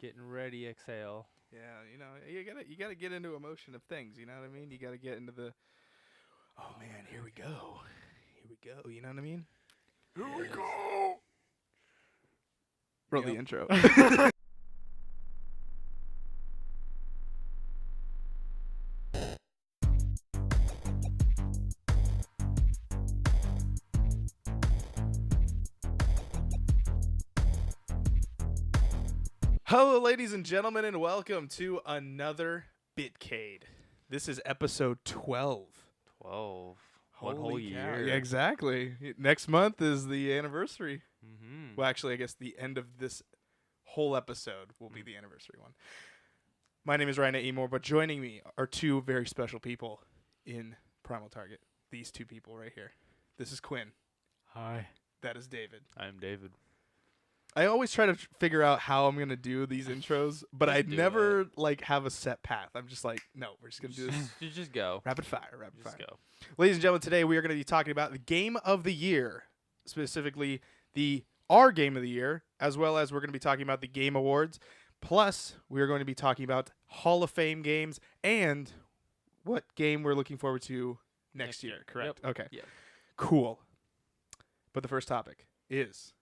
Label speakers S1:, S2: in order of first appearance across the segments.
S1: Getting ready, exhale.
S2: Yeah, you gotta get into emotion of things. You know what I mean? You gotta get into the. Oh man, here we go. Here we go. You know what I mean? Here we go. Roll the intro. Hello, ladies and gentlemen, and welcome to another Bitcade. This is episode 12.
S1: 12.
S2: Holy
S1: One whole
S2: cow.
S1: year.
S2: Yeah, exactly. Next month is the anniversary.
S1: Mm-hmm.
S2: Well, actually, I guess the end of this whole episode will be the anniversary one. My name is Ryan Emore, but joining me are two very special people in Primal Target. These two people right here. This is Quinn.
S3: Hi.
S2: That is David.
S1: I'm David.
S2: I always try to figure out how I'm going to do these intros, but
S1: Just
S2: I
S1: do
S2: never have a set path. I'm just like, no, we're just going to do this.
S1: You just go.
S2: Rapid fire.
S1: Just go.
S2: Ladies and gentlemen, today we are going to be talking about the game of the year, specifically our game of the year, as well as we're going to be talking about the Game Awards. Plus, we are going to be talking about Hall of Fame games and what game we're looking forward to next year. Correct?
S1: Yep.
S2: Okay.
S1: Yep.
S2: Cool. But the first topic is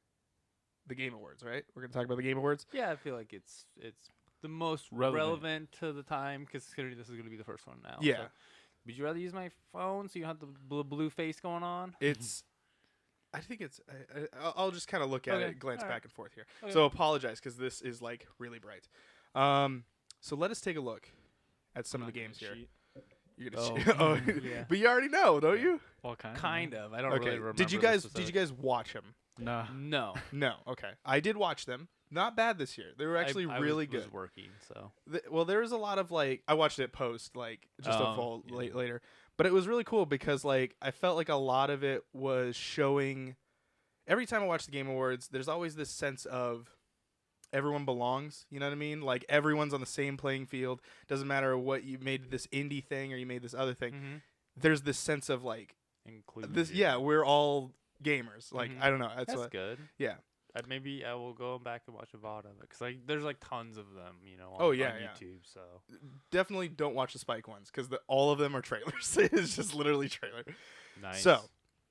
S2: the Game Awards, right? We're going to talk about the Game Awards.
S1: Yeah, I feel like it's the most relevant to the time because considering this is going to be the first one now.
S2: Yeah.
S1: So. Would you rather use my phone so you have the blue face going on?
S2: I think it's. I'll just kind of look at it, glance
S1: All
S2: back and forth here.
S1: Okay.
S2: So apologize because this is like really bright. So let us take a look at some of the games here. You're gonna cheat. Oh,
S1: yeah.
S2: But you already know, don't you?
S3: What kind?
S1: Kind of. I don't
S2: Okay.
S1: really remember.
S2: Did you guys watch them?
S3: No.
S1: No.
S2: No. Okay. I did watch them. Not bad this year. They were actually really
S1: I
S2: good.
S1: was working, so.
S2: Well, there was a lot of like I watched it post like just a full later, but it was really cool because like I felt like a lot of it was showing. Every time I watch the Game Awards, there's always this sense of everyone belongs. You know what I mean? Like everyone's on the same playing field. Doesn't matter what you made this indie thing or you made this other thing.
S1: Mm-hmm.
S2: There's this sense of like
S1: Inclusion.
S2: this. Yeah, we're all gamers. Like I don't know.
S1: That's
S2: what,
S1: good.
S2: Yeah.
S1: Maybe I will go back and watch a VOD of it because like there's like tons of them, on,
S2: Oh,
S1: on
S2: yeah.
S1: YouTube. So
S2: Definitely don't watch the Spike ones because all of them are trailers. It's just literally trailer.
S1: nice.
S2: So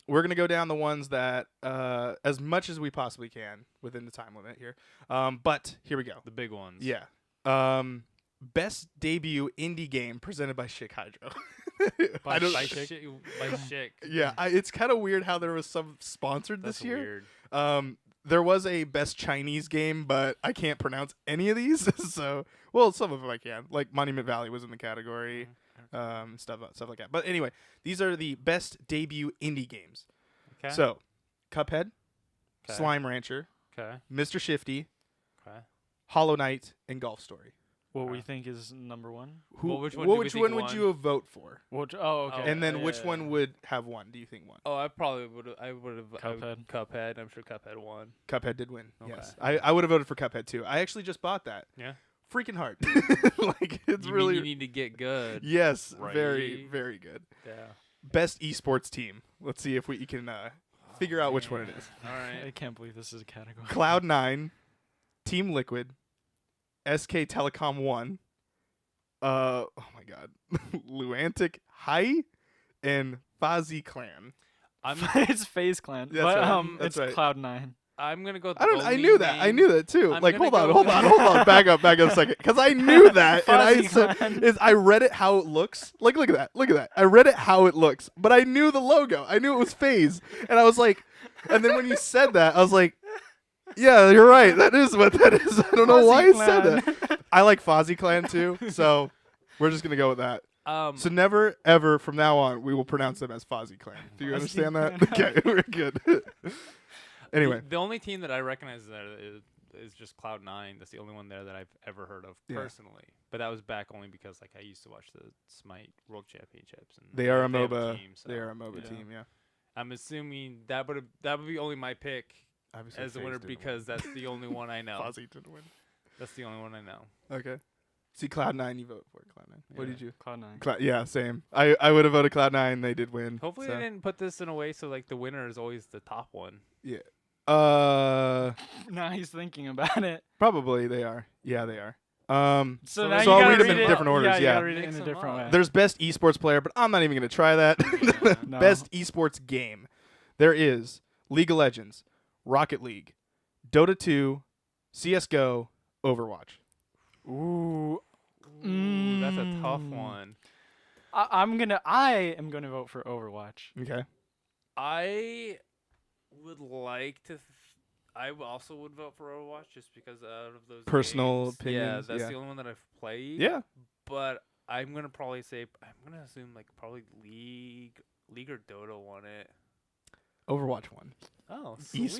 S2: we're going to go down the ones that as much as we possibly can within the time limit here. But here we go.
S1: the big ones.
S2: Yeah. Best debut indie game presented by Chick Hydro.
S1: By
S3: Chick?
S1: Chick.
S2: Yeah, it's kind of weird how there was some sponsored
S1: That's
S2: this year.
S1: weird.
S2: There was a best Chinese game, but I can't pronounce any of these. So, some of them I can. Like Monument Valley was in the category. Stuff like that. But anyway, these are the best debut indie games.
S1: Okay.
S2: So, Cuphead,
S1: 'Kay.
S2: Slime Rancher,
S1: Okay.
S2: Mr. Shifty,
S1: Okay.
S2: Hollow Knight, and Golf Story.
S3: What we think is number one?
S1: Well, which one
S2: Which
S1: do we
S2: one
S1: think
S2: would
S1: won?
S2: you vote for?
S3: Okay.
S2: And then
S1: yeah,
S2: which
S1: yeah,
S2: one
S1: yeah.
S2: would have won? Do you think won?
S1: Oh, I probably would. I would have.
S3: Cuphead.
S1: Cuphead. I'm sure Cuphead won.
S2: Cuphead did win.
S1: Okay.
S2: Yes, I would have voted for Cuphead too. I actually just bought that.
S1: Yeah.
S2: Freaking hard. Like it's
S1: You
S2: really.
S1: mean you need to get good.
S2: Yes,
S1: Right.
S2: very very good.
S1: Yeah.
S2: Best esports team. Let's see if we can figure out which one it is.
S1: All
S3: I
S1: right.
S3: can't believe this is a category.
S2: Cloud9, Team Liquid, SK Telecom 1. Oh my God, Luantic High, and Fozzie Clan.
S3: It's FaZe Clan.
S2: That's
S3: but
S2: right. That's
S3: it's
S2: right.
S3: Cloud9.
S1: I'm gonna go. With
S2: I
S1: the
S2: don't. I
S1: only
S2: knew that. I
S1: name-
S2: knew that too.
S1: I'm
S2: Like,
S1: gonna
S2: hold on. Back up a second, because I knew that, and I
S3: Fozzie
S2: said,
S3: Clan.
S2: I read it how it looks. Like, look at that. I read it how it looks, but I knew the logo. I knew it was FaZe, and I was like, and then when you said that, I was like, yeah, you're right. That is what that is. I don't know why I said that. I like Fozzie Clan too, so we're just gonna go with that. So never ever from now on we will pronounce them as Fozzie Clan. Do you
S3: Fozzie
S2: understand that?
S3: Clan.
S2: Okay, we're good. Anyway,
S1: the only team that I recognize there is just Cloud9. That's the only one there that I've ever heard of
S2: Yeah.
S1: personally. But that was back only because like I used to watch the Smite World Championships. And
S2: they are a
S1: have
S2: MOBA.
S1: team, so
S2: They are a MOBA
S3: Yeah.
S2: team. Yeah.
S1: I'm assuming that would be only my pick
S2: Obviously
S1: as the
S2: FaZe
S1: winner
S2: didn't
S1: because
S2: win.
S1: that's the only one I know.
S2: Fozzie didn't win.
S1: That's the only one I know.
S2: Okay. See, Cloud9, you vote for Cloud9. What
S1: Yeah.
S2: did you?
S3: Cloud9.
S2: Yeah, same. I would have voted Cloud9. They did win.
S1: Hopefully
S2: so.
S1: they didn't put this in a way so like the winner is always the top one.
S2: Yeah.
S3: Now he's thinking about it.
S2: Probably they are. Yeah, they are.
S3: So
S1: So
S3: now
S1: so
S3: you
S2: I'll
S3: gotta
S2: read them in
S3: it-
S2: different orders,
S3: Yeah, you
S2: yeah.
S3: gotta read it
S1: Mix
S3: in a
S1: 'em
S3: different
S1: up.
S3: way.
S2: There's best esports player, but I'm not even going to try that.
S1: Yeah.
S3: No.
S2: Best esports game. There is League of Legends, Rocket League, Dota 2, CS:GO, Overwatch.
S3: Ooh.
S1: Ooh, that's a tough
S3: Mm.
S1: one.
S3: I am gonna vote for Overwatch.
S2: Okay.
S1: I would like to. I also would vote for Overwatch just because out of those
S2: Personal
S1: games,
S2: opinions,
S1: Yeah, that's
S2: yeah.
S1: the only one that I've played.
S2: Yeah.
S1: But I'm gonna probably say I'm gonna assume like probably League or Dota won it.
S2: Overwatch won.
S1: Oh, sweet.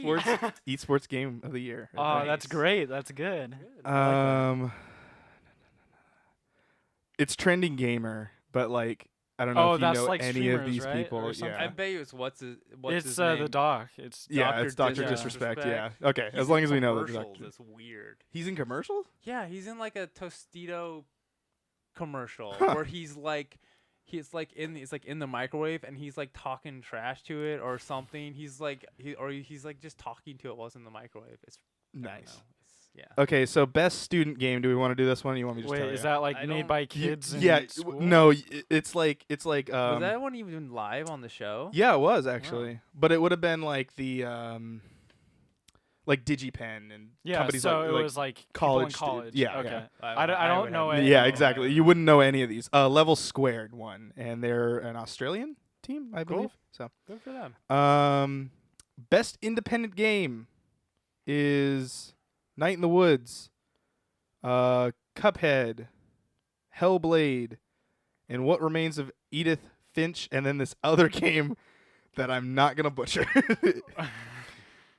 S2: Esports game of the year.
S3: Oh,
S2: right
S3: that's great. That's good.
S1: Good.
S2: there.
S3: I like
S2: It's trending gamer, but like I don't know
S3: Oh,
S2: if you
S3: that's
S2: know
S3: like
S2: any of
S3: streamers,
S2: these
S3: right?
S2: people.
S3: Or
S2: Yeah.
S3: something?
S1: I bet you it's what's his
S3: It's
S1: name?
S3: the doc. It's
S2: Yeah,
S1: Dr.
S2: it's Dr.
S1: Disrespect.
S2: Disrespect. Yeah. Okay.
S1: He's
S2: as long
S1: in
S2: as we know that.
S1: commercials, it's weird.
S2: He's in commercials?
S1: Yeah, he's in like a Tostito commercial
S2: Huh.
S1: where he's like in the microwave and he's like talking trash to it or something. He's like he's like just talking to it while it's in the microwave. It's I don't
S2: Nice.
S1: know. It's, yeah.
S2: Okay, so best student game. Do we want to do this one? Or you want me to just
S3: Wait,
S2: tell
S3: is
S2: you?
S3: that like
S1: I
S3: made
S1: don't-
S3: by
S2: Y-
S3: kids? in
S2: yeah.
S3: school?
S2: No. It's like
S1: Was that one even live on the show?
S2: Yeah, it was actually, but it would have been like the like DigiPen and
S3: Yeah,
S2: companies
S3: so
S2: like,
S3: it
S2: like
S3: was like
S2: college
S3: people in college.
S2: students. Yeah,
S3: Okay.
S2: yeah.
S3: I don't
S1: would
S3: know
S1: have
S3: it.
S1: no
S2: Yeah,
S1: idea.
S2: exactly. You wouldn't know any of these. Level Squared won, and they're an Australian team, I
S1: Cool.
S2: believe. So,
S1: Good for them.
S2: best independent game is Night in the Woods, Cuphead, Hellblade, and What Remains of Edith Finch, and then this other game that I'm not gonna butcher.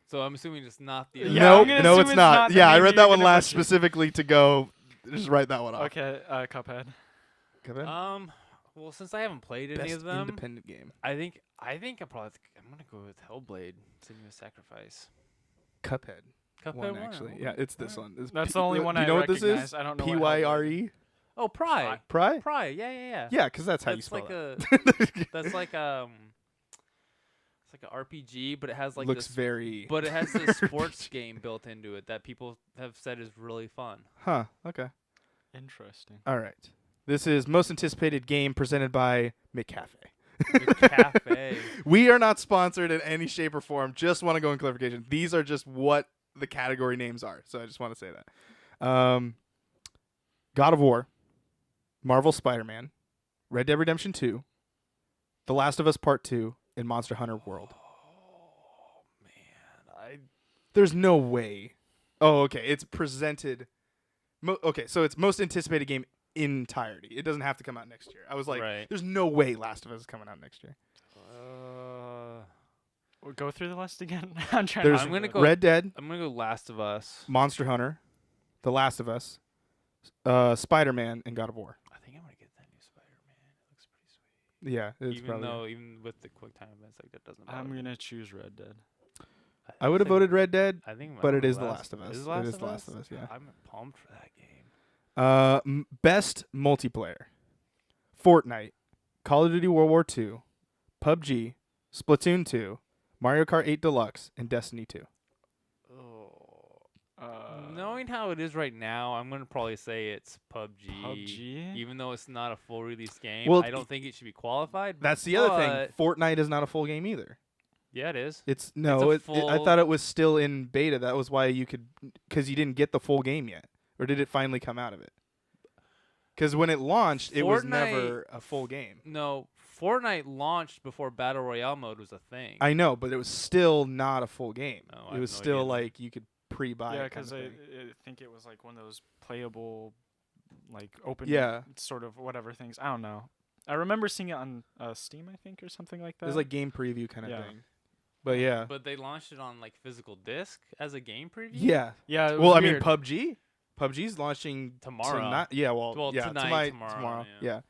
S1: So I'm assuming it's not the.
S3: Yeah,
S2: no,
S3: I'm gonna
S2: no,
S3: assume
S2: it's
S3: it's
S2: not.
S3: not,
S2: Yeah, I
S3: maybe
S2: read
S3: you're
S2: that one
S3: gonna
S2: last
S3: butcher it.
S2: specifically to go. Just write that one off.
S3: Okay, Cuphead.
S2: Cuphead?
S1: Well, since I haven't played any
S2: Best
S1: of them,
S2: independent game.
S1: I think I'm gonna go with Hellblade. Senua's Sacrifice.
S2: Cuphead.
S1: Cuphead
S2: One
S1: won,
S2: actually.
S1: okay.
S2: Yeah, it's this
S1: Alright.
S2: one. It's
S3: That's the only one
S2: do you
S3: I
S2: know what this
S3: recognize.
S2: is?
S3: I don't know what
S2: Pyre.
S1: Oh, Pry.
S2: Pry?
S1: Pry. Yeah.
S2: Yeah, because that's how you
S1: That's
S2: spell
S1: like
S2: that.
S1: That's like it's like an RPG, but it has like
S2: Looks
S1: this.
S2: very.
S1: But it has this sports game built into it that people have said is really fun.
S2: Huh. Okay.
S3: Interesting.
S2: All right. This is most anticipated game presented by McCafe.
S1: Cafe.
S2: We are not sponsored in any shape or form. Just want to go in clarification. These are just what the category names are. So I just want to say that. God of War, Marvel Spider-Man, Red Dead Redemption 2, The Last of Us Part 2, and Monster Hunter World.
S1: Oh man,
S2: There's no way. Oh, okay. It's presented. Okay, so it's most anticipated game in entirety. It doesn't have to come out next year. I was like,
S1: Right.
S2: there's no way Last of Us is coming out next year.
S3: We'll go through the list again. I'm trying.
S2: There's
S1: I'm gonna
S3: to
S1: go-
S2: Red Dead,
S1: I'm gonna go Last of Us.
S2: Monster Hunter, The Last of Us, Spider-Man, and God of War.
S1: I think I'm gonna get that new Spider-Man. It looks pretty sweet.
S2: Yeah, it's
S1: Even
S2: probably.
S1: though even with the quick time events, like that doesn't.
S3: I'm
S1: bother me.
S3: gonna choose Red Dead.
S2: I would have voted Red Dead,
S1: I think,
S2: but
S1: I'm
S2: it
S1: gonna
S2: is
S1: go
S2: The Last of Us.
S1: Is
S2: It
S1: Last
S2: is
S1: of
S2: The Last of Us, yeah.
S1: I'm pumped for that game.
S2: Best multiplayer: Fortnite, Call of Duty World War II, PUBG, Splatoon 2, Mario Kart 8 Deluxe, and Destiny 2.
S1: Knowing how it is right now, I'm gonna probably say it's PUBG.
S3: PUBG.
S1: Even though it's not a full release game,
S2: Well,
S1: I don't think it should be qualified.
S2: That's the other thing.
S1: but-
S2: Fortnite is not a full game either.
S1: Yeah, it is.
S2: It's
S1: a
S2: no. I
S1: full-
S2: thought it was still in beta. That was why you could, because you didn't get the full game yet, or did it finally come out of it? Because when it launched, it was never a full game.
S1: No, Fortnite launched before Battle Royale mode was a thing.
S2: I know, but it was still not a full game.
S1: Oh, I
S2: It
S1: have
S2: was
S1: no
S2: still
S1: idea.
S2: like you could pre-buy.
S3: Yeah,
S2: it kind
S3: because
S2: of
S3: I
S2: thing.
S3: think it was like one of those playable, like open,
S2: Yeah.
S3: sort of whatever things. I don't know. I remember seeing it on Steam, I think, or something like that.
S2: It was like game preview kind of
S3: Yeah.
S2: thing. But yeah,
S1: But they launched it on like physical disc as a game preview.
S2: yeah.
S3: yeah. It
S2: Well,
S3: was
S2: I mean,
S3: weird.
S2: PUBG's launching
S1: Tomorrow.
S2: tonight. Yeah, well, yeah,
S1: tonight,
S2: tomorrow.
S1: yeah.
S2: Yeah.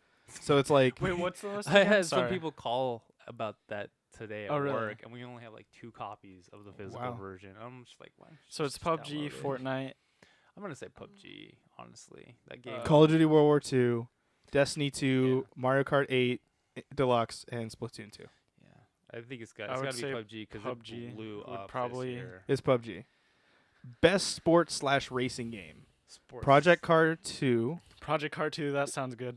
S2: So it's like
S3: Wait, what's the list?
S1: I
S3: again?
S1: had some
S3: Sorry.
S1: people call about that today at
S3: Oh, really?
S1: work, and we only have like 2 copies of the physical
S2: Wow.
S1: version. I'm just like, why don't you
S3: So it's
S1: just
S3: PUBG,
S1: download it?
S3: Fortnite.
S1: I'm gonna say PUBG. Honestly, that game.
S2: Call of Duty World War II, Destiny 2, Mario Kart 8 Deluxe, and Splatoon 2.
S1: Yeah, I think it's
S3: I
S1: got
S3: would
S1: to be
S3: say
S1: PUBG because
S3: PUBG
S1: it blew
S3: would
S1: up
S3: probably-
S1: this year.
S2: It's PUBG. Best sports/racing game.
S1: Sports.
S2: Project Cars 2.
S3: Project Car 2, that sounds good.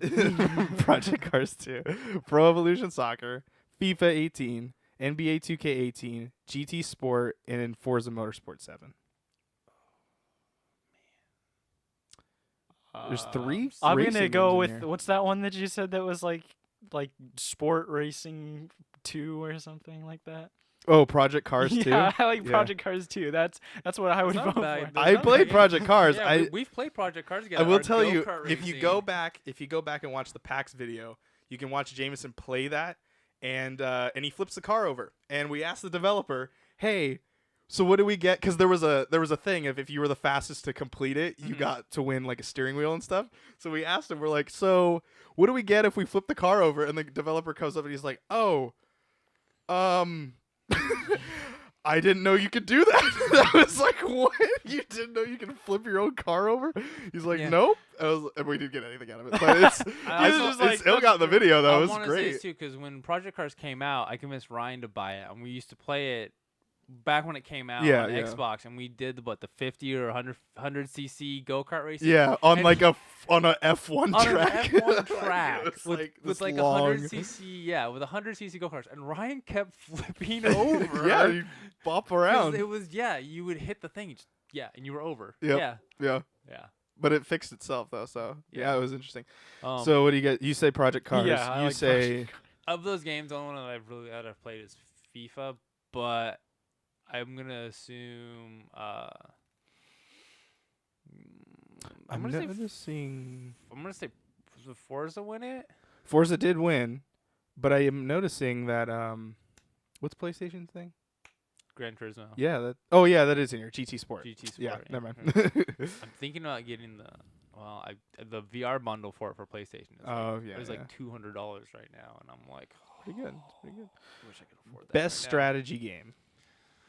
S2: Project Cars 2. Pro Evolution Soccer. FIFA 18. NBA 2K18. GT Sport. And then Forza Motorsport 7. There's 3
S3: I'm
S2: racing
S3: gonna go
S2: games
S3: with
S2: in here.
S3: what's that one that you said that was like Sport Racing 2 or something like that?
S2: Oh, Project Cars 2.
S3: Yeah, I like
S2: Yeah.
S3: Project Cars 2. That's what I would
S1: It's
S3: vote
S1: not bad.
S3: for.
S1: There's
S2: I
S1: not
S2: played
S1: bad
S2: Project
S1: games.
S2: Cars.
S1: Yeah, we've played Project Cars together.
S2: I will
S1: Our
S2: tell you,
S1: go-kart
S2: if you
S1: racing.
S2: go back and watch the PAX video, you can watch Jameson play that, and he flips the car over. And we asked the developer, "Hey, so what do we get?" Because there was a thing of if you were the fastest to complete it, you got to win like a steering wheel and stuff. So we asked him, we're like, "So what do we get if we flip the car over?" And the developer comes up and he's like, "Oh, I didn't know you could do that." I was like, "What? You didn't know you can flip your own car over?" He's like,
S1: Yeah.
S2: "Nope." And we didn't get anything out of it. But it's
S1: I
S2: it's,
S1: also-
S2: just
S3: like,
S2: it's still got in the video though.
S1: I
S2: It was
S1: wanna say
S2: great.
S1: this too because when Project Cars came out, I convinced Ryan to buy it, and we used to play it back when it came out
S2: Yeah,
S1: on
S2: yeah.
S1: Xbox, and we did the 50 or 100cc go kart racing.
S2: Yeah, on
S1: And
S2: like on a F1
S1: on
S2: track.
S1: an F1
S2: Like,
S1: track
S2: it was
S1: with,
S2: like
S1: with
S2: this
S1: like
S2: long-
S1: 100cc, yeah, with 100cc go karts, and Ryan kept flipping over.
S2: Yeah, you bop
S1: 'Cause
S2: around.
S1: It was you would hit the thing, and you were over.
S2: Yep.
S1: Yeah,
S2: Yeah,
S1: yeah.
S2: but it fixed itself though. So yeah,
S1: Yeah.
S2: it was interesting.
S1: So
S2: So what do you get? You say Project Cars.
S3: Yeah, I
S2: you
S3: like
S2: say
S1: of those games, the only one that I've played is FIFA, but I'm gonna assume I'm gonna say
S2: noticing
S1: Forza win it.
S2: Forza did win, but I am noticing that what's PlayStation's thing?
S1: Gran Turismo.
S2: Yeah, that is in here. GT Sport.
S1: GT Sport.
S2: Yeah, never
S1: Mhm.
S2: mind.
S1: I'm thinking about getting the VR bundle for it for PlayStation.
S2: Oh, yeah,
S1: It was
S2: yeah.
S1: like $200 right now, and I'm like,
S2: Pretty good. It's pretty good.
S1: I wish I could afford that.
S2: Best
S1: right
S2: strategy game.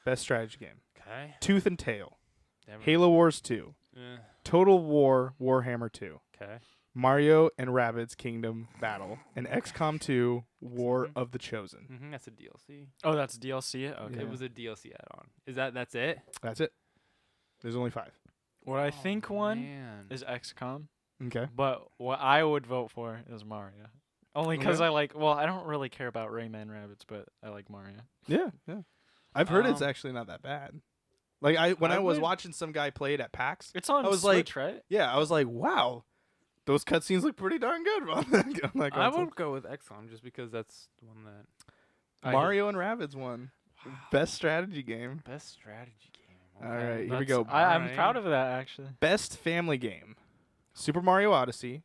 S2: Best strategy game.
S1: Now. Okay.
S2: Tooth and Tail.
S1: Never-
S2: Halo Wars 2.
S1: eh,
S2: Total War Warhammer 2.
S1: Okay.
S2: Mario and Rabbids Kingdom Battle. And XCOM 2 War
S1: Mhm.
S2: of the Chosen.
S1: That's a DLC.
S3: Oh, that's DLC. Okay.
S2: Yeah.
S1: It was a DLC add-on. That's it?
S2: That's it. There's only 5.
S3: What I think one
S1: Man.
S3: is XCOM,
S2: Okay.
S3: but what I would vote for is Mario. Only because
S2: Okay.
S3: I don't really care about Rayman Rabbids, but I like Mario.
S2: Yeah, yeah. I've heard it's
S1: Um,
S2: actually not that bad. Like when
S3: I
S2: I was
S3: would-
S2: watching some guy play it at PAX,
S3: It's on
S2: I was
S3: Switch,
S2: like-
S3: right?
S2: yeah, I was like, wow, those cutscenes look pretty darn good on that
S1: I
S2: console.
S1: would go with XCOM just because that's the one that
S2: Mario and Rabbids won. Best strategy game.
S1: best strategy game.
S2: All right, here we
S3: That's-
S2: go.
S3: I'm
S1: Alright.
S3: proud of that actually.
S2: Best family game. Super Mario Odyssey.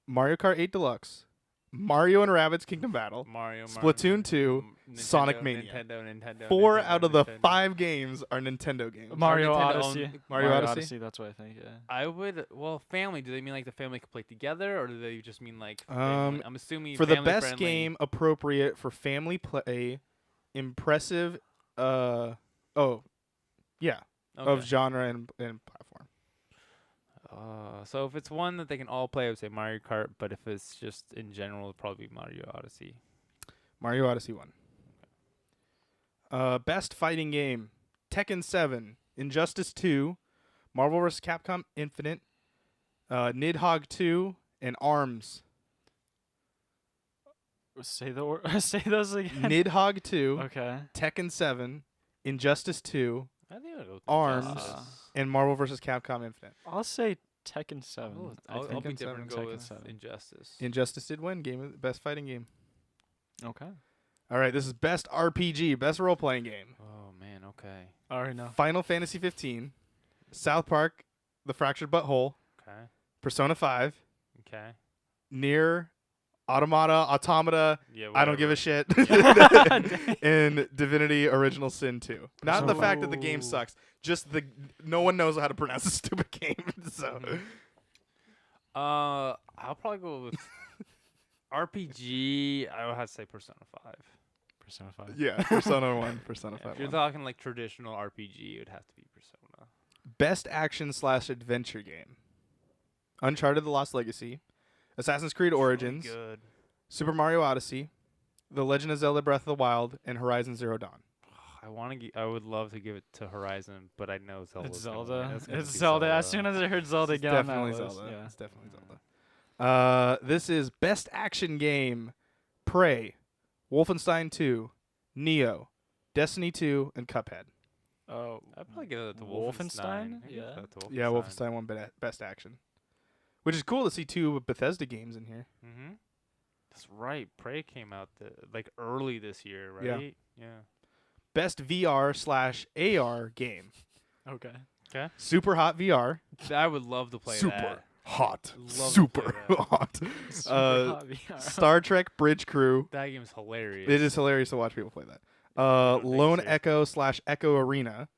S2: Mario Kart 8 Deluxe. Mario and Rabbids Kingdom Battle.
S1: Mario,
S2: Splatoon 2, Sonic Mania.
S1: Nintendo.
S2: 4
S1: Nintendo,
S2: out of the
S1: Nintendo.
S2: 5 games are Nintendo games.
S3: Mario
S1: Nintendo
S3: Odyssey.
S1: own-
S2: Mario Odyssey?
S3: That's what I think. Yeah.
S1: I would. Well, family. Do they mean like the family can play together, or do they just mean like?
S2: Um,
S1: I'm assuming
S2: For the
S1: family
S2: best
S1: friendly.
S2: game appropriate for family play, impressive yeah, of
S1: Okay.
S2: genre and platform.
S1: So if it's one that they can all play, I would say Mario Kart. But if it's just in general, it'd probably be Mario Odyssey.
S2: Mario Odyssey 1. Best fighting game. Tekken 7, Injustice 2, Marvel vs. Capcom Infinite, Nidhogg 2, and ARMS.
S3: Say those again.
S2: Nidhogg 2,
S3: Okay.
S2: Tekken 7, Injustice 2,
S1: I think I'll go with
S2: Arms.
S1: Injustice.
S2: and Marvel vs. Capcom Infinite.
S3: I'll say Tekken 7.
S1: I'll
S2: think
S1: be
S2: Tekken
S1: different and
S2: 7,
S1: go
S3: Tekken
S1: with
S3: 7.
S1: Injustice.
S2: Injustice did win best fighting game.
S3: Okay.
S2: All right, this is best RPG, best role-playing game.
S1: Oh man. Okay.
S3: All right now.
S2: Final Fantasy 15, South Park, The Fractured Butthole,
S1: Okay.
S2: Persona 5,
S1: Okay.
S2: Nier, Automata,
S1: Yeah.
S2: I don't give a
S1: whatever.
S2: shit, and Divinity Original Sin 2. Not the fact that the game
S3: Ooh.
S2: sucks, just no one knows how to pronounce a stupid game. So
S1: I'll probably go with RPG. I would have to say Persona 5.
S3: Persona 5.
S2: yeah, Persona 1, Persona
S1: Yeah,
S2: 5.
S1: if you're
S2: 1.
S1: talking like traditional RPG, it would have to be Persona.
S2: Best action/adventure game. Uncharted: The Lost Legacy, Assassin's Creed Origins,
S1: Really good.
S2: Super Mario Odyssey, The Legend of Zelda: Breath of the Wild, and Horizon Zero Dawn.
S1: I would love to give it to Horizon, but I know Zelda's
S3: It's
S1: gonna win.
S3: Zelda.
S1: Gonna
S3: It's
S1: be
S3: Zelda. As soon as I heard Zelda
S2: It's
S3: get on that
S2: definitely
S3: list,
S2: Zelda.
S3: yeah.
S2: It's definitely Zelda. This is Best Action Game: Prey, Wolfenstein 2, Neo, Destiny 2, and Cuphead.
S3: Oh,
S1: I'd probably give it to
S3: Wolfenstein?
S1: I'd give
S3: Yeah.
S1: that to
S2: Yeah, Wolfenstein won Best Action, which is cool to see 2 Bethesda games in here.
S1: Mm-hmm. That's right. Prey came out early this year,
S2: Yeah.
S1: right? Yeah.
S2: Best VR/AR game:
S3: okay.
S1: Okay.
S2: Super Hot VR.
S1: I would love to play that.
S2: Hot.
S1: Love to
S2: Super
S1: play that.
S2: hot.
S3: Super hot VR.
S2: Star Trek Bridge Crew.
S1: That game's hilarious.
S2: It is hilarious to watch people play that.
S1: don't take it
S2: Lone
S1: serious.
S2: Echo/Echo Arena,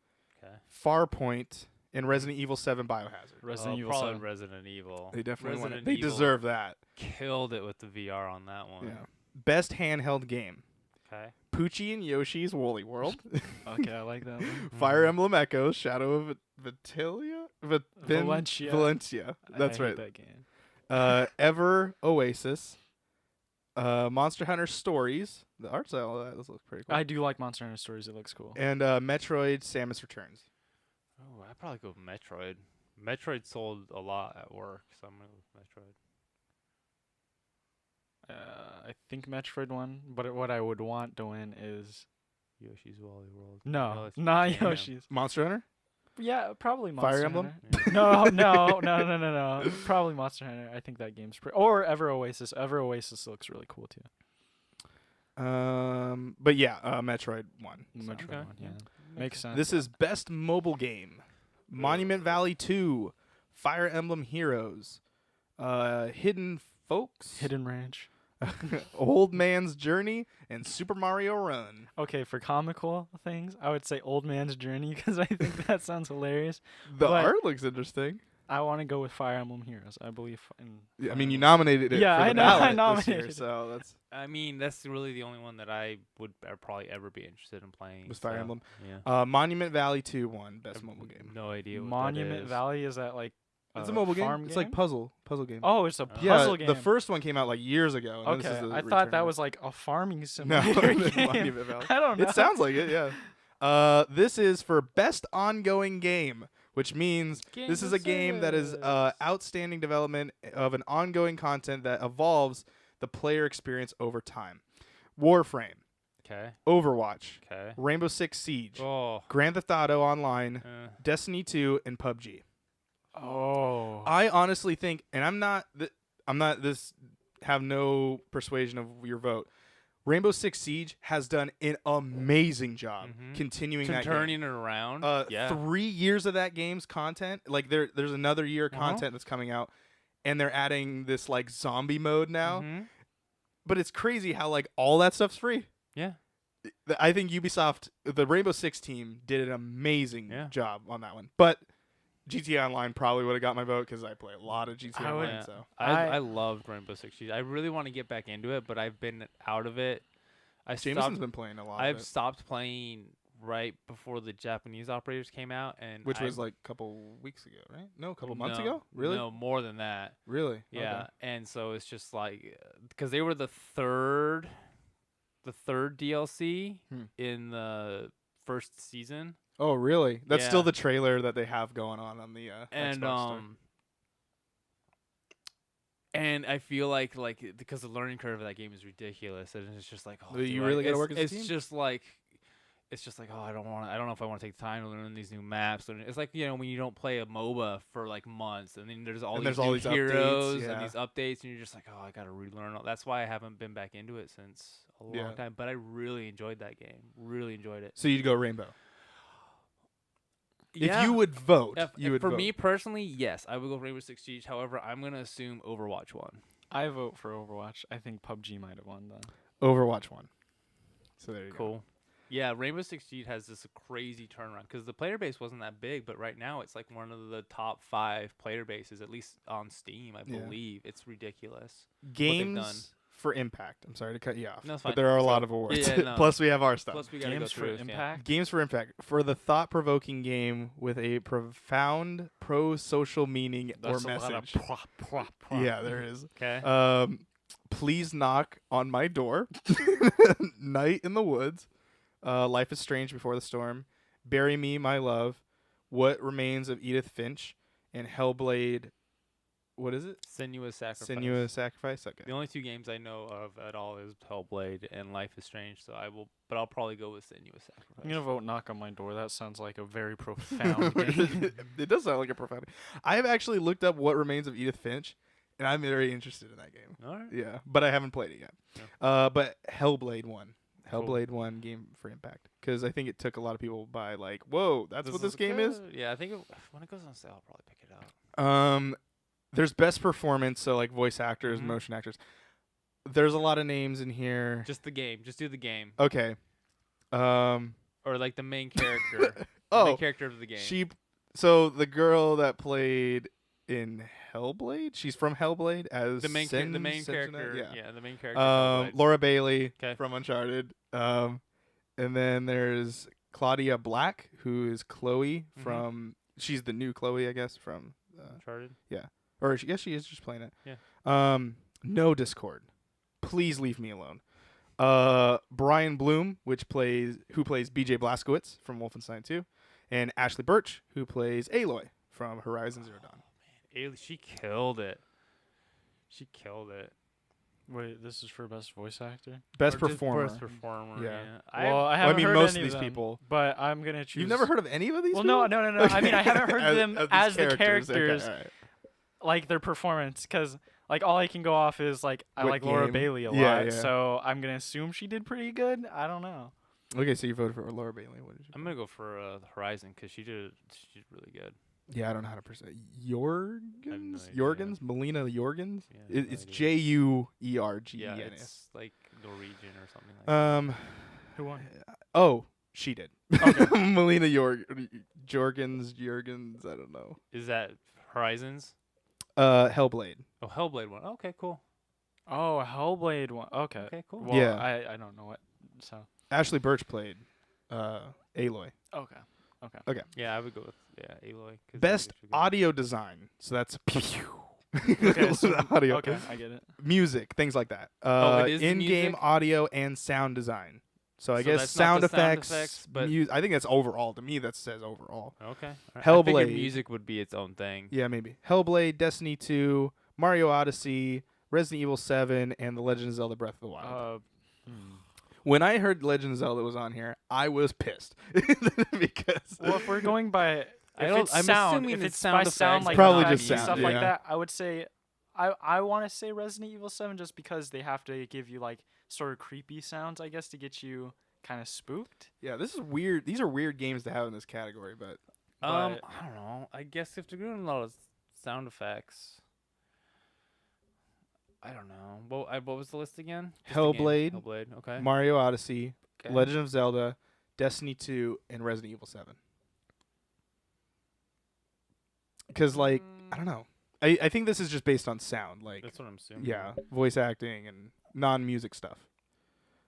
S1: Okay.
S2: Farpoint, and Resident Evil 7 Biohazard.
S3: Resident Evil
S1: probably
S3: 7.
S1: Resident Evil.
S2: They definitely won it.
S1: Resident
S2: They
S1: Evil
S2: deserve that.
S1: Killed it with the VR on that one.
S2: Yeah. Best handheld game:
S1: Okay.
S2: Poochie and Yoshi's Woolly World,
S3: Okay, I like that one.
S2: Fire Emblem Echoes, Shadow of
S3: Valencia.
S2: Valencia. That's
S3: I hate
S2: right.
S3: that game.
S2: Ever Oasis, Monster Hunter Stories. The art style of that looks pretty cool.
S3: I do like Monster Hunter Stories. It looks cool.
S2: And Metroid: Samus Returns.
S1: Oh, I'd probably go with Metroid. Metroid sold a lot at work, so I'm gonna go with Metroid.
S3: I think Metroid won, but what I would want to win is
S1: Yoshi's Woolly World.
S3: no,
S1: it's
S3: not
S1: Damn.
S3: Yoshi's.
S2: Monster Hunter.
S3: Yeah, probably Monster
S2: Fire Emblem?
S3: Hunter. No. Probably Monster Hunter. I think that game's or Ever Oasis. Ever Oasis looks really cool too.
S2: But yeah, Metroid won. so.
S3: Metroid
S1: Okay.
S3: one, yeah. Makes sense.
S2: This is best mobile game: Monument Valley 2, Fire Emblem Heroes, Hidden Folks,
S3: Hidden Ranch.
S2: Old Man's Journey, and Super Mario Run.
S3: Okay, for comical things, I would say Old Man's Journey because I think that sounds hilarious.
S2: The
S3: But-
S2: art looks interesting.
S3: I want to go with Fire Emblem Heroes. I believe in.
S2: Yeah, I
S3: Fire
S2: mean, you
S3: Emblem.
S2: nominated it.
S3: Yeah,
S2: for the
S3: I know, I
S2: ballot this
S3: nominated
S2: year,
S3: it.
S2: so that's
S1: I mean, that's really the only one that I would probably ever be interested in playing.
S2: was Fire
S1: so,
S2: Emblem.
S1: Yeah.
S2: Monument Valley 2 won best
S1: I've
S2: mobile game.
S1: No idea. What
S3: Monument
S1: that is.
S3: Valley, is that like
S2: It's a mobile game.
S3: farm
S2: It's like puzzle game.
S3: Oh, it's a
S2: yeah,
S3: puzzle game.
S2: the first one came out like years ago. And this
S3: Okay,
S2: is the
S3: I thought
S2: return
S3: that
S2: of it.
S3: was like a farming
S2: No,
S3: simulator game.
S2: Monument Valley.
S3: I don't know.
S2: It sounds like it, yeah. This is for best ongoing game, which means this is a game that is outstanding development of an ongoing content that evolves the player experience over time. Warframe,
S1: Okay.
S2: Overwatch,
S1: Okay.
S2: Rainbow Six Siege,
S1: Oh.
S2: Grand Theft Auto Online,
S1: Uh,
S2: Destiny 2, and PUBG.
S3: Oh.
S2: I honestly think, and I'm not this, have no persuasion of your vote. Rainbow Six Siege has done an amazing job
S1: Mhm.
S2: continuing that game.
S1: turning it around. Yeah.
S2: 3 years of that game's content, like there's another year of
S1: Uh-huh.
S2: content that's coming out, and they're adding this like zombie mode now.
S1: Mhm.
S2: But it's crazy how like all that stuff's free.
S1: Yeah.
S2: I think Ubisoft, the Rainbow Six team, did an amazing
S1: Yeah.
S2: job on that one. But GTA Online probably would have got my vote because I play a lot of GTA
S3: I would-
S2: Online.
S1: Yeah.
S2: So
S1: I loved Rainbow Six Siege. I really want to get back into it, but I've been out of it.
S2: Jameson's been playing a lot.
S1: I've
S2: of it,
S1: stopped playing right before the Japanese operators came out, and
S2: which was
S1: I-
S2: like a couple weeks ago, right? No, a couple months
S1: no,
S2: ago. Really?
S1: No, more than that.
S2: Really?
S1: Yeah,
S2: Okay.
S1: and so it's just like because they were the third DLC
S2: Hmm.
S1: in the first season,
S2: Oh, really? That's still
S1: Yeah.
S2: the trailer that they have going on the
S1: and
S2: Xbox store.
S1: and I feel like because the learning curve of that game is ridiculous, and it's just like oh,
S2: You
S1: do
S2: really
S1: I-
S2: gotta work as a
S1: it's
S2: team?
S1: just like. It's just like oh I don't know if I want to take the time to learn these new maps. And it's like when you don't play a MOBA for like months, and then there's all
S2: And
S1: these
S2: there's all
S1: new
S2: these updates,
S1: heroes
S2: yeah.
S1: and these updates, and you're just like oh I gotta relearn all. That's why I haven't been back into it since a long
S2: Yeah.
S1: time. But I really enjoyed that game. Really enjoyed it.
S2: So you'd go Rainbow.
S1: Yeah.
S2: If you would vote,
S1: If-
S2: would
S1: for
S2: vote.
S1: me personally, yes, I would go Rainbow Six Siege. However, I'm gonna assume Overwatch won.
S3: I vote for Overwatch. I think PUBG might have won then.
S2: Overwatch one. So there you go.
S1: Cool. Yeah, Rainbow Six Siege has this crazy turnaround because the player base wasn't that big, but right now it's like one of the top 5 player bases, at least on Steam, I
S2: Yeah.
S1: believe. It's ridiculous.
S2: Games
S1: done.
S2: for Impact. I'm sorry to cut you off,
S1: No, it's
S2: but
S1: fine.
S2: there are a
S1: So-
S2: lot of awards.
S1: Yeah, no.
S2: Plus, we have our stuff.
S1: Plus, we gotta
S3: Games
S1: go
S3: for
S1: through it,
S3: Impact.
S2: Games for Impact for the thought-provoking game with a profound pro-social meaning
S3: That's
S2: or
S3: a lot of
S2: message.
S3: prop.
S2: Yeah, there is.
S1: Okay.
S2: Please Knock on My Door, Night in the Woods, Life is Strange Before the Storm, Bury Me, My Love, What Remains of Edith Finch, and Hellblade. What is it?
S1: Sinuous Sacrifice.
S2: Sinuous Sacrifice. Okay.
S1: The only 2 games I know of at all is Hellblade and Life is Strange. So but I'll probably go with Sinuous Sacrifice.
S3: I'm gonna vote Knock on My Door. That sounds like a very profound game.
S2: It does sound like a profound. I have actually looked up What Remains of Edith Finch, and I'm very interested in that game.
S1: All right.
S2: Yeah, but I haven't played it yet.
S1: Yeah.
S2: But Hellblade won.
S1: Cool.
S2: Hellblade won Game for Impact because I think it took a lot of people by like, whoa, that's what this game is.
S1: Yeah, I think when it goes on sale, I'll probably pick it up.
S2: There's best performance, so like voice actors,
S1: Mhm.
S2: motion actors. There's a lot of names in here.
S1: Just the game. Just do the game.
S2: Okay.
S1: Or like the main character. The
S2: Oh,
S1: main character of the game.
S2: So the girl that played in Hellblade, she's from Hellblade as
S1: the main
S2: Sentinel?
S1: character.
S2: Yeah.
S1: Yeah, the main character. of Hellblade.
S2: Laura Bailey
S1: 'Kay.
S2: from Uncharted. And then there's Claudia Black, who is Chloe
S1: Mhm.
S2: from. She's the new Chloe, I guess, from.
S1: Uncharted.
S2: Or yes, she is just playing it.
S1: Yeah.
S2: No Discord. Please leave me alone. Brian Bloom, who plays BJ Blazkowicz from Wolfenstein 2, and Ashley Birch, who plays Aloy from Horizon Zero Dawn.
S1: She killed it. She killed it.
S3: Wait, this is for best voice actor?
S2: Best
S1: Or just
S2: performer.
S1: Best performer.
S2: Yeah.
S1: Yeah.
S3: Well, I
S2: I
S3: haven't
S2: mean,
S3: heard
S2: most
S3: any
S2: of these
S3: them,
S2: people.
S3: but I'm gonna choose.
S2: You've never heard of any of these
S3: Well,
S2: people?
S3: no. I mean, I haven't heard them as the
S2: these
S3: characters,
S2: Okay, all right.
S3: like their performance, because like all I can go off is like I
S2: What
S3: like Laura
S2: game?
S3: Bailey a
S2: Yeah,
S3: lot,
S2: yeah.
S3: so I'm gonna assume she did pretty good. I don't know.
S2: Okay, so you voted for Laura Bailey. What did you?
S1: I'm gonna go for the Horizon because she's really good.
S2: Yeah, I don't know how to pronounce it.
S1: no
S2: Jorgens?
S1: idea.
S2: Jorgens? Melina Jorgens?
S1: Yeah, I have no
S2: It's
S1: idea.
S2: Juergens.
S1: Yeah, it's like Norwegian or something like that.
S3: Who won?
S2: Oh, she did.
S3: Okay.
S2: Melina Jorgens, I don't know.
S1: Is that Horizons?
S2: Hellblade.
S1: Oh, Hellblade one. Okay, cool.
S3: Oh, Hellblade one. Okay.
S1: Okay, cool.
S3: Well,
S2: Yeah.
S3: I don't know what. So
S2: Ashley Birch played Aloy.
S3: okay.
S1: Yeah, I would go with Aloy. 'cause
S2: Best
S1: she's good.
S2: audio design. So that's
S3: Okay. So,
S2: audio.
S3: okay, I get it.
S2: Music, things like that.
S1: Oh, it is the
S2: In-game
S1: music?
S2: audio and sound design. So I
S1: So
S2: guess
S1: that's not
S2: sound
S1: the sound
S2: effects,
S1: effects, but-
S2: I think that's overall. To me, that says overall.
S1: Okay. Alright. I
S2: Hellblade.
S1: figured music would be its own thing.
S2: Yeah, maybe. Hellblade, Destiny 2, Mario Odyssey, Resident Evil 7, and The Legend of Zelda Breath of the Wild. When I heard Legend of Zelda was on here, I was pissed because
S3: Well, if we're going by
S1: I'm assuming
S3: if
S1: it's
S3: it's
S1: sound
S3: by
S1: effects,
S3: sound, like
S2: Probably
S3: effects
S2: just
S3: and
S2: sound,
S3: stuff like
S2: yeah.
S3: that, I would say I want to say Resident Evil 7 just because they have to give you like sort of creepy sounds, I guess, to get you kind of spooked.
S2: yeah, this is weird. These are weird games to have in this category, but
S1: I
S3: But-
S1: don't know. I guess if they're doing a lot of sound effects, I don't know. What was the list again? Just the game.
S2: Hellblade,
S1: Hellblade. Okay.
S2: Mario Odyssey,
S1: Okay.
S2: Legend of Zelda, Destiny 2, and Resident Evil 7. Because, like, I don't know. I think this is just based on sound. Like,
S1: That's what I'm assuming.
S2: yeah, voice acting and non-music stuff.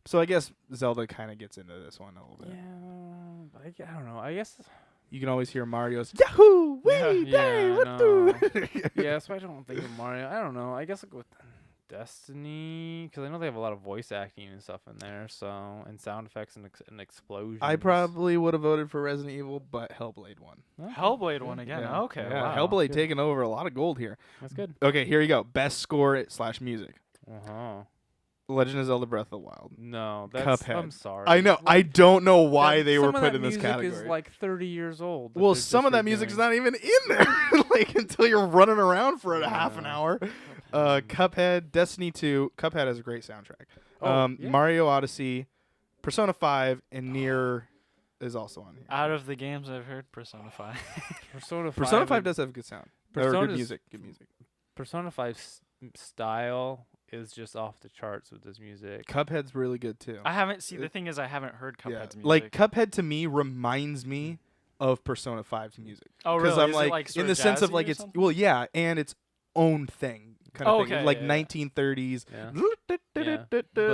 S2: So I guess Zelda kind of gets into this one a little bit.
S1: Yeah, but I don't know. I guess.
S2: You can always hear Mario's Yahoo! Wee!
S3: Yeah,
S2: Day!
S1: yeah,
S2: Woohoo!"
S1: Yeah, so I don't think of Mario. I don't know. I guess I'll go with Destiny because I know they have a lot of voice acting and stuff in there. So and sound effects and explosions.
S2: I probably would have voted for Resident Evil, but Hellblade won.
S1: Okay,
S3: Hellblade
S1: good.
S3: one again.
S2: Yeah.
S3: Okay.
S2: Yeah,
S3: Wow.
S2: Hellblade
S1: Good.
S2: taking over a lot of gold here.
S1: That's good.
S2: Okay, here you go. Best score / music.
S1: Uh-huh.
S2: Legend of Zelda Breath of the Wild.
S1: No, that's.
S2: Cuphead.
S1: I'm sorry.
S2: I know. I don't know why
S1: That-
S2: they were
S1: some of
S2: put
S1: that
S2: in this
S1: music
S2: category.
S1: Is like 30 years old.
S2: Well, some of that music is not even in there. Like until you're running around for a half an
S1: Yeah.
S2: hour. Cuphead, Destiny 2. Cuphead has a great soundtrack.
S1: Oh, yeah.
S2: Mario Odyssey, Persona 5, and Nier is also on here.
S3: Out of the games I've heard, Persona 5.
S1: Persona 5.
S2: Persona 5 does have good sound. Or good
S1: Persona's-
S2: music. Good music.
S1: Persona 5 style is just off the charts with this music.
S2: Cuphead's really good too.
S3: I haven't seen. The thing is, I haven't heard Cuphead's music.
S2: Like Cuphead to me reminds me of Persona 5's music.
S3: oh,
S2: Because
S3: really?
S2: I'm
S3: Is
S2: like,
S3: it like
S2: in the sense of like it's and its own thing kind of thing.
S3: Okay,
S2: Like
S3: yeah.
S2: 1930s.
S1: Yeah.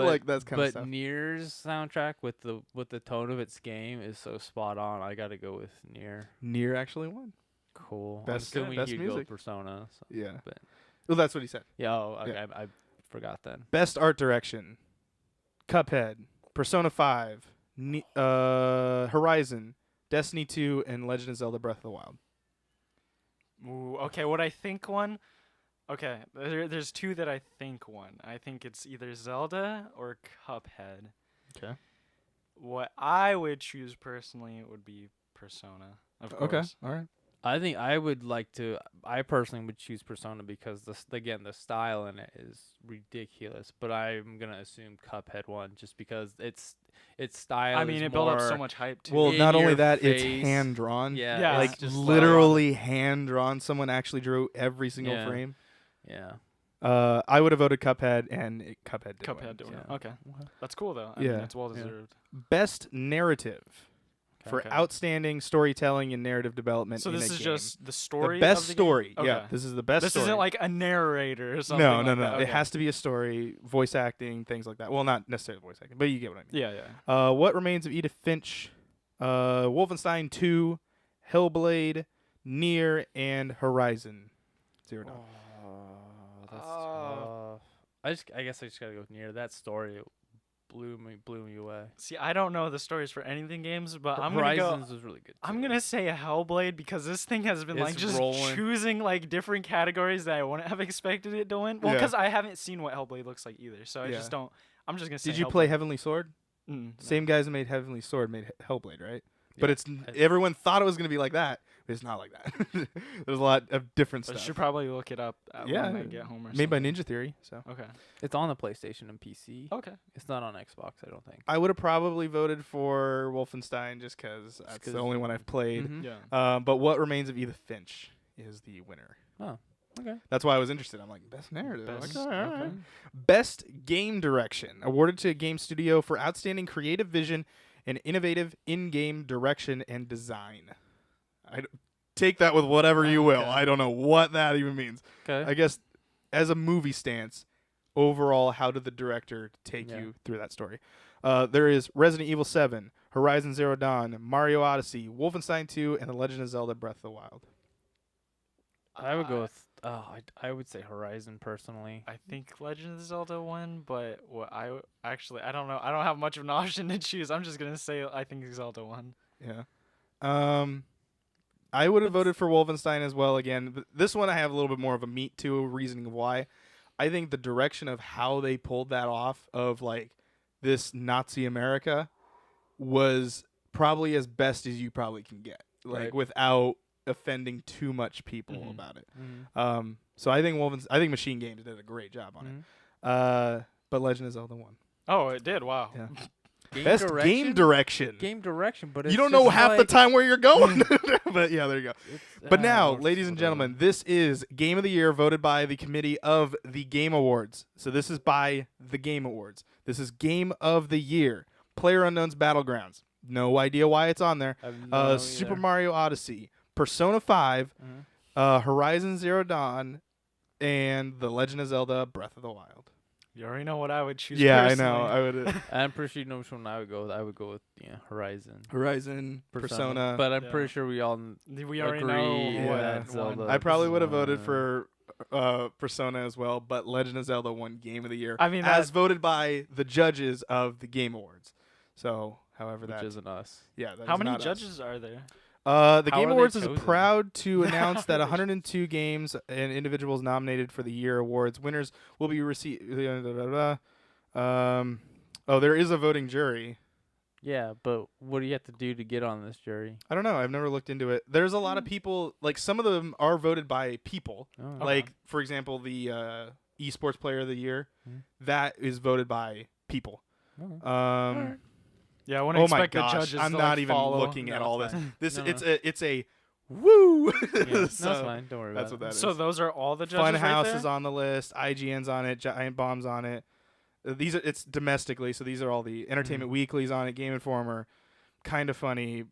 S2: Like that kind of
S1: But
S2: stuff.
S1: Nier's soundtrack with the tone of its game is so spot on. I got to go with Nier.
S2: Nier actually won.
S1: Cool.
S2: Best-
S1: I'm assuming
S2: best
S1: you'd go
S2: music.
S1: with Persona. So.
S2: Yeah.
S1: But-
S2: Well, that's what he said.
S1: Yeah. Oh, okay.
S2: Yeah.
S1: I forgot then.
S2: Best art direction: Cuphead, Persona 5, Horizon, Destiny 2, and Legend of Zelda: Breath of the Wild.
S3: Ooh, okay, what I think won. Okay, there's two that I think won. I think it's either Zelda or Cuphead.
S2: Okay.
S3: What I would choose personally would be Persona, of course.
S2: Okay. All right.
S1: I think I would like to. I personally would choose Persona because the style in it is ridiculous. But I'm gonna assume Cuphead won just because its style.
S3: I mean,
S1: is
S3: it built up
S1: more
S3: so much hype too.
S2: Well,
S1: in
S2: not only
S1: your
S2: that, it's
S1: face.
S2: hand drawn.
S1: Yeah,
S3: Yeah.
S2: Like
S1: it's just
S2: literally hand drawn. Someone actually drew every single
S1: Yeah.
S2: frame.
S1: Yeah.
S2: I would have voted Cuphead, and Cuphead did win.
S3: Cuphead doing it.
S1: Yeah.
S3: Okay, that's cool though. I
S2: Yeah.
S3: mean, it's well
S1: Yeah.
S3: deserved.
S2: Best narrative for
S3: Okay.
S2: outstanding storytelling and narrative development.
S3: So
S2: in
S3: this
S2: a
S3: is
S2: game.
S3: just the story.
S2: the best
S3: of the
S2: story.
S3: Game?
S2: Yeah,
S3: Okay.
S2: this is the best.
S3: This
S2: story.
S3: isn't like a narrator or something.
S2: no,
S3: like
S2: no.
S3: that.
S2: It
S3: Okay.
S2: has to be a story, voice acting, things like that. Well, not necessarily voice acting, but you get what I mean.
S3: Yeah, yeah.
S2: What Remains of Edith Finch, Wolfenstein 2, Hellblade, Nier, and Horizon Zero Dawn.
S1: That's
S3: Oh.
S1: tough. I guess I just gotta go with Nier. That story blew me away.
S3: See, I don't know the stories for anything games, but I'm gonna go.
S1: Horizons was really good.
S3: I'm
S1: too.
S3: gonna say a Hellblade because this thing has been like
S1: It's
S3: just
S1: rolling.
S3: choosing like different categories that I wouldn't have expected it to win. Well,
S2: Yeah.
S3: because I haven't seen what Hellblade looks like either, so I
S2: Yeah.
S3: just don't. I'm just gonna say.
S2: Did you play
S3: Hellblade.
S2: Heavenly Sword?
S3: No.
S2: Same guys that made Heavenly Sword made Hellblade, right? But
S1: Yeah.
S2: it's everyone thought it was gonna be like that, but it's not like that. There's a lot of different
S3: I
S2: stuff.
S3: should probably look it up
S2: Yeah,
S3: when I get home or
S2: made by
S3: something.
S2: Ninja Theory. So
S3: Okay.
S1: It's on the PlayStation and PC.
S3: Okay.
S1: It's not on Xbox, I don't think.
S2: I would have probably voted for Wolfenstein just because that's
S1: 'cause-
S2: the only one I've played.
S1: Mhm.
S3: Yeah.
S2: But What Remains of Edith Finch is the winner.
S1: Oh, okay.
S2: That's why I was interested. I'm like, best narrative.
S3: Best-
S2: Okay, all right.
S3: okay.
S2: Best game direction awarded to a game studio for outstanding creative vision and innovative in-game direction and design. Take that with whatever you will.
S1: Okay.
S2: I don't know what that even means.
S1: Okay.
S2: I guess as a movie stance, overall, how did the director take
S1: Yeah.
S2: you through that story? There is Resident Evil 7, Horizon Zero Dawn, Mario Odyssey, Wolfenstein 2, and The Legend of Zelda: Breath of the Wild.
S1: I would go with. I would say Horizon personally.
S3: I think Legend of Zelda won, but what I don't know. I don't have much of an option to choose. I'm just gonna say I think Zelda won.
S2: Yeah. I would have voted for Wolfenstein as well again. But this one I have a little bit more of a meat to reasoning of why. I think the direction of how they pulled that off of like this Nazi America was probably as best as you probably can get. Like
S1: Right.
S2: without offending too much people
S3: Mhm.
S2: about it.
S1: Mm-hmm.
S2: So I think Machine Games did a great job on it. But Legend of Zelda won.
S3: Oh, it did. Wow.
S2: Yeah.
S1: Game
S2: Best game direction.
S1: Game direction, but
S2: You
S1: it's
S2: don't know
S1: just
S2: half the
S1: like-
S2: time where you're going. But yeah, there you go.
S1: it's-
S2: But now,
S1: what's-
S2: ladies and
S1: whatever.
S2: gentlemen, this is Game of the Year voted by the committee of the Game Awards. So this is by the Game Awards. This is Game of the Year. PlayerUnknown's Battlegrounds. No idea why it's on there.
S1: I have no
S2: Super
S1: either.
S2: Mario Odyssey, Persona 5,
S1: Mhm.
S2: Horizon Zero Dawn, and The Legend of Zelda: Breath of the Wild.
S3: You already know what I would choose.
S2: Yeah,
S3: personally.
S2: I know. I would
S1: I'm pretty sure you know which one I would go with. I would go with Horizon.
S2: Horizon, Persona.
S1: But I'm
S3: Yeah.
S1: pretty sure we all
S3: We already
S1: agree
S3: know what
S2: that
S3: won.
S1: Zelda-
S2: I probably would have voted
S1: Uh,
S2: for Persona as well, but Legend of Zelda won Game of the Year.
S3: I mean,
S2: as
S3: that-
S2: voted by the judges of the Game Awards. So, however,
S1: which
S2: that
S1: isn't us.
S2: that
S3: How
S2: is
S3: many
S2: not us.
S3: judges are there?
S2: The
S1: How
S2: Game
S1: are they
S2: Awards is
S1: chosen?
S2: proud to announce that
S3: How are they
S2: 102 games and individuals nominated for the year awards. Winners will be received. There is a voting jury.
S1: Yeah, but what do you have to do to get on this jury?
S2: I don't know. I've never looked into it. There's a lot of people. Like some of them are voted by people.
S1: Oh.
S3: Okay.
S2: Like for example, the esports player of the year.
S1: Mhm.
S2: That is voted by people.
S1: Oh.
S3: Yeah, I wouldn't
S2: Oh my
S3: expect the
S2: gosh!
S3: judges
S2: I'm
S3: to,
S2: not
S3: like,
S2: even
S3: follow.
S2: looking at
S1: No,
S2: all
S1: it's
S2: this.
S1: fine.
S2: This
S1: No,
S2: it's a woo.
S1: Yeah, no,
S2: So
S1: that's fine. Don't worry
S2: that's
S1: about
S2: what that is.
S3: So those are all the judges right
S2: Funhouse
S3: there?
S2: is on the list. IGN's on it. Giant Bomb's on it. These are it's domestically, so these are all the Entertainment Weekly's on it. Game Informer, Kind of Funny,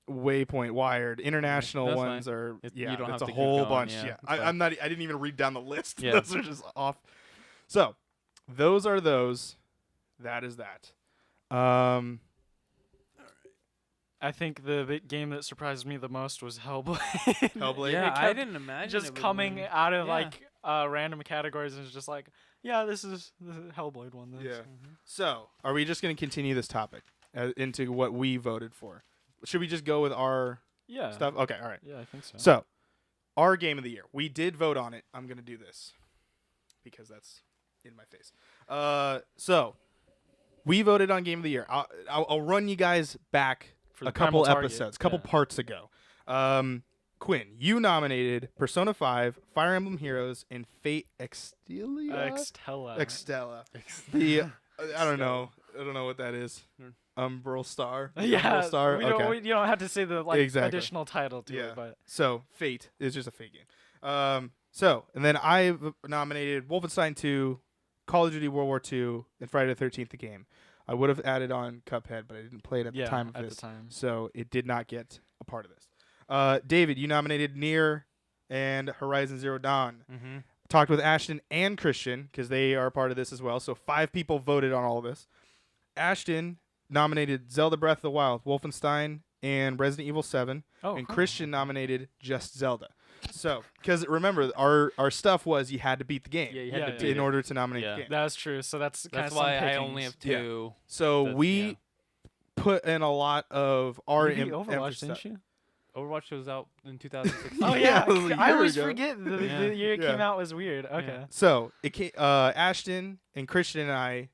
S2: Waypoint, Wired. International
S1: That's
S2: ones
S1: fine.
S2: are
S1: You
S2: yeah,
S1: don't
S2: it's
S1: have
S2: a
S1: to keep
S2: whole
S1: going,
S2: bunch.
S1: yeah,
S2: Yeah,
S1: it's fine.
S2: I'm not. I didn't even read down the list.
S1: Yeah.
S2: Those are just off. So, those are those. That is that.
S3: I think the game that surprised me the most was Hellblade.
S2: Hellblade.
S1: Yeah,
S3: It
S1: I
S3: kept
S1: didn't imagine
S3: just
S1: it would
S3: coming
S1: win.
S3: out of
S1: Yeah.
S3: like random categories and it's just like, Yeah, this is the Hellblade one. Then.
S2: Yeah. So, are we just going to continue this topic into what we voted for? Should we just go with our
S3: Yeah.
S2: stuff? Okay, all right.
S3: Yeah, I think so.
S2: So, our game of the year. We did vote on it. I'm going to do this because that's in my face. So, we voted on game of the year. I'll run you guys back
S3: For the
S2: a couple
S3: Primal Target,
S2: episodes, couple
S3: yeah.
S2: parts ago. Quinn, you nominated Persona 5, Fire Emblem Heroes, and Fate Extella.
S3: Extella.
S2: The I don't know what that is. Umbral Star.
S3: Yeah.
S2: Umbral Star.
S3: You don't have to say the
S2: Exactly.
S3: additional title to it, but
S2: So Fate is just a Fate game. And then I nominated Wolfenstein 2, Call of Duty World War 2, and Friday the 13th the game. I would have added on Cuphead, but I didn't play it at the time of this. So it did not get a part of this. David, you nominated Nier and Horizon Zero Dawn.
S1: Mm-hmm.
S2: Talked with Ashton and Christian because they are part of this as well. So 5 people voted on all of this. Ashton nominated Zelda Breath of the Wild, Wolfenstein, and Resident Evil 7. And Christian nominated just Zelda. So, because remember, our stuff was you had to beat the game
S1: Yeah, you had to beat
S2: in
S1: it.
S2: order to nominate the game.
S3: That's true. So that's
S1: why I only have 2.
S2: So we put in a lot of our
S3: You beat Overwatch,
S2: emphasis.
S3: didn't you?
S1: Overwatch was out in 2016.
S3: Oh
S2: Yeah,
S3: yeah,
S2: it was a
S3: I
S2: year
S3: always
S2: ago.
S3: forget the year it came out was weird. Okay.
S2: So it came, Ashton and Christian and I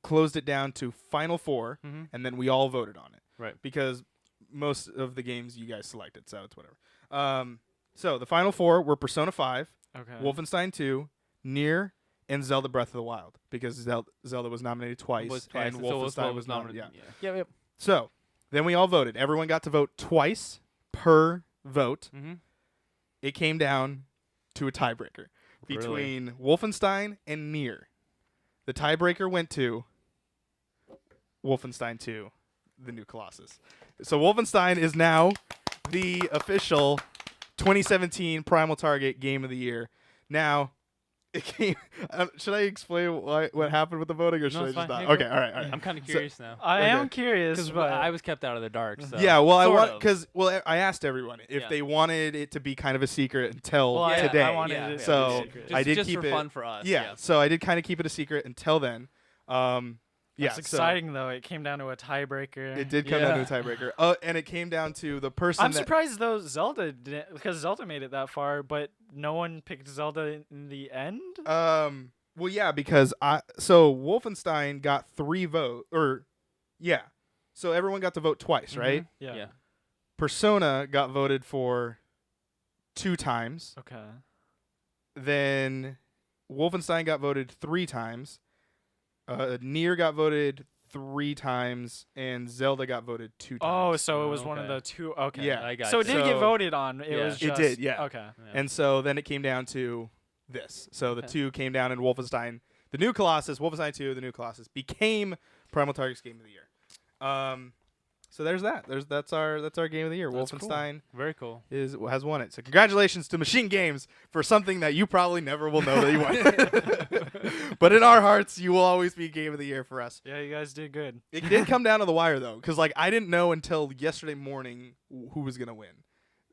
S2: closed it down to Final 4,
S1: Mm-hmm.
S2: and then we all voted on it.
S1: Right.
S2: Because most of the games you guys selected, so it's whatever. So the Final 4 were Persona 5,
S3: Okay.
S2: Wolfenstein 2, Nier, and Zelda Breath of the Wild, because Zelda was nominated twice, and Wolfenstein was nominated. Yeah.
S1: Yep.
S2: So then we all voted. Everyone got to vote twice per vote.
S1: Mm-hmm.
S2: It came down to a tiebreaker between Wolfenstein and Nier. The tiebreaker went to Wolfenstein 2, the New Colossus. So Wolfenstein is now the official 2017 Primal Target Game of the Year. Now, it came. Should I explain what happened with the voting, or should I
S1: it's
S2: just
S1: fine.
S2: not?
S1: Yeah,
S2: Okay, all right.
S1: I'm kind of curious now.
S3: I am curious,
S1: Because
S3: but
S1: I was kept out of the dark. So.
S2: Yeah, well, I
S1: Sort
S2: want
S1: of.
S2: because I asked everyone if
S1: Yeah.
S2: they wanted it to be kind of a secret until
S3: Well,
S2: today.
S3: I wanted
S1: Yeah,
S3: it to
S2: so
S3: be a secret.
S2: I did
S1: just
S2: keep
S1: for
S2: it
S1: fun for us.
S2: Yeah, so I did kind of keep it a secret until then.
S3: That's
S2: So
S3: exciting though. It came down to a tiebreaker.
S2: it did come down to a tiebreaker. And it came down to the person.
S3: I'm surprised though Zelda didn't, because Zelda made it that far, but no one picked Zelda in the end.
S2: Well, yeah, because so Wolfenstein got 3 votes, so everyone got to vote twice, right?
S3: Yeah.
S2: Persona got voted for 2 times.
S3: Okay.
S2: Then Wolfenstein got voted 3 times. Nier got voted 3 times, and Zelda got voted 2 times.
S3: Oh, so it was
S1: Oh,
S3: one of
S1: okay.
S3: the 2. Okay.
S2: Yeah.
S1: I got
S3: So it
S1: you.
S3: did get
S2: So-
S3: voted on. It
S1: Yeah.
S3: was
S2: It
S3: just
S2: did, yeah.
S3: Okay.
S1: Yeah.
S2: And so then it came down to this. So the
S1: Okay.
S2: 2 came down, and Wolfenstein, the New Colossus, Wolfenstein 2, the New Colossus, became Primal Target's Game of the Year. So there's that. That's our Game of the Year.
S3: That's cool.
S2: Wolfenstein
S1: Very cool.
S2: has won it. So congratulations to Machine Games for something that you probably never will know that you won. But in our hearts, you will always be Game of the Year for us.
S3: Yeah, you guys did good.
S2: It did come down to the wire though, because I didn't know until yesterday morning who was gonna win.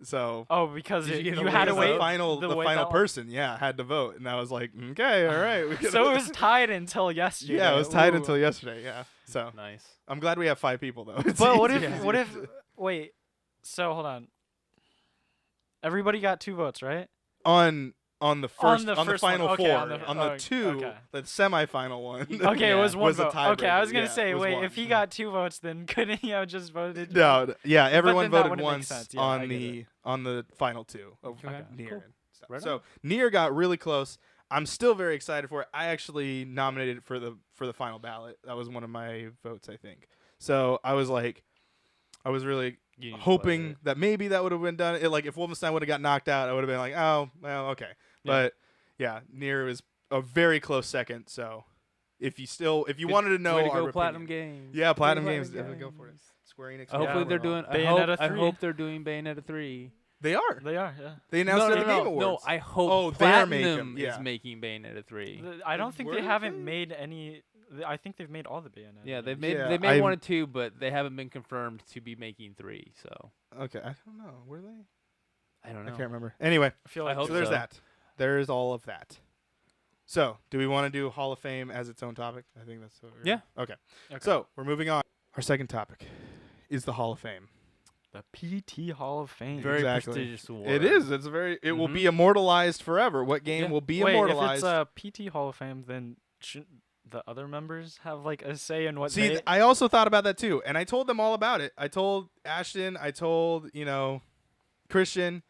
S2: So
S3: Oh, because
S1: Did you get
S3: you
S1: a
S3: had to
S1: vote?
S3: wait.
S2: the final
S3: wait
S2: final
S3: that long.
S2: person, had to vote, and I was like, okay, all right. We
S3: So it was tied until yesterday.
S2: yeah, it was tied
S3: Ooh.
S2: until yesterday. Yeah, so
S1: Nice.
S2: I'm glad we have 5 people though.
S3: But what if?
S1: Yeah.
S3: What if? Wait. So hold on. Everybody got 2 votes, right?
S2: on the first
S3: the
S2: on the
S3: first one.
S2: final
S3: Okay,
S2: 4
S3: on the-
S2: on the
S3: oh,
S2: 2
S3: okay.
S2: the semifinal one.
S3: Okay, it was one
S2: Was a
S3: vote. Okay, I was
S2: tiebreaker.
S3: gonna
S2: Yeah,
S3: say,
S2: it was
S3: wait,
S2: one.
S3: if he got 2 votes, then couldn't he have just voted?
S2: No, yeah, everyone
S3: then that
S2: voted
S3: wouldn't make
S2: once
S3: sense. Yeah, I
S2: on
S3: get
S2: the final 2 of
S1: Okay,
S2: Nier
S1: cool.
S2: and stuff.
S1: Right
S2: so
S1: on.
S2: Nier got really close. I'm still very excited for it. I actually nominated it for the final ballot. That was one of my votes, I think. So I was really
S1: You need to play
S2: hoping
S1: it.
S2: that maybe that would have been done. If Wolfenstein would have got knocked out, I would have been like, oh, well, okay.
S1: Yeah.
S2: But yeah, Nier was a very close second. So if you wanted to know
S1: Way to
S2: our
S1: go, Platinum
S2: opinion-
S1: Games.
S2: yeah, Platinum
S1: Way to
S2: Games,
S1: Platinum
S2: definitely go for it.
S1: Games.
S2: Square Enix.
S1: Hopefully they're
S2: Capital.
S1: doing.
S3: Bayonetta
S1: I
S3: 3.
S1: hope they're doing Bayonetta 3.
S2: They are.
S3: They are. Yeah.
S2: They announced
S1: no,
S2: it at the Game Awards.
S1: No, I hope
S2: Oh, they're making
S1: Platinum
S2: them, yeah.
S1: is making Bayonetta 3.
S3: I don't think they
S2: Were
S3: haven't
S2: they?
S3: made any. I think they've made all the Bayonetta.
S1: Yeah, they've
S3: games.
S1: made
S2: Yeah,
S1: they made 1
S2: I'm-
S1: and 2, but they haven't been confirmed to be making 3. So
S2: Okay, I don't know. Were they?
S1: I don't
S2: I
S1: know.
S2: can't remember. Anyway,
S3: I feel
S1: I
S3: like
S1: hope
S2: so there's
S1: so.
S2: that. There's all of that. So, do we want to do Hall of Fame as its own topic? I think that's what we're
S1: Yeah.
S2: Okay.
S3: Okay.
S2: So, we're moving on. Our second topic is the Hall of Fame.
S3: The PT Hall of Fame.
S1: Very
S2: Exactly.
S1: prestigious award.
S2: It is. It's very. It will be
S1: Mhm.
S2: immortalized forever. What game
S1: Yeah.
S2: will be
S3: Wait,
S2: immortalized?
S3: if it's a PT Hall of Fame, then shouldn't the other members have like a say in what
S2: See,
S3: they?
S2: I also thought about that too, and I told them all about it. I told Ashton. I told Christian,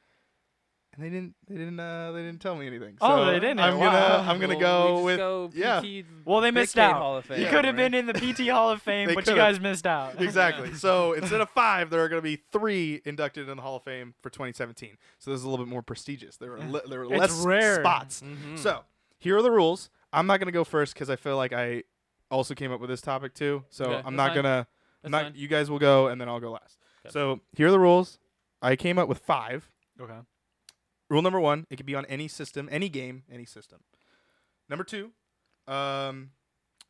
S2: and they didn't tell me anything.
S3: Oh,
S2: So
S3: they didn't?
S2: I'm
S3: Wow.
S2: gonna
S1: Well,
S2: go
S1: we just
S2: with
S1: go
S2: yeah.
S1: PT
S3: Well, they missed
S1: Bitcade
S3: out.
S1: Hall of Fame,
S3: You could have
S1: right?
S3: been in the PT Hall of Fame,
S2: They
S3: but you
S2: could've.
S3: guys missed out.
S2: Exactly. So instead of 5, there are going to be 3 inducted in the Hall of Fame for 2017. So this is a little bit more prestigious. There were
S3: It's
S2: less
S3: rare.
S2: spots.
S1: Mhm.
S2: So here are the rules. I'm not going to go first because I feel like I also came up with this topic too. So
S1: Okay,
S2: I'm
S1: that's
S2: not
S1: fine.
S2: gonna.
S1: That's
S2: Not
S1: fine.
S2: you guys will go and then I'll go last.
S1: Okay.
S2: So here are the rules. I came up with 5.
S3: Okay.
S2: Rule number 1: it can be on any system, any game, any system. Number 2,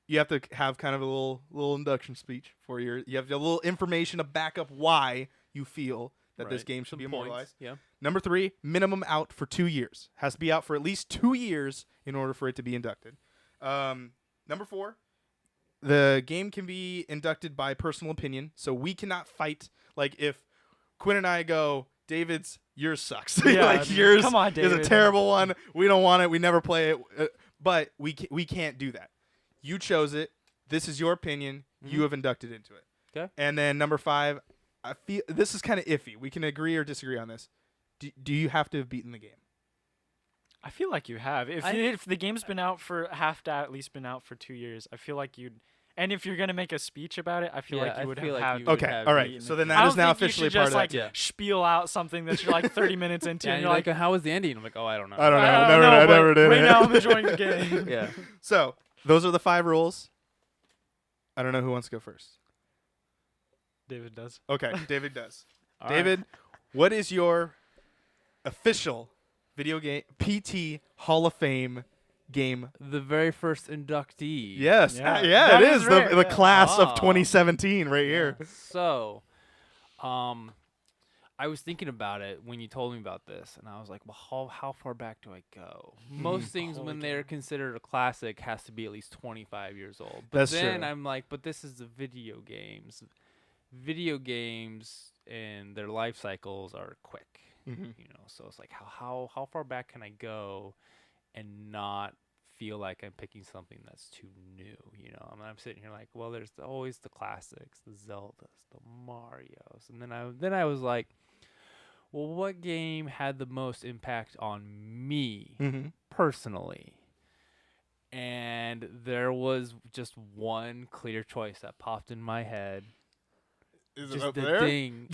S2: you have to have kind of a little induction speech for your. You have a little information to back up why you feel that this
S1: Right.
S2: game should
S1: Some
S2: be
S1: points,
S2: immortalized.
S1: Yeah.
S2: Number 3, minimum out for 2 years. Has to be out for at least 2 years in order for it to be inducted. Number 4, the game can be inducted by personal opinion, so we cannot fight. Like if Quinn and I go, David's yours sucks.
S3: Yeah,
S2: like yours
S3: come on,
S2: is a
S3: David.
S2: terrible one. We don't want it. We never play it. But we can't do that. You chose it. This is your opinion. You
S1: Mhm.
S2: have inducted into it.
S1: 'Kay.
S2: And then number 5, I feel this is kind of iffy. We can agree or disagree on this. Do you have to have beaten the game?
S3: I feel like you have. If the game's been out for at least been out for 2 years, I feel like you'd. And if you're gonna make a speech about it, I feel
S1: Yeah,
S3: like
S1: I
S3: you would
S1: feel
S3: have.
S1: like
S3: had
S1: you
S3: to
S1: would
S2: Okay.
S1: have
S2: All right.
S1: beaten
S2: So
S1: the
S2: then
S1: game.
S2: that
S3: I
S2: is
S3: don't
S2: now
S3: think you
S2: officially
S3: should
S2: part
S3: just
S2: of
S3: like
S2: that.
S1: Yeah.
S3: spiel out something that you're like 30 minutes into,
S1: Yeah,
S3: and
S1: you're
S3: you're
S1: like,
S3: like,
S1: how was the ending? I'm like, oh, I don't know.
S2: I don't know.
S3: I
S2: Never
S3: don't know,
S2: I
S3: but
S2: never did
S3: right
S2: it.
S3: now I'm enjoying the game.
S1: Yeah.
S2: So those are the 5 rules. I don't know who wants to go first.
S3: David does.
S2: Okay, David does.
S1: All right.
S2: David, what is your official video game PT Hall of Fame game?
S1: The very first inductee.
S2: Yes,
S3: Yeah.
S2: yeah,
S3: That
S2: it
S3: is
S2: is
S3: rare,
S2: the
S3: yeah.
S2: class of
S1: Wow.
S2: 2017 right here.
S1: So, I was thinking about it when you told me about this, and I was like, well, how far back do I go? Most things,
S3: Holy
S1: when they're
S3: cow.
S1: considered a classic, has to be at least 25 years old. But
S2: That's
S1: then
S2: true.
S1: I'm like, but this is the video games. Video games and their life cycles are quick,
S2: Mhm.
S1: So it's like, how far back can I go and not feel like I'm picking something that's too new? I'm sitting here like, well, there's always the classics, the Zeldas, the Marios, and then I was like, well, what game had the most impact on me
S2: Mhm.
S1: personally? And there was just one clear choice that popped in my head.
S2: Is it
S1: Just
S2: up
S1: the
S2: there?
S1: thing.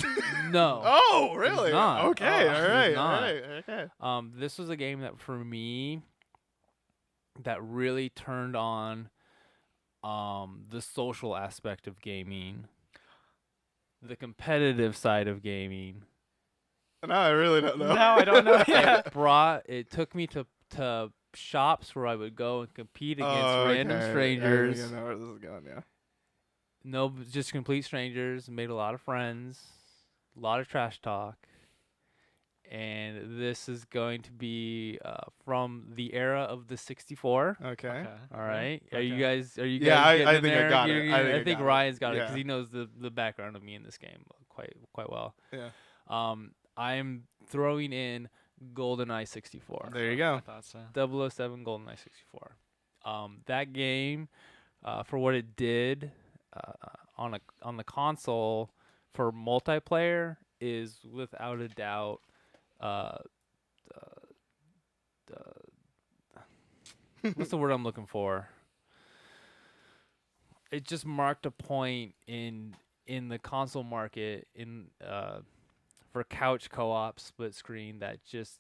S1: No.
S2: Oh, really?
S1: not.
S2: Okay,
S1: Oh,
S2: all
S1: it's
S2: right, all
S1: not.
S2: right, okay.
S1: This was a game that for me that really turned on the social aspect of gaming, the competitive side of gaming.
S2: No, I really don't know.
S3: No, I don't know. Yeah.
S1: It took me to shops where I would go and compete against
S2: Oh,
S1: random
S2: okay.
S1: strangers.
S2: I think I know where this is going, yeah.
S1: No, just complete strangers. Made a lot of friends, a lot of trash talk. And this is going to be from the era of the 64.
S2: Okay.
S1: All right. Are
S3: Okay.
S1: you guys? Are you
S2: Yeah,
S1: guys?
S2: I
S1: getting in
S2: think I
S1: there?
S2: got it. I think I got it.
S1: Ryan's got it
S2: Yeah.
S1: because he knows the background of me in this game quite well.
S2: Yeah.
S1: I'm throwing in GoldenEye 64.
S2: There you
S3: I
S2: go.
S3: thought so.
S1: 007 GoldenEye 64. That game, for what it did on the console for multiplayer, is without a doubt what's the word I'm looking for? It just marked a point in the console market for couch co-op split screen that just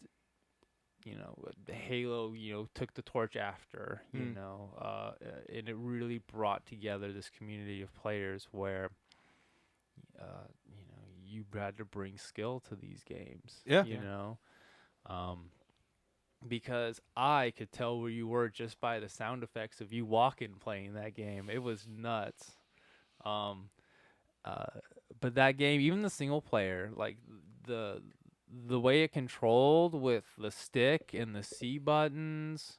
S1: Halo took the torch after and it really brought together this community of players where you had to bring skill to these games.
S2: Yeah.
S1: Because I could tell where you were just by the sound effects of you walking playing that game. It was nuts. But that game, even the single player, like the way it controlled with the stick and the C buttons,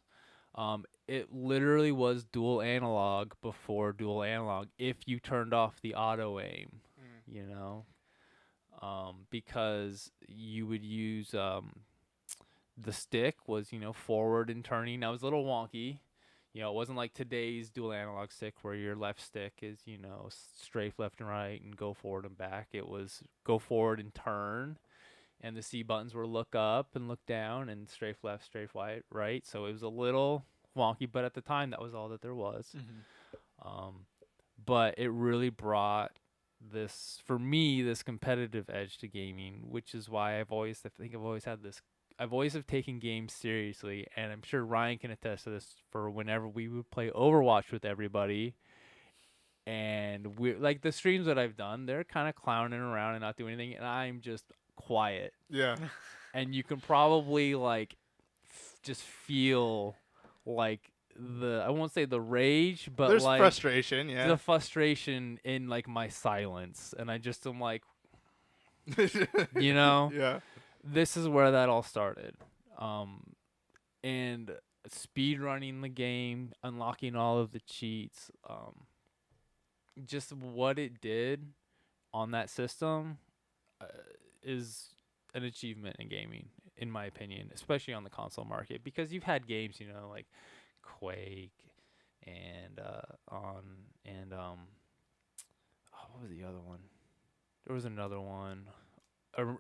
S1: It literally was dual analog before dual analog if you turned off the auto aim, you know, because you would use the stick was, forward and turning. Now it was a little wonky. It wasn't like today's dual analog stick where your left stick is, strafe left and right and go forward and back. It was go forward and turn, and the C buttons were look up and look down and strafe left, strafe right. So it was a little wonky, but at the time that was all that there was. But it really brought for me, this competitive edge to gaming, which is why I've always had this. I've always have taken games seriously, and I'm sure Ryan can attest to this. For whenever we would play Overwatch with everybody, and we like the streams that I've done, they're kind of clowning around and not doing anything, and I'm just quiet.
S2: Yeah.
S1: And you can probably like just feel like I won't say the rage, but
S2: There's
S1: like
S2: frustration, yeah.
S1: the frustration in like my silence, and I just am like,
S2: Yeah.
S1: this is where that all started. And speed running the game, unlocking all of the cheats, just what it did on that system is an achievement in gaming, in my opinion, especially on the console market, because you've had games, like Quake and what was the other one? There was another one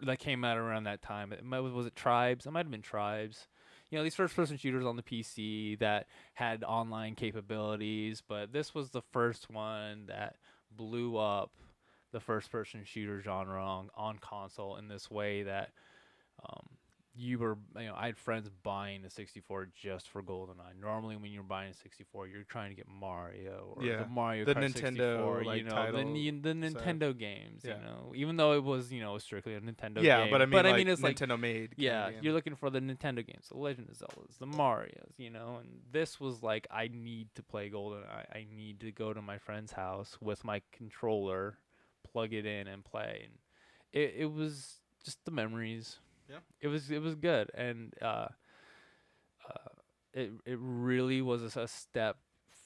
S1: that came out around that time. Was it Tribes? It might have been Tribes. These first-person shooters on the PC that had online capabilities, but this was the first one that blew up the first-person shooter genre on console in this way that I had friends buying a 64 just for GoldenEye. Normally, when you're buying a 64, you're trying to get Mario or the Mario
S2: the
S1: Kart
S2: Nintendo
S1: 64,
S2: title.
S1: the Nintendo games,
S2: Yeah.
S1: even though it was, strictly a Nintendo
S2: Yeah,
S1: game.
S2: but I mean,
S1: it's like
S2: Nintendo made.
S1: yeah, you're looking for the Nintendo games, the Legend of Zeldas, the Marios, and this was like, I need to play GoldenEye. I need to go to my friend's house with my controller, plug it in, and play. And it was just the memories.
S2: Yeah.
S1: It was good, and it really was a step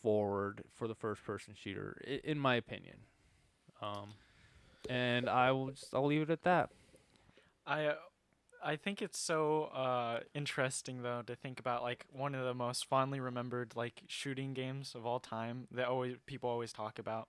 S1: forward for the first person shooter, in my opinion. And I'll leave it at that.
S3: I think it's so interesting though to think about like one of the most fondly remembered like shooting games of all time that people always talk about.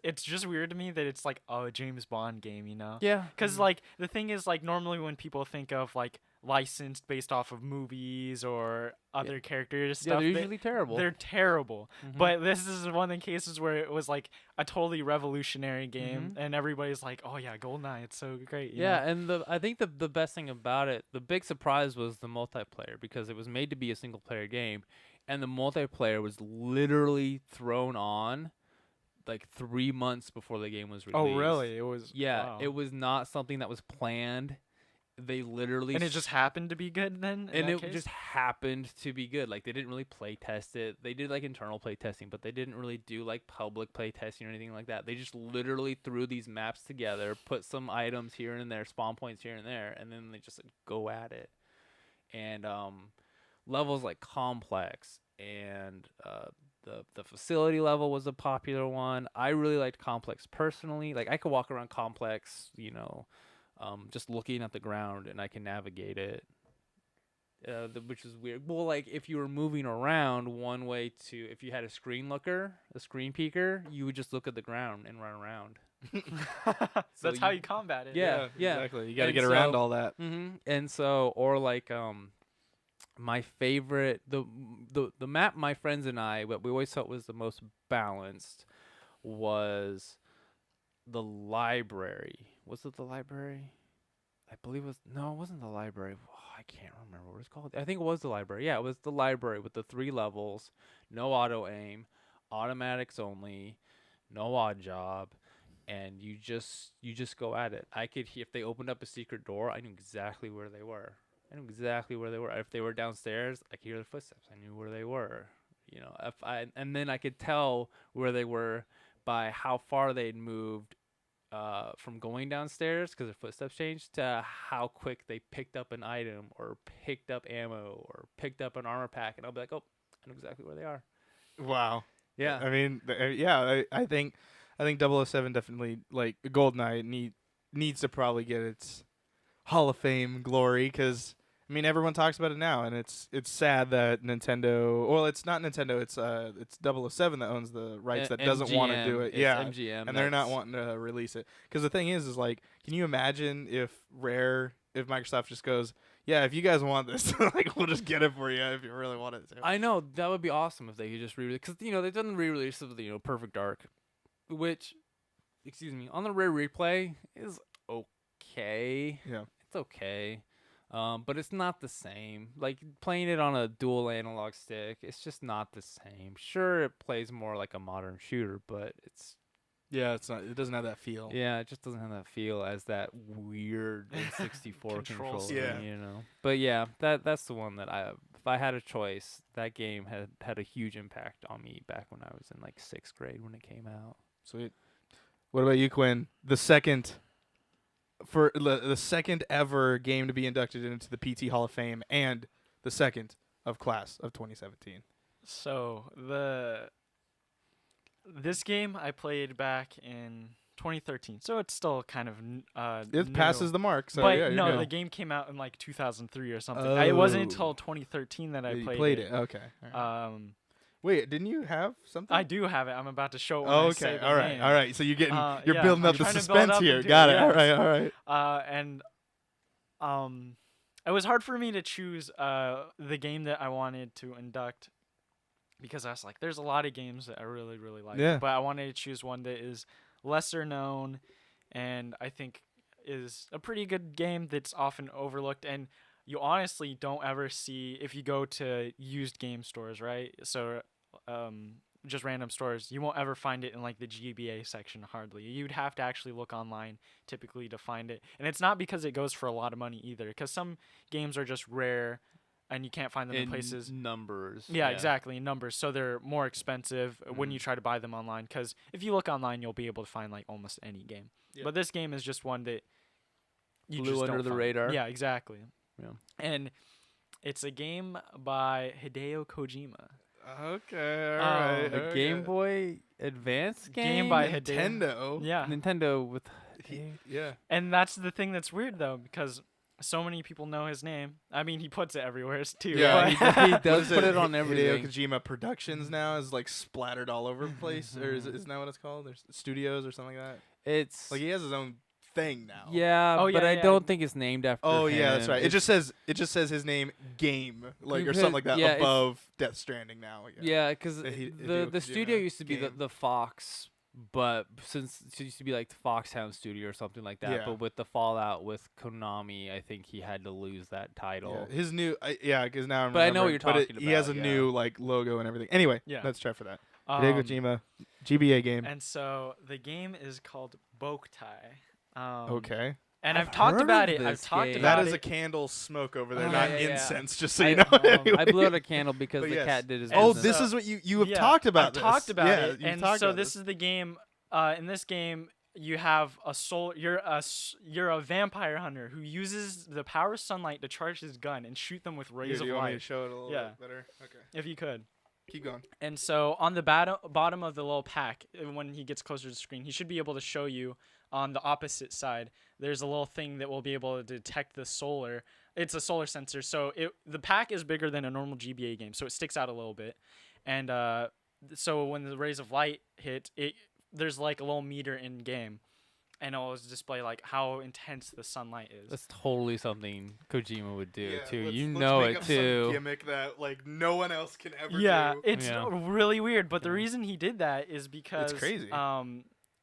S3: It's just weird to me that it's like a James Bond game,
S1: Yeah,
S3: Because like the thing is like normally when people think of like licensed based off of movies or other characters stuff,
S1: they're usually terrible.
S3: They're terrible.
S1: Mhm.
S3: But this is one of the cases where it was like a totally revolutionary game, and everybody's like, "Oh yeah, GoldenEye, it's so great." you know?
S1: And I think the best thing about it, the big surprise was the multiplayer, because it was made to be a single player game, and the multiplayer was literally thrown on like 3 months before the game was released.
S3: Oh really? It was.
S1: Yeah,
S3: wow.
S1: it was not something that was planned. They literally
S3: And it just happened to be good then.
S1: and it just happened to be good. Like, they didn't really play test it. They did like internal play testing, but they didn't really do like public play testing or anything like that. They just literally threw these maps together, put some items here and there, spawn points here and there, and then they just go at it. And levels like Complex and the facility level was a popular one. I really liked Complex personally. Like, I could walk around Complex, just looking at the ground, and I can navigate it, which is weird. Well, like, if you were moving around, one way if you had a screen peeker, you would just look at the ground and run around.
S3: That's how you combat it.
S1: Yeah.
S2: Exactly. You got to
S1: And
S2: get around
S1: so-
S2: all that.
S1: And so, or like, my favorite, the map my friends and I, what we always thought was the most balanced, was the library. Was it the library? I believe it was. No, it wasn't the library. Oh, I can't remember what it's called. I think it was the library. Yeah, it was the library with the 3 levels, no auto aim, automatics only, no odd job, and you just go at it. If they opened up a secret door, I knew exactly where they were. If they were downstairs, I could hear their footsteps. I knew where they were. And then I could tell where they were by how far they'd moved from going downstairs because their footsteps changed to how quick they picked up an item or picked up ammo or picked up an armor pack, and I'll be like, oh, I know exactly where they are.
S2: Wow.
S1: Yeah.
S2: I mean, I think 007 definitely, like, GoldenEye needs to probably get its Hall of Fame glory, because I mean, everyone talks about it now, and it's sad that Nintendo. Well, it's not Nintendo. It's 007 that owns the rights that doesn't want to do it.
S1: It's
S2: Yeah,
S1: MGM,
S2: and they're not wanting to release it, because the thing is like, can you imagine if Microsoft just goes, yeah, if you guys want this, like, we'll just get it for you if you really want it to.
S1: I know that would be awesome if they could just re-release, because they've done the re-release of Perfect Dark, which, excuse me, on the rare replay is okay.
S2: Yeah.
S1: It's okay. But it's not the same. Like, playing it on a dual analog stick, it's just not the same. Sure, it plays more like a modern shooter, but it's
S2: Yeah, it's not. It doesn't have that feel.
S1: it just doesn't have that feel as that weird N64
S3: Control
S1: controller,
S2: scheme.
S1: But yeah, that's the one that if I had a choice, that game had a huge impact on me back when I was in like 6th grade when it came out.
S2: Sweet. What about you, Quinn? The second ever game to be inducted into the PT Hall of Fame, and the second of class of 2017.
S3: So this game I played back in 2013, so it's still kind of
S2: It passes the mark. So
S3: but
S2: yeah,
S3: no,
S2: good.
S3: the game came out in like 2003 or something. It wasn't
S2: Oh.
S3: until 2013 that I
S2: You
S3: played
S2: it. Okay. All right. Wait, didn't you have something?
S3: I do have it. I'm about to show it when
S2: Oh,
S3: I say
S2: okay.
S3: the
S2: All right.
S3: name.
S2: All right. So you're
S3: Yeah,
S2: building
S3: I'm
S2: up the
S3: trying to build
S2: suspense
S3: up
S2: here.
S3: into
S2: Got
S3: it,
S2: it. All
S3: yes.
S2: right. All right.
S3: And it was hard for me to choose the game that I wanted to induct, because I was like, there's a lot of games that I really, really like.
S2: Yeah.
S3: But I wanted to choose one that is lesser known and I think is a pretty good game that's often overlooked. And you honestly don't ever see, if you go to used game stores, right? So just random stores, you won't ever find it in like the GBA section hardly. You'd have to actually look online typically to find it. And it's not because it goes for a lot of money either, because some games are just rare and you can't find them in places.
S1: Numbers.
S3: Yeah, exactly, in numbers. So they're more expensive when you try to buy them online, because if you look online, you'll be able to find like almost any game.
S2: Yeah.
S3: But this game is just one that you
S1: Flew
S3: just
S1: under
S3: don't
S1: the
S3: find.
S1: radar.
S3: Yeah, exactly.
S1: Yeah.
S3: And it's a game by Hideo Kojima.
S2: Okay. All right.
S1: The Game Boy Advance
S3: Game by
S2: Nintendo.
S3: Yeah.
S1: Nintendo with
S2: Yeah.
S3: And that's the thing that's weird, though, because so many people know his name. I mean, he puts it everywhere, too.
S2: Yeah,
S3: but-
S1: he does
S2: What is
S1: put it on everything.
S2: Hideo Kojima Productions now is like splattered all over the place, or isn't that what it's called? There's studios or something like that.
S1: It's
S2: Like, he has his own thing now.
S1: yeah,
S3: Oh,
S1: but
S3: yeah,
S1: I
S3: yeah.
S1: don't think it's named after
S2: Oh
S1: him.
S2: yeah, that's right. It
S1: It's-
S2: just says his name, game, like, or
S1: Because-
S2: something like that,
S1: yeah, it's-
S2: above Death Stranding now.
S1: Yeah, because
S2: The
S1: the
S2: Hideo
S1: studio
S2: Kojima
S1: used to be
S2: game.
S1: the Fox, but since it used to be like the Foxhound Studio or something like that.
S2: Yeah.
S1: But with the fallout with Konami, I think he had to lose that title.
S2: Yeah, his new, because now I'm.
S1: But I know what you're
S2: remembering,
S1: talking
S2: He has a
S1: about,
S2: new like logo and everything. Anyway,
S3: Yeah.
S2: let's try for that. Hideo Kojima, GBA game.
S3: And so the game is called Boktai.
S2: Okay,
S3: And
S1: I've
S3: I've talked
S1: heard
S3: about
S1: of
S3: it. I've
S1: this
S3: talked
S1: game.
S3: about
S2: that is
S3: it.
S2: a candle smoke over there,
S1: Oh,
S2: not
S1: yeah, yeah.
S2: incense. Just so
S3: I-
S2: you know.
S3: I
S1: I blew out a candle because
S2: But
S1: the
S2: yes.
S1: cat did his
S2: Oh,
S1: business.
S2: this is what you have
S3: Yeah,
S2: talked about.
S3: I've
S2: this.
S3: talked about
S2: yeah,
S3: it,
S2: you've
S3: and
S2: talked
S3: so
S2: about
S3: this is the game. In this game, you have a soul. You're a vampire hunter who uses the power of sunlight to charge his gun and shoot them with rays
S2: Do
S3: of
S2: you want me to
S3: light.
S2: show it a little
S3: Yeah.
S2: bit better? Okay,
S3: If you could.
S2: keep going.
S3: And so on the bottom of the little pack, when he gets closer to the screen, he should be able to show you on the opposite side. There's a little thing that will be able to detect the solar. It's a solar sensor. So the pack is bigger than a normal GBA game, so it sticks out a little bit. And so when the rays of light hit, there's like a little meter in game, and it'll display like how intense the sunlight is.
S1: That's totally something Kojima would do
S2: Yeah,
S1: too.
S2: let's
S1: You
S2: make
S1: know
S2: up
S1: it
S2: some
S1: too.
S2: gimmick that like no one else can ever
S3: Yeah,
S2: do.
S3: it's
S1: Yeah.
S3: really weird. But the
S1: Yeah.
S3: reason he did that is because
S2: crazy.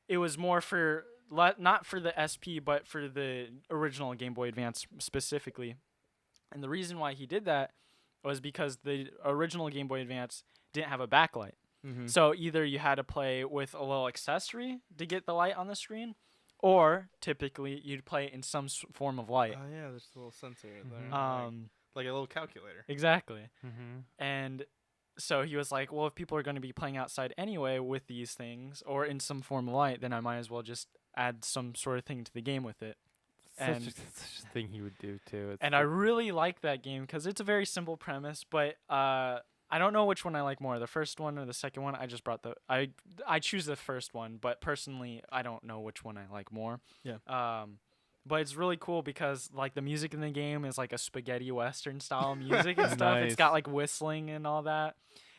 S3: It was more for not for the SP, but for the original Game Boy Advance specifically. And the reason why he did that was because the original Game Boy Advance didn't have a backlight.
S2: Mhm.
S3: So either you had to play with a little accessory to get the light on the screen, or typically you'd play in some form of light.
S2: Oh yeah, there's a little sensor there.
S1: Mhm.
S2: Like a little calculator.
S3: Exactly.
S1: Mm-hmm.
S3: And so he was like, well, if people are going to be playing outside anyway with these things or in some form of light, then I might as well just add some sort of thing to the game with it.
S1: Such
S3: And
S1: a thing he would do too. It's
S3: I really like that game because it's a very simple premise, but I don't know which one I like more, the first one or the second one. I just brought I choose the first one, but personally, I don't know which one I like more.
S2: Yeah.
S3: But it's really cool because like the music in the game is like a spaghetti western style music and stuff. It's
S1: Nice.
S3: got like whistling and all that.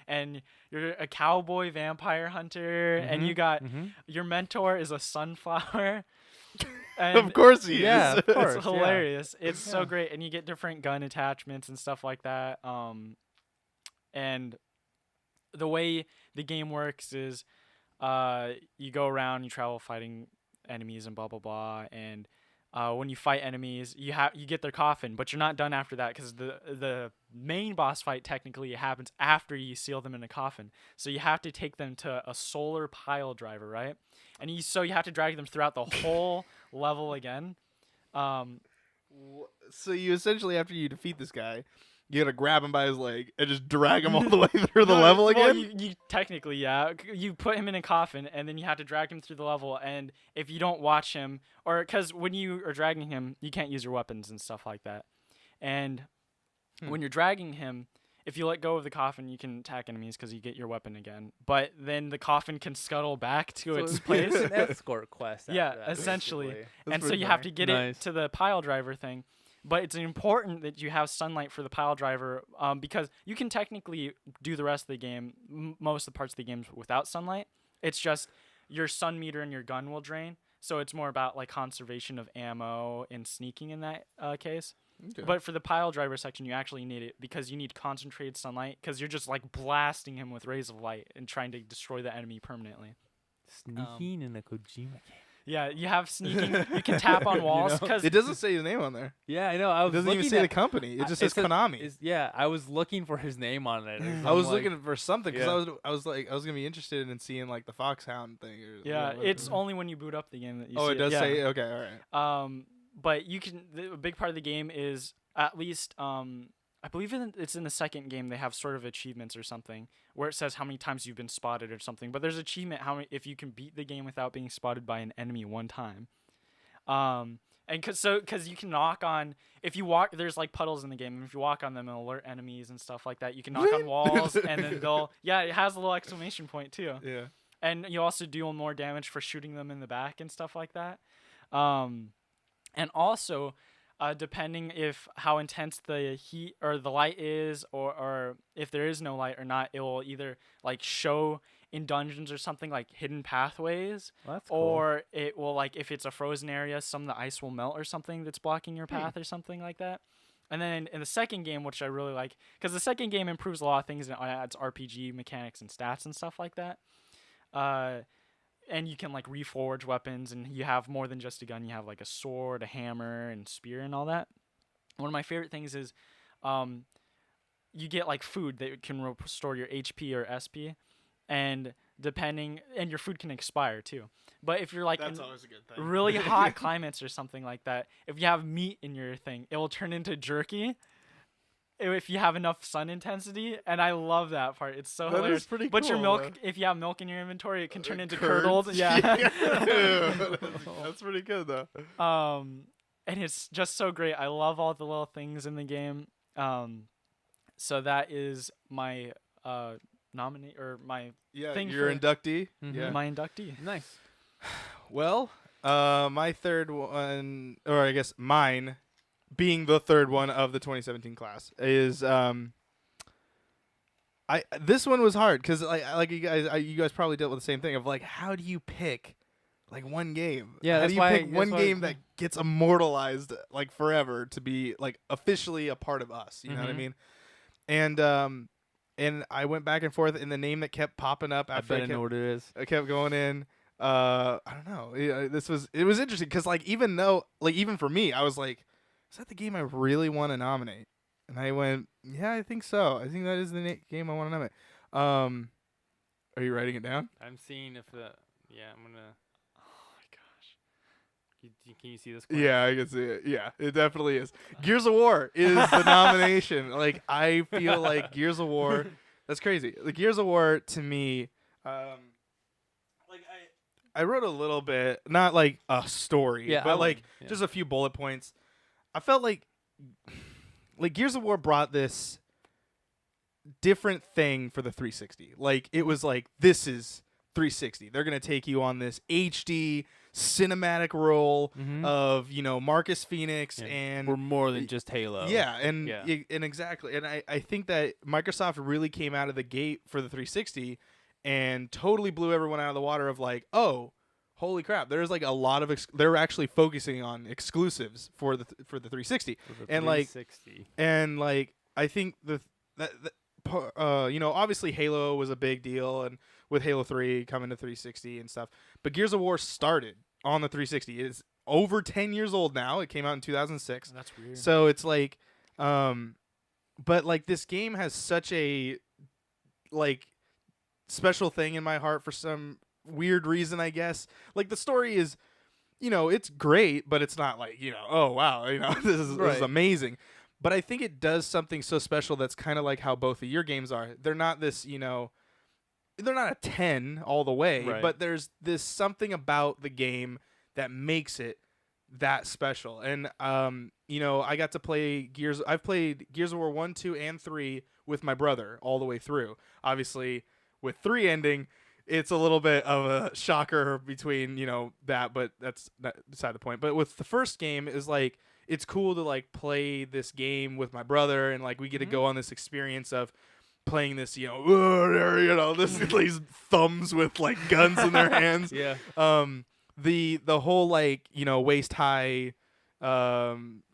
S3: And you're a cowboy vampire hunter, and you got your mentor is a sunflower. And
S2: Of course he
S1: Yeah,
S2: is.
S1: of course.
S3: it's
S1: yeah.
S3: hilarious. It's so
S1: Yeah.
S3: great, and you get different gun attachments and stuff like that. And the way the game works is, you go around, you travel fighting enemies and blah blah blah, and when you fight enemies, you get their coffin, but you're not done after that because the main boss fight technically happens after you seal them in a coffin. So you have to take them to a solar pile driver, right? And you have to drag them throughout the whole level again.
S2: So you essentially, after you defeat this guy, you gotta grab him by his leg and just drag him all the way through the level
S3: well,
S2: again.
S3: you technically, yeah. You put him in a coffin, and then you have to drag him through the level. And if you don't watch him, or because when you are dragging him, you can't use your weapons and stuff like that. And when you're dragging him, if you let go of the coffin, you can attack enemies because you get your weapon again. But then the coffin can scuttle back to its place.
S1: It's an escort quest.
S3: Yeah,
S1: after that,
S3: essentially.
S1: basically.
S3: And so
S2: pretty
S3: you have
S2: funny.
S3: to get
S1: Nice.
S3: it to the pile driver thing. But it's important that you have sunlight for the pile driver, because you can technically do the rest of the game, most of the parts of the game without sunlight. It's just your sun meter and your gun will drain. So it's more about like conservation of ammo and sneaking in that case.
S2: Okay.
S3: But for the pile driver section, you actually need it because you need concentrated sunlight because you're just like blasting him with rays of light and trying to destroy the enemy permanently.
S1: Sneaking in a Kojima game.
S3: Yeah, you have sneaking. You can tap on walls because
S2: It doesn't say his name on there.
S1: Yeah, I know. I
S2: It
S1: was
S2: doesn't
S1: looking
S2: even say
S1: at,
S2: the company. It just says Konami.
S1: Yeah, I was looking for his name on it.
S2: I was looking for something because
S1: Yeah.
S2: I was gonna be interested in seeing like the Foxhound thing. Or
S3: yeah,
S2: whatever.
S3: it's only when you boot up the game that you
S2: Oh,
S3: see
S2: it does
S3: yeah.
S2: say okay. All right.
S3: But you can. A big part of the game is at least. I believe it's in the second game they have sort of achievements or something where it says how many times you've been spotted or something. But there's achievement if you can beat the game without being spotted by an enemy one time. And because you can knock on if you walk, there's like puddles in the game, and if you walk on them, it'll alert enemies and stuff like that. You can knock on walls, and then it has a little exclamation point too.
S2: Yeah.
S3: And you also deal more damage for shooting them in the back and stuff like that. And also, depending if how intense the heat or the light is, or if there is no light or not, it will either like show in dungeons or something like hidden pathways,
S1: Well, that's cool.
S3: or it will like if it's a frozen area, some of the ice will melt or something that's blocking your path or something like that. And then in the second game, which I really like, because the second game improves a lot of things and it adds RPG mechanics and stats and stuff like that. And you can like reforge weapons, and you have more than just a gun. You have like a sword, a hammer, and spear, and all that. One of my favorite things is, you get like food that can restore your HP or SP, and your food can expire too. But if you're like
S2: That's
S3: in
S2: always a good thing.
S3: really hot climates or something like that, if you have meat in your thing, it will turn into jerky. If you have enough sun intensity, and I love that part. It's so
S2: That
S3: hilarious.
S2: is pretty
S3: But your
S2: cool,
S3: milk,
S2: though.
S3: if you have milk in your inventory, it can turn into
S2: Curds?
S3: curdled. Yeah.
S2: That's pretty good though.
S3: And it's just so great. I love all the little things in the game. So that is my nominee or my
S2: Yeah,
S3: thing
S2: your
S3: for-
S2: inductee.
S1: Mhm.
S2: Yeah.
S3: my inductee.
S1: Nice.
S2: Well, my third one, or I guess mine, being the third one of the 2017 class, is this one was hard because like you guys probably dealt with the same thing of like how do you pick like one game?
S1: Yeah,
S2: how
S1: that's
S2: do you
S1: why-
S2: pick
S1: that's
S2: one
S1: why-
S2: game that gets immortalized like forever to be like officially a part of us? You know what I
S1: Mhm.
S2: mean? And I went back and forth, and the name that kept popping up
S1: I
S2: after
S1: bet I know what it is.
S2: I kept going in. I don't know. It was interesting because like even for me, I was like, is that the game I really want to nominate? And I went, yeah, I think so. I think that is the game I want to nominate. Are you writing it down?
S1: I'm seeing if I'm gonna.
S3: Oh my gosh.
S1: Can you see this?
S2: Yeah, I can see it. Yeah, it definitely is. Gears of War is the nomination. Like I feel like Gears of War. That's crazy. The Gears of War to me. I wrote a little bit, not like a story,
S1: Yeah,
S2: but like
S1: yeah.
S2: just a few bullet points. I felt like Gears of War brought this different thing for the 360. Like it was like, this is 360. They're gonna take you on this HD cinematic role of Marcus Phoenix, and
S1: we're more than just Halo.
S2: yeah, and
S1: Yeah.
S2: and exactly, and I think that Microsoft really came out of the gate for the 360 and totally blew everyone out of the water of like, oh, holy crap, there's like a lot of they're actually focusing on exclusives for the 360,
S1: For the
S2: and like
S1: 360.
S2: and like I think obviously Halo was a big deal, and with Halo 3 coming to 360 and stuff, but Gears of War started on the 360. It's over 10 years old now. It came out in 2006.
S3: That's weird.
S2: So it's like, but like this game has such a like special thing in my heart for some weird reason, I guess. Like the story is, it's great, but it's not like, oh wow, this is amazing. But I think it does something so special that's kind of like how both of your games are. They're not this, they're not a 10 all the way,
S1: Right.
S2: but there's this something about the game that makes it that special. And I got to play Gears. I've played Gears of War 1, 2, and 3 with my brother all the way through. Obviously, with 3 ending, it's a little bit of a shocker between that, but that's beside the point. But with the first game, is like it's cool to like play this game with my brother, and like we get to go on this experience of playing this, these thumbs with like guns in their hands.
S1: Yeah.
S2: The whole like waist high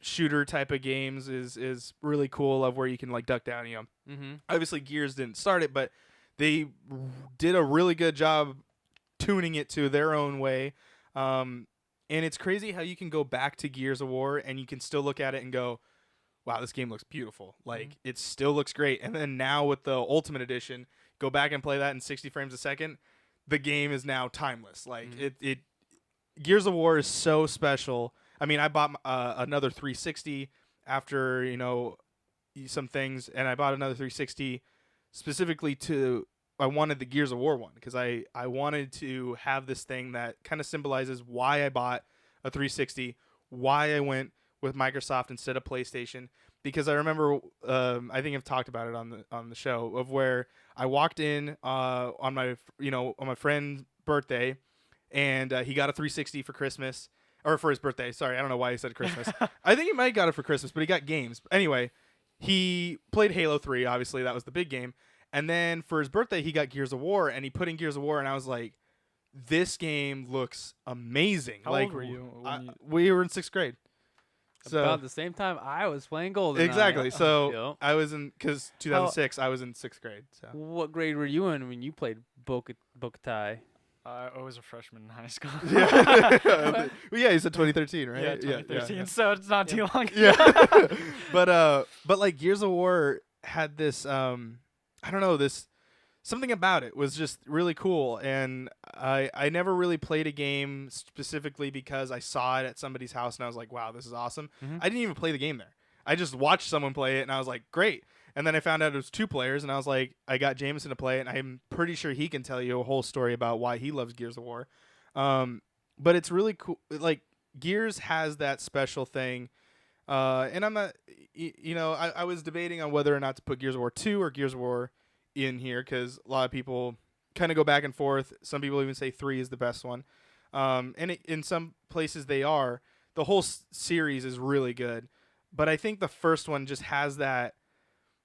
S2: shooter type of games is really cool, of where you can like duck down. Obviously Gears didn't start it, but they did a really good job tuning it to their own way. And it's crazy how you can go back to Gears of War and you can still look at it and go, wow, this game looks beautiful. Like it still looks great. And then now with the Ultimate Edition, go back and play that in 60 frames a second. The game is now timeless. Like it Gears of War is so special. I mean, I bought another 360 after, some things, and I bought another 360 specifically I wanted the Gears of War one, because I wanted to have this thing that kind of symbolizes why I bought a 360, why I went with Microsoft instead of PlayStation. Because I remember, I think I've talked about it on the show, of where I walked in on my friend's birthday, and he got a 360 for Christmas, or for his birthday. Sorry, I don't know why he said Christmas. I think he might have got it for Christmas, but he got games. Anyway, he played Halo 3. Obviously, that was the big game. And then for his birthday, he got Gears of War, and he put in Gears of War, and I was like, this game looks amazing.
S3: How
S2: like,
S3: old were you?
S2: We were in 6th grade. So
S1: about the same time I was playing GoldenEye.
S2: exactly. So
S1: Yep.
S2: I was because 2006, I was in 6th grade. So
S1: What grade were you in when you played Bokutai?
S3: I was a freshman in high school.
S2: yeah, well, yeah, you said 2013, right?
S3: Yeah, 2013.
S2: Yeah.
S3: So it's not too long.
S2: Yeah. but like Gears of War had this I don't know, this something about it was just really cool, and I never really played a game specifically because I saw it at somebody's house and I was like, wow, this is awesome. I didn't even play the game there. I just watched someone play it and I was like, great. And then I found out it was 2 players, and I was like, I got Jameson to play it, and I'm pretty sure he can tell you a whole story about why he loves Gears of War. But it's really cool. Like Gears has that special thing. And I'm not, I was debating on whether or not to put Gears of War 2 or Gears of War in here, because a lot of people kind of go back and forth. Some people even say 3 is the best one. And in some places they are. The whole series is really good. But I think the first one just has that,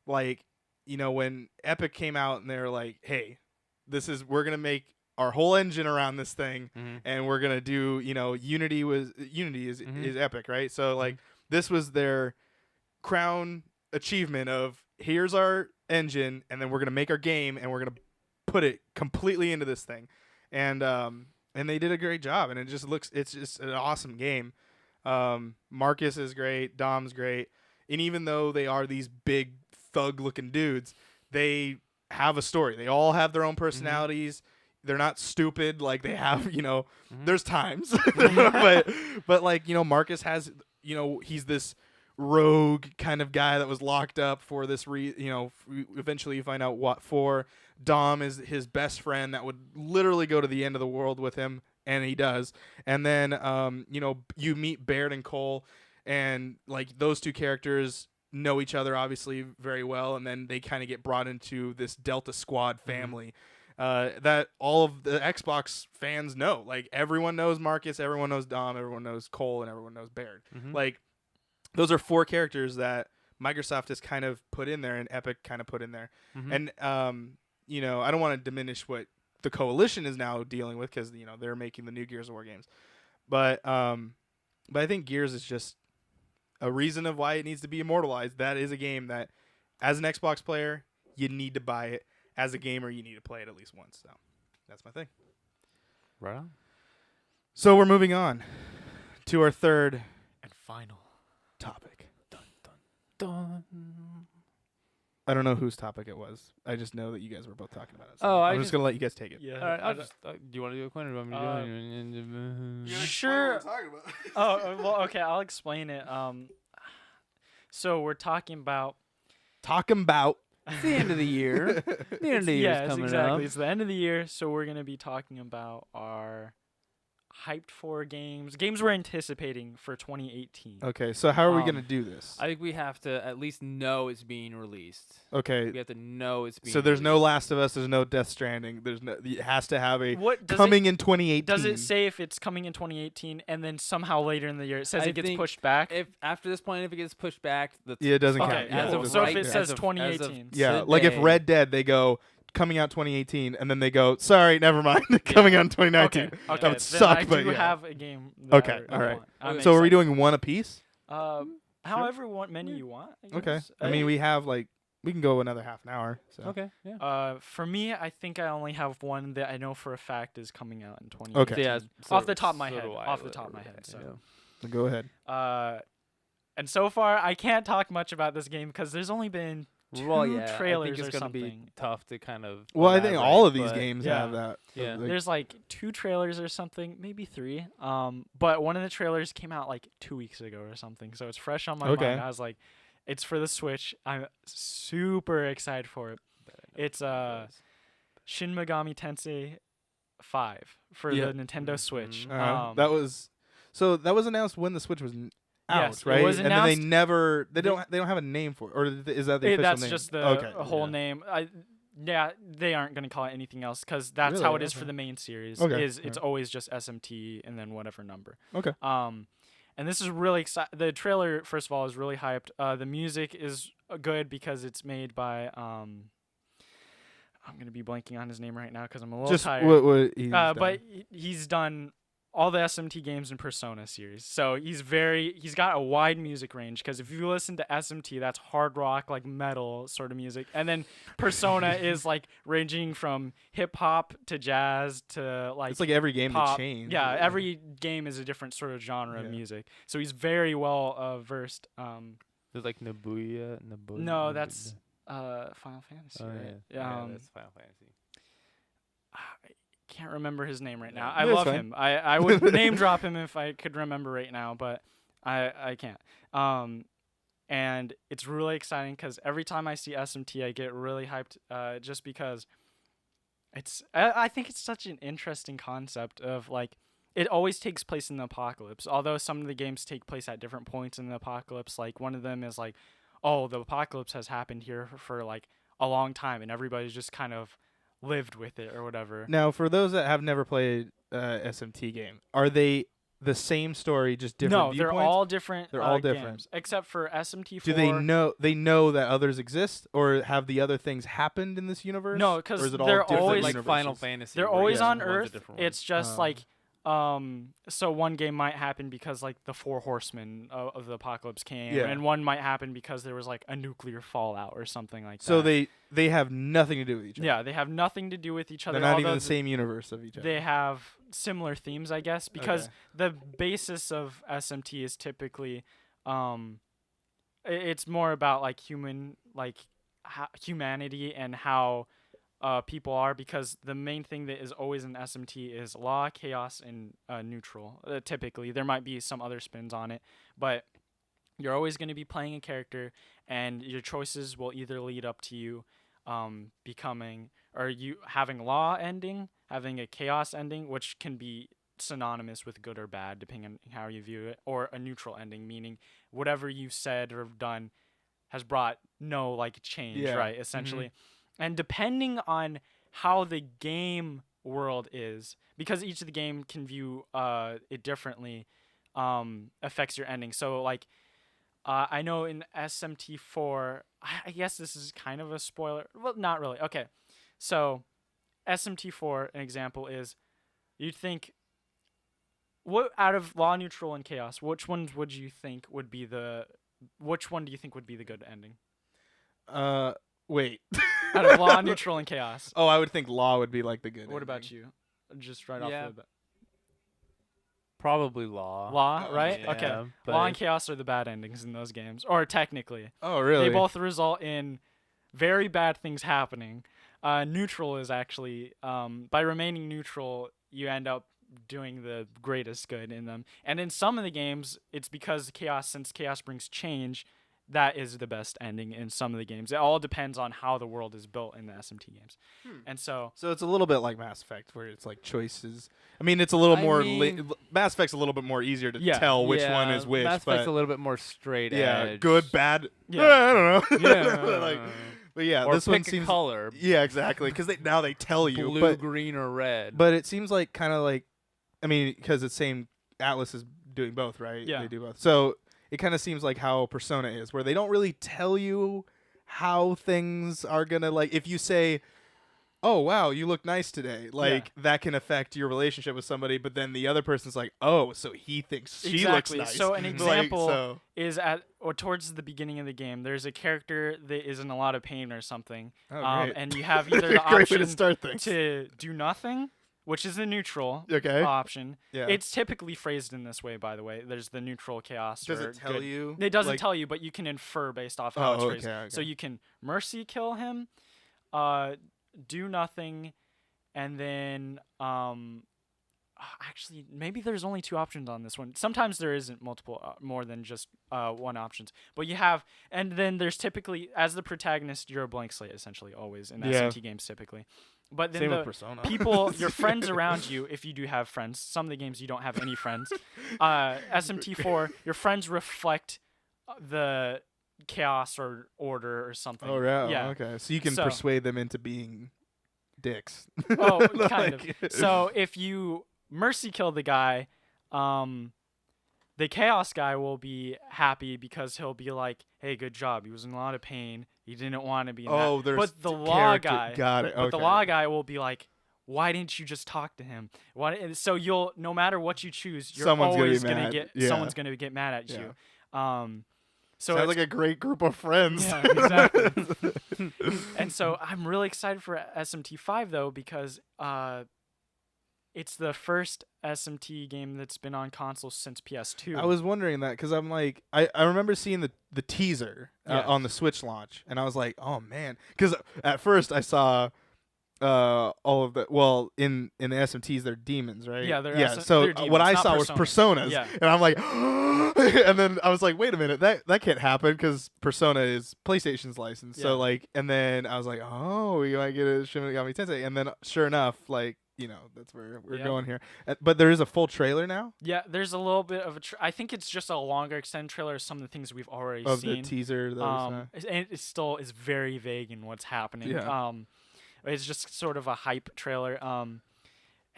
S2: like, when Epic came out and they were like, hey, we're going to make our whole engine around this thing, and we're going to do, Unity is Epic, right? So, like, this was their crown achievement of, here's our engine, and then we're going to make our game, and we're going to put it completely into this thing. And they did a great job, and it's just an awesome game. Marcus is great, Dom's great, and even though they are these big thug-looking dudes, they have a story. They all have their own personalities. They're not stupid. Like, they have, there's times, but like, Marcus has, he's this rogue kind of guy that was locked up for this eventually you find out what for. Dom is his best friend that would literally go to the end of the world with him and he does. And then you meet Baird and Cole, and like those two characters know each other obviously very well, and then they kind of get brought into this Delta Squad family. That all of the Xbox fans know. Like everyone knows Marcus, everyone knows Dom, everyone knows Cole, and everyone knows Baird. Like those are 4 characters that Microsoft has kind of put in there, and Epic kind of put in there. And I don't want to diminish what the Coalition is now dealing with, because they're making the new Gears of War games, but I think Gears is just a reason of why it needs to be immortalized. That is a game that, as an Xbox player, you need to buy it. As a gamer, you need to play it at least once. So that's my thing.
S1: Right on.
S2: So we're moving on to our third
S3: And final
S2: topic.
S1: Dun, dun, dun.
S2: I don't know whose topic it was. I just know that you guys were both talking about it. So
S1: Oh,
S2: I'm just going to let you guys take it.
S3: Yeah.
S1: All right, do you want to do it, Quinn, or do you want me to do it?
S3: Sure. Oh, well, okay. I'll explain it. So we're talking about.
S1: It's the end of the year. The end of the year is coming
S3: exactly.
S1: up.
S3: It's the end of the year, so we're gonna be talking about our hyped for games we're anticipating for 2018.
S2: Okay, so how are we going to do this?
S1: I think we have to at least know it's being released.
S2: Okay,
S1: We have to know it's being
S2: so there's no
S1: released.
S2: Last of Us, there's no Death Stranding, it has to have a
S3: What does
S2: coming in 2018.
S3: Does it say if it's coming in 2018 and then somehow later in the year it says
S1: I
S3: it gets
S1: think
S3: pushed back?
S1: If after this point, if it gets pushed back, that's
S2: Yeah, it doesn't
S3: Okay,
S2: count.
S3: yeah,
S2: Yeah,
S1: as
S3: cool.
S1: of
S2: it
S3: So
S2: doesn't
S3: if
S1: right-
S3: it says
S1: as of
S3: 2018.
S2: Yeah, like if
S1: today-
S2: Red Dead, they go coming out 2018, and then they go, sorry, never mind, coming out in 2019.
S3: Okay,
S2: That
S3: okay.
S2: would
S3: then
S2: suck,
S3: I
S2: but
S3: do
S2: yeah.
S3: have a game. That
S2: Okay,
S3: I
S2: all right.
S3: want. I'm
S2: So are we
S3: excited.
S2: doing one apiece?
S3: However many you want. I
S2: Okay.
S3: guess.
S2: I mean, we can go another half an hour. So.
S1: Okay, yeah.
S3: For me, I think I only have one that I know for a fact is coming out in 2018.
S2: Okay.
S1: Yeah,
S3: Off the top of my
S1: so
S3: head.
S1: do I,
S3: Off the top of my
S1: yeah,
S3: head. So.
S1: yeah.
S2: So go ahead.
S3: And so far, I can't talk much about this game because there's only been
S1: Well,
S3: two
S1: yeah, I
S3: trailers
S1: think it's
S3: or
S1: gonna be
S3: something.
S1: tough to kind of.
S2: Well, I think all of these
S1: elaborate,
S2: games
S3: yeah.
S2: have that.
S1: Yeah.
S2: Like,
S3: There's like 2 trailers or something, maybe 3. But one of the trailers came out like 2 weeks ago or something, so it's fresh on my
S2: Okay.
S3: mind. I was like, it's for the Switch. I'm super excited for it.
S1: but I know
S3: It's
S1: what it is.
S3: Shin Megami Tensei 5 for
S2: Yeah.
S3: the Nintendo Switch.
S1: Mhm.
S2: that was announced when the Switch was out,
S3: Yes, it
S2: right?
S3: was
S2: and then they
S3: announced-
S2: they don't have a name for it, or is that the official
S3: That's
S2: name?
S3: just the
S2: okay.
S3: whole
S1: Yeah.
S3: name. Yeah, they aren't going to call it anything else because that's
S2: Really?
S3: how it is
S2: Okay.
S3: for the main series.
S2: Okay.
S3: It's
S2: Alright.
S3: always just SMT and then whatever number.
S2: Okay.
S3: And this is really exciting. The trailer, first of all, is really hyped. The music is good because it's made by I'm going to be blanking on his name right now because I'm a little
S2: Just
S3: tired.
S2: what he's done.
S3: But he's done all the SMT games in Persona series. So he's got a wide music range because if you listen to SMT, that's hard rock, like metal sort of music. And then Persona is like ranging from hip hop to jazz to like
S2: it's like every game
S3: pop.
S2: they change.
S3: Yeah, every game is a different sort of genre of
S2: Yeah.
S3: music. So he's very well versed.
S1: There's like Nabuya.
S3: No, that's Final Fantasy,
S1: Oh,
S3: right?
S1: yeah, that's Final Fantasy.
S3: I can't remember his name right now.
S1: Yeah.
S3: I
S2: That's
S3: love
S2: fine.
S3: him. I would name drop him if I could remember right now, but I can't. And it's really exciting because every time I see SMT, I get really hyped. Just because I think it's such an interesting concept of like it always takes place in the apocalypse. Although some of the games take place at different points in the apocalypse. Like one of them is like, oh, the apocalypse has happened here for like a long time, and everybody's just kind of lived with it or whatever.
S2: Now, for those that have never played SMT game, are they the same story, just different
S3: No, they're
S2: viewpoints?
S3: all different.
S2: They're all different.
S3: games, except for SMT4.
S2: Do they know that others exist, or have the other things happened in this universe?
S3: No, 'cause
S2: Or is it all
S3: they're
S2: different
S3: always-
S1: like
S2: universes?
S1: Final Fantasy.
S3: They're
S1: where
S3: always
S1: yeah,
S3: on
S1: one's a
S3: Earth.
S1: different one.
S3: It's just like so one game might happen because like the 4 horsemen of the apocalypse came,
S2: Yeah.
S3: and one might happen because there was like a nuclear fallout or something like
S2: So
S3: that.
S2: they have nothing to do with each other.
S3: Yeah, they have nothing to do with each other.
S2: They're not even
S3: although
S2: the same universe of each other.
S3: They have similar themes, I guess, because
S2: Okay.
S3: the basis of SMT is typically, it's more about like humanity and how people are, because the main thing that is always in SMT is law, chaos, and neutral. Typically, there might be some other spins on it, but you're always going to be playing a character, and your choices will either lead up to you becoming, or you having law ending, having a chaos ending, which can be synonymous with good or bad, depending on how you view it, or a neutral ending, meaning whatever you said or done has brought no like change,
S2: Yeah.
S3: right? Essentially. And depending on how the game world is, because each of the game can view it differently, affects your ending. So like I know in SMT4, I guess this is kind of a spoiler. Well, not really. Okay. So SMT4, an example is you'd think, what out of law, neutral, and chaos, which ones would you think would be which one do you think would be the good ending?
S2: Wait.
S3: Out of law, neutral, and chaos.
S2: Oh, I would think law would be like the good.
S3: What about
S2: ending.
S3: you? Just right off the bat.
S1: Probably law.
S3: Law, right?
S1: Yeah,
S3: Okay.
S1: but
S3: Law and chaos are the bad endings in those games, or technically.
S2: Oh, really?
S3: They both result in very bad things happening. Neutral is actually, by remaining neutral, you end up doing the greatest good in them. And in some of the games, it's because since chaos brings change, that is the best ending in some of the games. It all depends on how the world is built in the SMT games. And so
S2: it's a little bit like Mass Effect, where it's like choices. I mean, it's a little more. Mass Effect's a little bit more easier to tell which one is which.
S1: Mass Effect's a little bit more straight edge.
S2: Good, bad.
S3: Yeah.
S2: I don't know.
S1: Yeah.
S2: But yeah,
S1: or
S2: this
S1: pick
S2: one
S1: a
S2: seems.
S1: color.
S2: Yeah, exactly. Because now they tell you.
S1: Blue,
S2: but,
S1: green, or red.
S2: But it seems like kind of like, I mean, because it's same. Atlas is doing both, right?
S3: Yeah.
S2: They do both. So it kind of seems like how Persona is, where they don't really tell you how things are gonna like. If you say, "Oh wow, you look nice today," like that can affect your relationship with somebody, but then the other person's like, "Oh, so he thinks she looks nice."
S3: So an example
S2: so.
S3: is towards the beginning of the game, there's a character that is in a lot of pain or something,
S2: Oh, great.
S3: and you have either the
S2: Great way to
S3: option
S2: start things.
S3: to do nothing, which is the neutral
S2: Okay.
S3: option.
S2: Yeah.
S3: It's typically phrased in this way, by the way. There's the neutral chaos.
S2: Does
S3: or
S2: it tell
S3: good.
S2: you?
S3: It doesn't
S2: like,
S3: tell you, but you can infer based off how it's
S2: Oh,
S3: phrased.
S2: okay.
S3: So you can mercy kill him, do nothing, and then actually maybe there's only two options on this one. Sometimes there isn't multiple more than just one options. But you have, and then there's typically, as the protagonist, you're a blank slate essentially always in SMT games typically. But then
S2: Same
S3: the
S2: with Persona.
S3: people, your friends around you, if you do have friends, some of the games you don't have any friends. SMT4, your friends reflect the chaos or order or something.
S2: Oh, yeah.
S3: Yeah.
S2: Okay. So you can persuade them into being dicks.
S3: Oh, kind of. So if you mercy kill the guy, the chaos guy will be happy because he'll be like, "Hey, good job. He was in a lot of pain. He didn't want to be in that."
S2: There's
S3: But the law guy,
S2: got it.
S3: But the law guy will be like, "Why didn't you just talk to him?" So you'll, no matter what you choose, you're
S2: Someone's
S3: always
S2: gonna be
S3: gonna
S2: mad.
S3: get someone's gonna get mad at you. So
S2: sounds like a great group of friends.
S3: Yeah, exactly. And so I'm really excited for SMT5 though, because it's the first SMT game that's been on console since PS2.
S2: I was wondering that because I'm like, I remember seeing the teaser on the Switch launch, and I was like, oh man, because at first I saw all of the in the SMTs they're demons, right?
S3: Yeah, they're
S2: so
S3: they're demons,
S2: what I
S3: not
S2: saw was personas,
S3: Yeah.
S2: and I'm like, and then I was like, wait a minute, that can't happen because Persona is PlayStation's license. So like, and then I was like, oh, we might get a Shin Megami Tensei, and then sure enough, like, you know, that's where we're going here. But there is a full trailer now.
S3: Yeah, there's a little bit of I think it's just a longer extended trailer of some of the things we've already
S2: of
S3: seen.
S2: The teaser.
S3: And it still is very vague in what's happening.
S2: Yeah.
S3: It's just sort of a hype trailer. And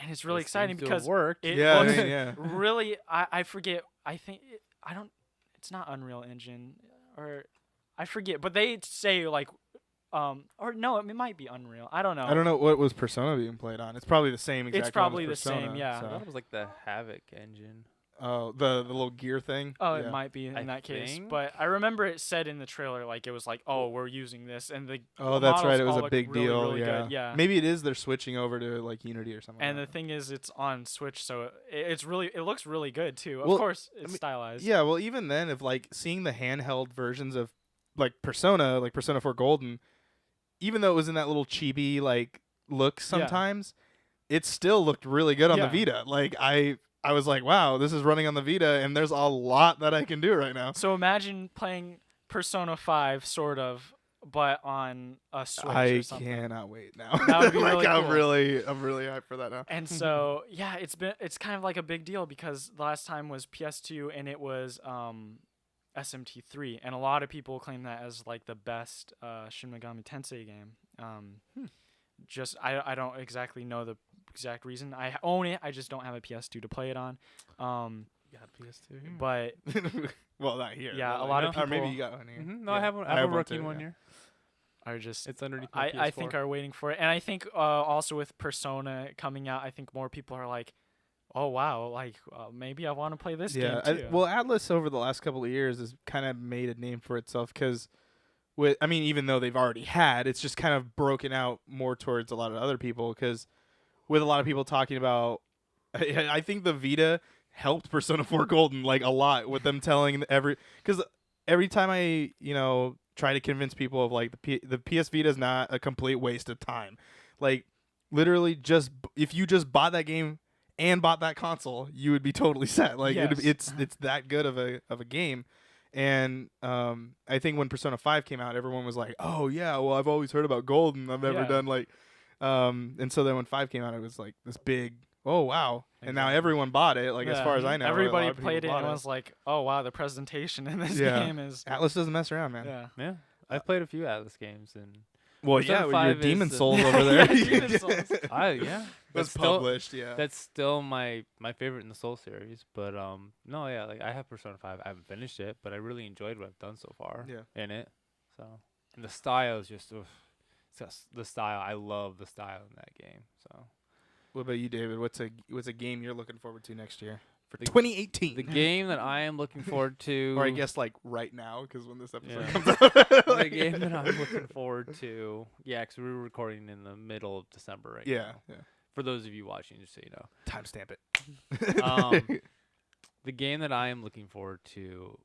S3: it's really exciting because
S1: worked.
S3: it
S2: Yeah,
S3: looks really. I forget. I think I don't. It's not Unreal Engine, or I forget. But they say like. Or no, it might be Unreal. I don't know.
S2: I don't know what was Persona being played on. It's probably the same exact.
S3: It's probably
S2: one as
S3: the
S2: Persona,
S3: same, yeah.
S1: I
S2: So.
S1: thought it was like the Havoc engine.
S2: Oh, the little gear thing.
S3: Oh,
S2: Yeah.
S3: it might be in
S1: I
S3: that case.
S1: think.
S3: But I remember it said in the trailer, like, it was like, oh, we're using this. And the
S2: Oh, that's right.
S3: models
S2: It was
S3: all
S2: a
S3: look
S2: big
S3: really,
S2: deal.
S3: really
S2: Yeah.
S3: good. Yeah.
S2: Maybe it is. They're switching over to like Unity or something.
S3: And the
S2: like that.
S3: thing is, it's on Switch, so it looks really good, too. Of
S2: Well,
S3: course, it's stylized.
S2: Yeah. Well, even then, if like seeing the handheld versions of like Persona 4 Golden, even though it was in that little chibi like look sometimes, it still looked really good on the Vita. Like I was like, wow, this is running on the Vita, and there's a lot that I can do right now.
S3: So imagine playing Persona 5, sort of, but on a Switch or
S2: I
S3: something.
S2: cannot wait now.
S3: That would be
S2: like
S3: really
S2: I'm
S3: cool.
S2: I'm really hyped for that now.
S3: And so yeah, it's kind of like a big deal because the last time was PS2 and it was SMT3, and a lot of people claim that as like the best Shin Megami Tensei game. Just I don't exactly know the exact reason. I own it, I just don't have a PS2 to play it on.
S2: You got a PS2?
S3: But
S2: well, not here.
S3: Yeah,
S2: but
S3: a lot of
S2: or maybe
S3: people-
S2: you got one here.
S1: No, I
S2: Yeah.
S1: have one.
S2: I
S1: I have
S2: have
S1: a
S2: one
S1: working
S2: too,
S1: one
S2: yeah.
S1: here.
S3: are just
S1: It's underneath my
S3: I think
S1: PS4.
S3: are waiting for it, and I think also with Persona coming out, I think more people are like, oh wow, like maybe I want to play this game too.
S2: Well, Atlas over the last couple of years has kind of made a name for itself because, even though they've already had, it's just kind of broken out more towards a lot of other people because, with a lot of people talking about, I think the Vita helped Persona 4 Golden like a lot with them telling because every time I try to convince people of like the PS Vita is not a complete waste of time, like literally if you just bought that game and bought that console, you would be totally set. Like
S3: Yes.
S2: it's that good of a game. And I think when Persona 5 came out, everyone was like, "Oh yeah, well I've always heard about Golden. I've never
S3: Yeah.
S2: done like," and so then when 5 came out, it was like this big, "Oh wow!" And now
S3: Exactly.
S2: everyone bought it. Like as
S3: Yeah.
S2: far as I know, a lot
S3: everybody
S2: of people
S3: played it
S2: bought
S3: and was like, oh wow, the presentation in this
S2: Yeah.
S3: game is
S2: Atlas doesn't mess around, man.
S3: yeah.
S1: Yeah, I've played a few Atlas games, and
S2: Well,
S1: Persona
S2: yeah, with your
S1: 5 is
S2: Demon
S1: the-
S2: Souls
S1: Yeah,
S2: over there.
S3: yeah, Demon Souls.
S1: yeah,
S2: was
S1: still,
S2: published. Yeah.
S1: That's still my favorite in the Soul series. But no, yeah, like I have Persona 5. I haven't finished it, but I really enjoyed what I've done so far.
S2: Yeah.
S1: In it, so and the style is just, it's just the style. I love the style in that game. So
S2: What about you, David? What's a game you're looking forward to next year for
S1: The-
S2: 2018?
S1: the game that I am looking forward to,
S2: or I guess like right now, because when this episode
S1: Yeah.
S2: comes out,
S1: the game that I'm looking forward to, yeah, because we're recording in the middle of December right
S2: yeah,
S1: now. For those of you watching, just so you know.
S2: timestamp it.
S1: The game that I am looking forward to,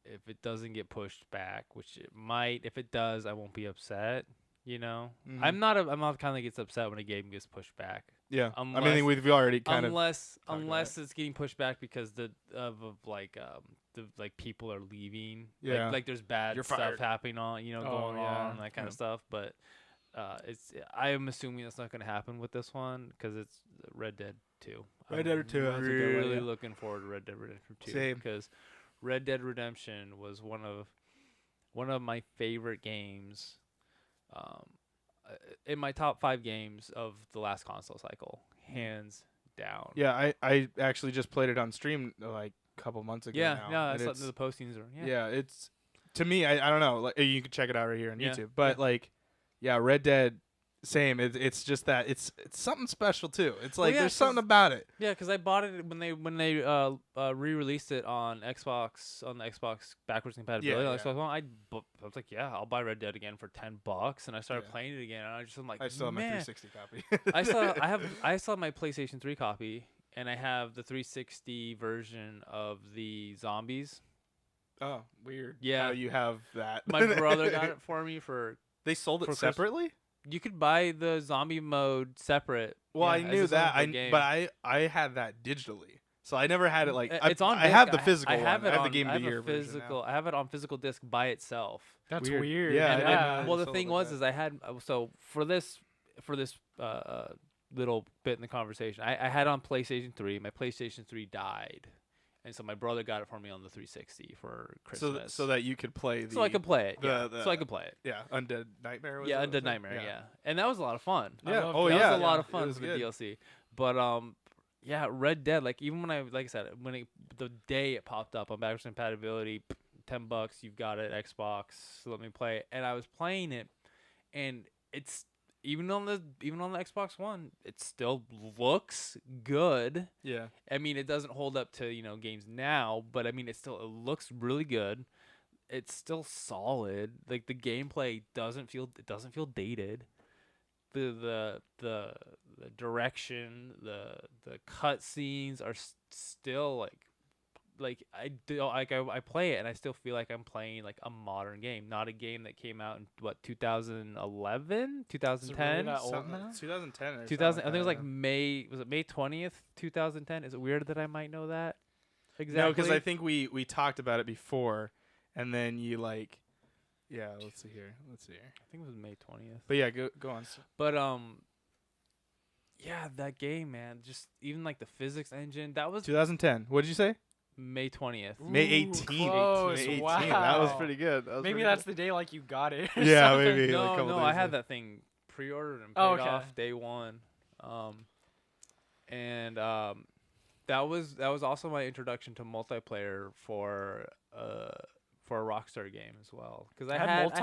S1: if it doesn't get pushed back, which it might, if it does, I won't be upset. You know,
S2: Mhm.
S1: I'm not the kind that gets upset when a game gets pushed back.
S2: Yeah,
S1: Unless-
S2: we've already kind of
S1: unless
S2: about
S1: it's getting pushed back because the people are leaving.
S2: Yeah.
S1: Like there's bad
S2: You're
S1: stuff
S2: fired.
S1: happening on,
S3: Oh,
S1: going
S3: yeah.
S1: on, that kind of stuff. But I am assuming that's not going to happen with this one because it's Red Dead 2.
S2: Red Dead 2, that's a good one,
S1: Really
S2: yeah.
S1: looking forward to Red Dead Redemption 2
S2: Same.
S1: because Red Dead Redemption was one of my favorite games. In my top 5 games of the last console cycle, hands down.
S2: Yeah, I actually just played it on stream like a couple months ago.
S1: Yeah,
S2: now,
S1: no,
S2: and
S1: I saw
S2: it's-
S1: the postings are
S2: yeah, it's to me. I don't know. Like you can check it out right here on
S1: Yeah,
S2: YouTube. But like, yeah, Red Dead, same. It's just that it's something special too. It's
S1: Well,
S2: like
S1: yeah,
S2: there's something
S1: 'cause-
S2: about it.
S1: Yeah, because I bought it when they re-released it on Xbox, on the Xbox backwards compatibility.
S2: Yeah,
S1: on
S2: yeah.
S1: Xbox One. I was like, yeah, I'll buy Red Dead again for $10, and I started
S2: Yeah.
S1: playing it again, and I'm like,
S2: I still have my
S1: man.
S2: 360 copy.
S1: I still have my PlayStation 3 copy, and I have the 360 version of the Zombies.
S2: Oh, weird.
S1: Yeah.
S2: How you have that.
S1: My brother got it for me for.
S2: They sold it
S1: for Christ-
S2: separately.
S1: You could buy the zombie mode separate.
S2: Well,
S1: yeah,
S2: I
S1: as
S2: knew
S1: its own
S2: that.
S1: game.
S2: But I had that digitally, so I never had it like.
S1: It's on.
S2: I
S1: disc.
S2: have the physical
S1: I have
S2: one.
S1: it
S2: I have
S1: on,
S2: the Game
S1: I
S2: of
S1: have
S2: the Year
S1: a
S2: version
S1: physical.
S2: now.
S1: I have it on physical disc by itself.
S3: That's
S2: Weird.
S3: weird.
S2: Yeah,
S1: And,
S2: I
S3: yeah.
S2: didn't
S1: well, the
S2: sold
S1: thing
S2: like
S1: was,
S2: that.
S1: is I had so for this little bit in the conversation, I had on PlayStation 3. My PlayStation 3 died, and so my brother got it for me on the 360 for Christmas.
S2: So that you could play.
S1: So I could play it.
S2: the-
S1: So I could play it.
S2: Yeah, Undead Nightmare. Was
S1: Yeah,
S2: it?
S1: Undead Nightmare. Yeah, and that was a lot of fun.
S3: I
S2: Yeah.
S3: love
S2: Oh
S3: that.
S2: yeah.
S1: That was a lot
S2: yeah.
S1: of fun
S2: It was
S1: for the
S2: good.
S1: DLC. But yeah, Red Dead. Like even when like I said, the day it popped up on backwards compatibility, $10, you've got it, Xbox. Let me play it, and I was playing it, and it's even on the Xbox One, it still looks good.
S2: Yeah.
S1: I mean, it doesn't hold up to games now, but I mean, it looks really good. It's still solid. Like the gameplay doesn't feel dated. The direction, the cut scenes are still I play it and I still feel like I'm playing like a modern game, not a game that came out in 2011, 2010.
S3: that old
S2: Something-
S3: now?
S2: 2010. Or
S1: 2000, I
S2: something
S1: think it was
S2: like
S1: like May 20th, 2010. Is it weird that I might know that?
S2: that.
S1: Exactly.
S2: No, because I think we talked about it before, and then you Yeah, let's see here.
S1: I think it was May 20th.
S2: But yeah, go on.
S1: But yeah, that game, man. Just even like the physics engine. That was
S2: 2010. What did you say?
S1: May 20th.
S2: May
S3: Ooh,
S2: 18th.
S3: close.
S2: May 18th.
S3: Wow.
S2: That was pretty good.
S3: Maybe that's the day like you got it. Or
S2: Yeah,
S3: something.
S2: maybe. like, a
S1: No,
S2: couple
S1: no,
S2: days
S1: I had
S2: later.
S1: that thing pre-ordered and paid
S3: Oh, okay.
S1: off day one. And that was also my introduction to multiplayer for a Rockstar game as well. Because I had
S3: multiplayer.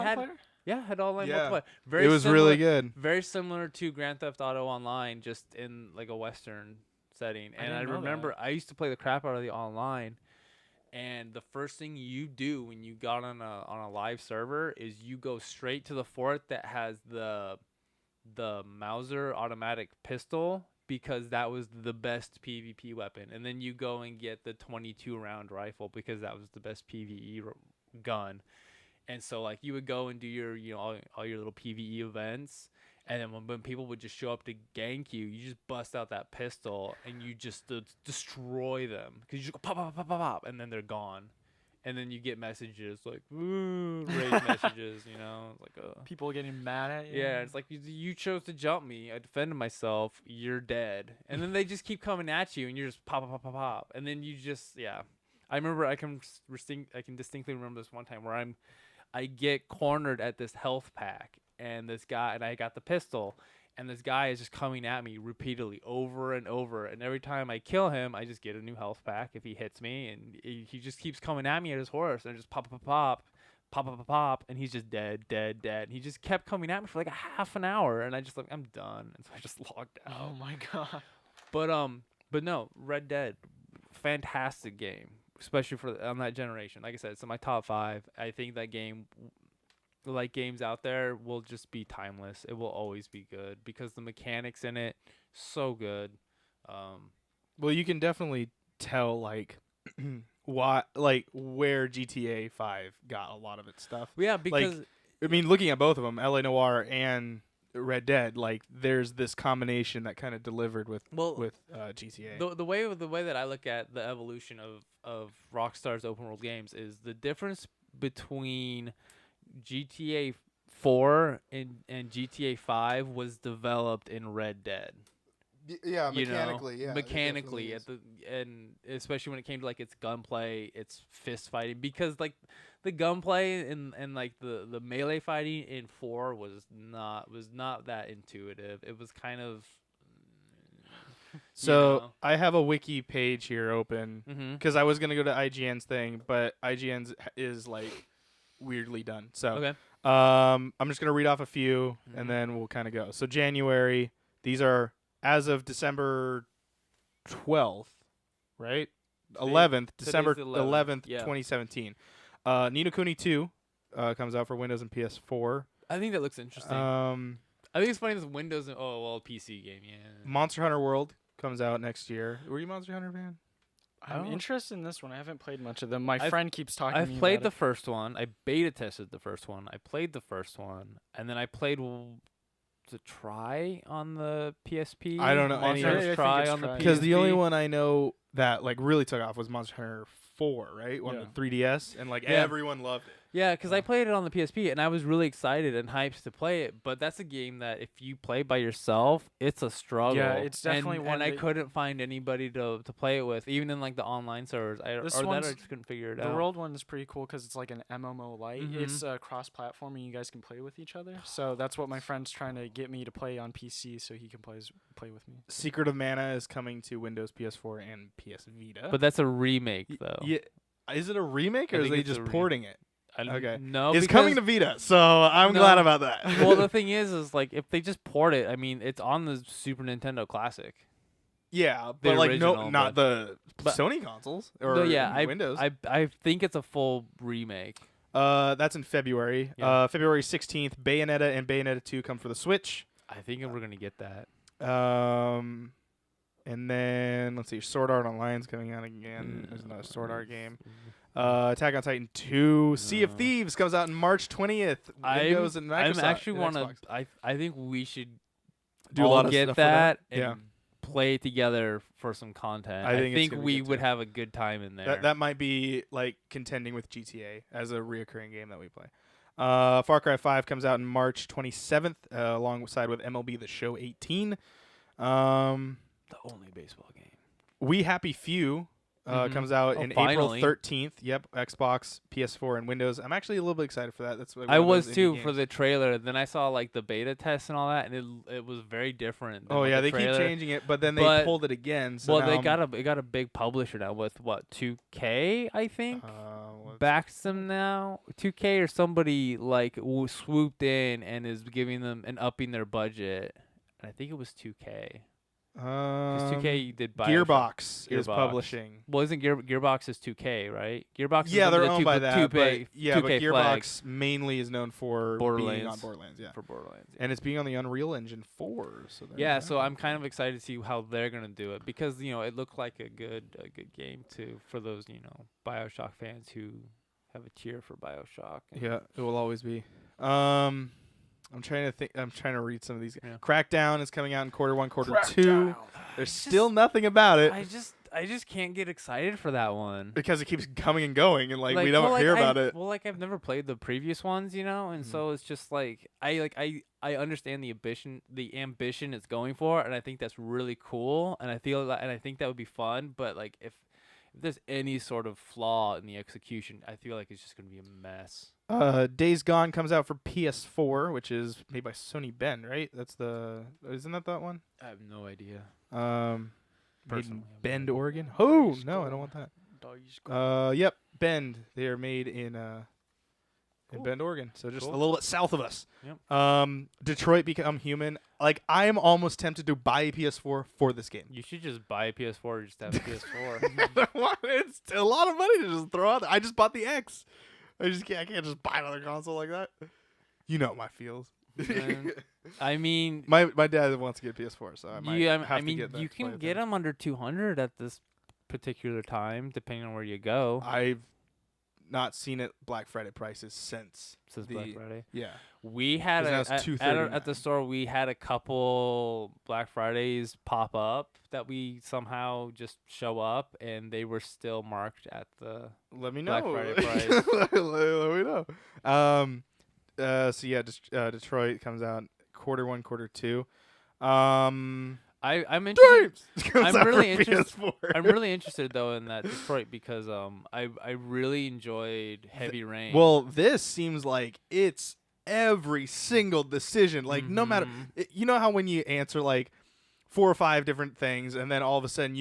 S1: had online
S2: Yeah.
S1: multiplayer. Very
S2: It was
S1: similar,
S2: really good.
S1: very similar to Grand Theft Auto Online, just in like a Western setting. And I
S3: didn't know
S1: remember I used to play the crap out of the online. And the first thing you do when you got on a live server is you go straight to the fort that has the Mauser automatic pistol, because that was the best PvP weapon. And then you go and get the 22 round rifle because that was the best PvE gun. And so like you would go and do your all your little PvE events, and then when people would just show up to gank you, you just bust out that pistol and you just destroy them, because you just go pop, pop, pop, pop, pop, and then they're gone. And then you get messages like, ooh, rage messages, like
S3: People getting mad at you.
S1: yeah, it's like you chose to jump me. I defended myself. You're dead. And then they just keep coming at you, and you're just pop, pop, pop, pop, pop. And then you just, yeah. I remember I can distinctly remember this one time where I get cornered at this health pack, and this guy, and I got the pistol, and this guy is just coming at me repeatedly over and over, and every time I kill him, I just get a new health pack if he hits me, and he just keeps coming at me at his horse, and just pop, pop, pop, pop, pop, pop, pop, and he's just dead. And he just kept coming at me for like a half an hour, and I just like, I'm done, and so I just logged out.
S3: Oh my god.
S1: But no, Red Dead, fantastic game, especially on that generation. Like I said, it's in my top 5. I think that game, like games out there, will just be timeless. It will always be good because the mechanics in it, so good.
S2: Well, you can definitely tell like where GTA 5 got a lot of its stuff.
S1: Yeah, because
S2: I mean, looking at both of them, LA Noire and Red Dead, like there's this combination that kind of delivered with GTA.
S1: the way that I look at the evolution of Rockstar's open world games is the difference between GTA 4 and GTA 5 was developed in Red Dead.
S2: Yeah,
S1: Mechanically, and especially when it came to like its gunplay, its fist fighting, because like the gunplay and like the melee fighting in 4 was not that intuitive. It was kind of
S2: So I have a wiki page here open
S1: Mm-hmm.
S2: because I was gonna go to IGN's thing, but IGN's is like weirdly done. So
S1: Okay.
S2: I'm just gonna read off a few
S1: Mhm.
S2: and then we'll kind of go. So January, these are as of December 12th, right? 11th,
S1: Today's
S2: December
S1: the
S2: 11th,
S1: 11th, yeah.
S2: 2017. Ni no Kuni 2 comes out for Windows and PS4.
S1: I think that looks interesting. I think it's funny. This Windows and PC game. Yeah.
S2: Monster Hunter World comes out next year. Were you a Monster Hunter fan?
S3: I'm
S1: Oh.
S3: interested in this one. I haven't played much of them. My
S1: I've-
S3: friend keeps talking to
S1: I've
S3: me
S1: played the
S3: about
S1: first one. I beta tested the first one. I played the first one, and then I played the Try on the PSP.
S2: I don't know
S1: Monster
S2: any
S1: Hunter
S2: of
S3: it. I
S1: Try
S3: think it's
S1: on the
S3: Try.
S1: PSP.
S2: Because the only one I know that like really took off was Monster Hunter 4, right? On
S3: Yeah.
S2: the 3DS, and like
S1: Yeah.
S2: everyone loved it.
S1: Yeah, because I played it on the PSP, and I was really excited and hyped to play it. But that's a game that if you play by yourself, it's a struggle.
S3: Yeah, it's definitely
S1: and,
S3: one
S1: And I
S3: that-
S1: couldn't find anybody to play it with, even in like the online servers. I
S3: This
S1: or that
S3: one's-
S1: I just couldn't figure it
S3: the
S1: out.
S3: World one is pretty cool because it's like an MMO light.
S1: Mhm.
S3: It's cross-platform and you guys can play with each other. So that's what my friend's trying to get me to play on PC so he can play with me.
S2: Secret of Mana is coming to Windows, PS4, and PS Vita.
S1: But that's a remake, though.
S2: Yeah, is it a remake
S1: I
S2: or is
S1: think
S2: they
S1: it's a
S2: just
S1: re-
S2: porting it?
S1: Okay.
S2: Okay.
S1: No,
S2: It's
S1: because,
S2: coming to Vita, so I'm
S1: No.
S2: glad about that.
S1: well, the thing is like if they just port it, I mean, it's on the Super Nintendo Classic.
S2: yeah,
S1: the
S2: but like
S1: original,
S2: not the
S1: but-
S2: Sony consoles or
S1: But yeah,
S2: Windows.
S1: I think it's a full remake.
S2: That's in February.
S1: Yeah.
S2: February 16th, Bayonetta and Bayonetta 2 come for the Switch.
S1: I think we're gonna get that.
S2: And then let's see, Sword Art Online's coming out again. There's another Sword Art game. Attack on Titan 2, Sea of
S1: No.
S2: Thieves comes out on March 20th. Windows and Microsoft.
S1: I'm actually
S2: and
S1: want to.
S2: Xbox.
S1: I think we should
S2: Do a
S1: all
S2: lot of
S1: get
S2: stuff for
S1: that and
S2: Yeah.
S1: play together for some content.
S2: I think it's gonna be
S1: we
S2: good
S1: would
S2: too.
S1: have a good time in there.
S2: That might be like contending with GTA as a reoccurring game that we play. Far Cry 5 comes out in March 27th, alongside with MLB The Show 18.
S1: The only baseball game.
S2: We Happy Few comes out in
S1: finally.
S2: April 13th. Yep, Xbox, PS4, and Windows. I'm actually a little bit excited for that. That's what
S1: I was too for the trailer. Then I saw like the beta test and all that, and it was very different.
S2: Oh yeah, they keep changing it, but then they pulled it again. So
S1: well, they got a big publisher now with what 2K, I think. Backs them now. 2K or somebody like swooped in and is giving them and upping their budget. And I think it was 2K. Because 2K did BioShock.
S2: Gearbox is publishing.
S1: Well, isn't Gearbox is 2K, right? Gearbox.
S2: Yeah, they're owned by that. But
S1: 2K
S2: Gearbox
S1: flags.
S2: mainly is known for being on Borderlands. Yeah,
S1: for Borderlands, yeah.
S2: And it's being on the Unreal Engine 4. So
S1: yeah, so I'm kind of excited to see how they're gonna do it because it looked like a good game too for those BioShock fans who have a tear for BioShock.
S2: Yeah, it will always be. I'm trying to think. I'm trying to read some of these.
S1: Yeah.
S2: Crackdown is coming out in quarter 1, quarter 2. There's still nothing about it.
S1: I just can't get excited for that one
S2: because it keeps coming and going, and we don't hear about it.
S1: Well, I've never played the previous ones, and so it's just I understand the ambition it's going for, and I think that's really cool, and I think that would be fun. But if there's any sort of flaw in the execution, I feel like it's just gonna be a mess.
S2: Days Gone comes out for PS4, which is made by Sony Bend, right? Isn't that one?
S1: I have no idea.
S2: Made in Bend, Oregon. Oh no, I don't want that. Yep, Bend. They are made in Bend, Oregon, so just a little bit south of us.
S1: Yep.
S2: Detroit Become Human. I am almost tempted to buy a PS4 for this game.
S1: You should just buy a PS4 or just have a PS4.
S2: It's a lot of money to just throw out there. I just bought the X. I can't just buy another console like that. You know my feels.
S1: I mean,
S2: my dad wants to get a PS4, so I might have to get that.
S1: You can get them under 200 at this particular time, depending on where you go.
S2: I've not seen it Black Friday prices since
S1: Black Friday.
S2: Yeah,
S1: we had at the store. We had a couple Black Fridays pop up that we somehow just show up, and they were still marked at the
S2: Let me know.
S1: Black Friday price.
S2: Let me know. So yeah, Detroit comes out quarter 1, quarter 2.
S1: I'm interested.
S2: I'm
S1: really interested though in that Detroit because I really enjoyed Heavy Rain.
S2: Well, this seems like it's every single decision. No matter you know how when you answer 4 or 5 different things and then all of a sudden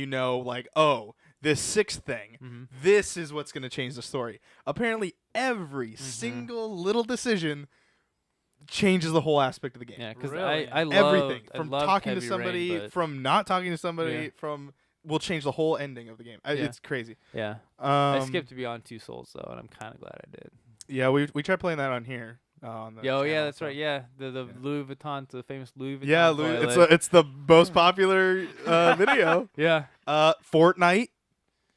S2: this 6th thing, this is what's going to change the story. Apparently, every single little decision changes the whole aspect of the game.
S1: Yeah, because
S2: really?
S1: I love
S2: everything from talking to somebody,
S1: Rain,
S2: from not talking to somebody, will change the whole ending of the game. It's crazy.
S1: Yeah, I skipped Beyond Two Souls though, and I'm kind of glad I did.
S2: Yeah, we tried playing that on here.
S1: Yeah, that's right. Yeah, the Louis Vuitton, the famous Louis Vuitton.
S2: Yeah, it's the most popular video.
S1: Yeah.
S2: Fortnite,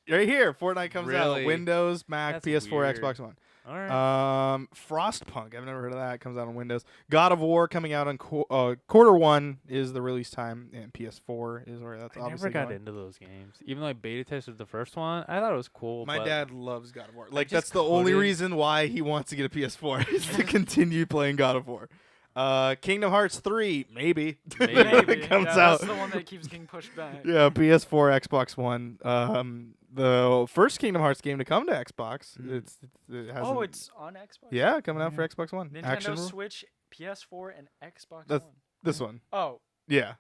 S2: right here. Fortnite comes out
S1: Really?
S2: Windows, Mac,
S1: That's
S2: PS4,
S1: weird.
S2: Xbox One.
S1: All right.
S2: Frostpunk, I've never heard of that. It comes out on Windows. God of War coming out on quarter 1 is the release time, and PS4 is where that's
S1: I
S2: obviously
S1: never got
S2: going.
S1: into those games. Even though I beta tested the first one, I thought it was cool.
S2: My
S1: but
S2: dad loves God of War.
S1: just
S2: That's the only
S1: couldn't-
S2: reason why he wants to get a PS4 is to continue playing God of War. Kingdom Hearts 3, maybe.
S1: Maybe.
S2: It comes out.
S3: That's the one that keeps getting pushed back.
S2: Yeah, PS4, Xbox One. The first Kingdom Hearts game to come to Xbox. It hasn't.
S3: It's on Xbox?
S2: Yeah, coming out for Xbox One.
S3: Nintendo
S2: Action
S3: Switch, PS4, and Xbox
S2: That's-
S3: One.
S2: This one.
S3: Oh.
S2: Yeah.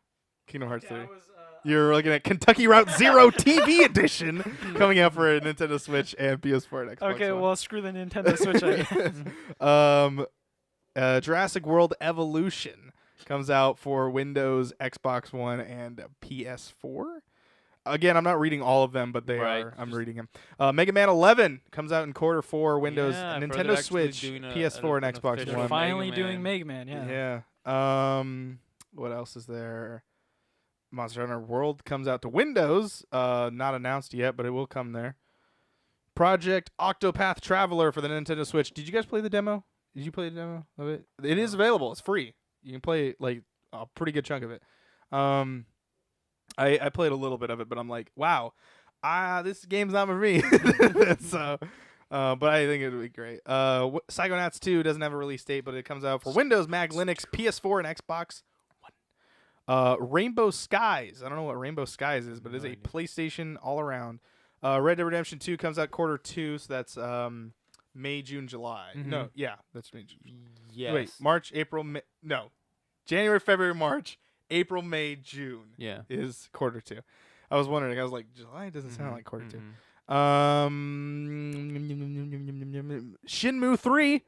S2: Kingdom Hearts 3.
S3: I was,
S2: You're looking at Kentucky Route Zero TV Edition coming out for a Nintendo Switch and PS4 and Xbox
S3: okay,
S2: One.
S3: well, screw the Nintendo Switch, I guess.
S2: Jurassic World Evolution comes out for Windows, Xbox One, and PS4. Again, I'm not reading all of them, but they are. I'm reading them. Mega Man 11 comes out in quarter 4, Windows,
S1: Yeah, for
S2: Nintendo
S1: they're actually
S2: Switch,
S1: doing
S2: PS4, and
S1: an
S2: Xbox
S1: official
S3: They're
S2: One.
S3: finally
S1: Mega
S3: doing
S1: Man.
S3: Mega Man, yeah.
S2: Yeah. What else is there? Monster Hunter World comes out to Windows. Not announced yet, but it will come there. Project Octopath Traveler for the Nintendo Switch. Did you guys play the demo? Did you play the demo of it? It is available. It's free. You can play a pretty good chunk of it. I played a little bit of it, but I'm like, wow, this game's not for me. So But I think it would be great. Psychonauts 2 doesn't have a release date, but it comes out for Windows, Mac, Linux, PS4, and Xbox One. Rainbow Skies. I don't know what Rainbow Skies is, but it's a PlayStation all around. Red Dead Redemption 2 comes out Q2, so that's May, June, July. No, yeah, that's May, June.
S1: Yes.
S2: Wait, March, April, May. No, January, February, March, April, May, June.
S1: Yeah.
S2: Is Q2. I was wondering. I was like, July doesn't sound like Q2. Shenmue 3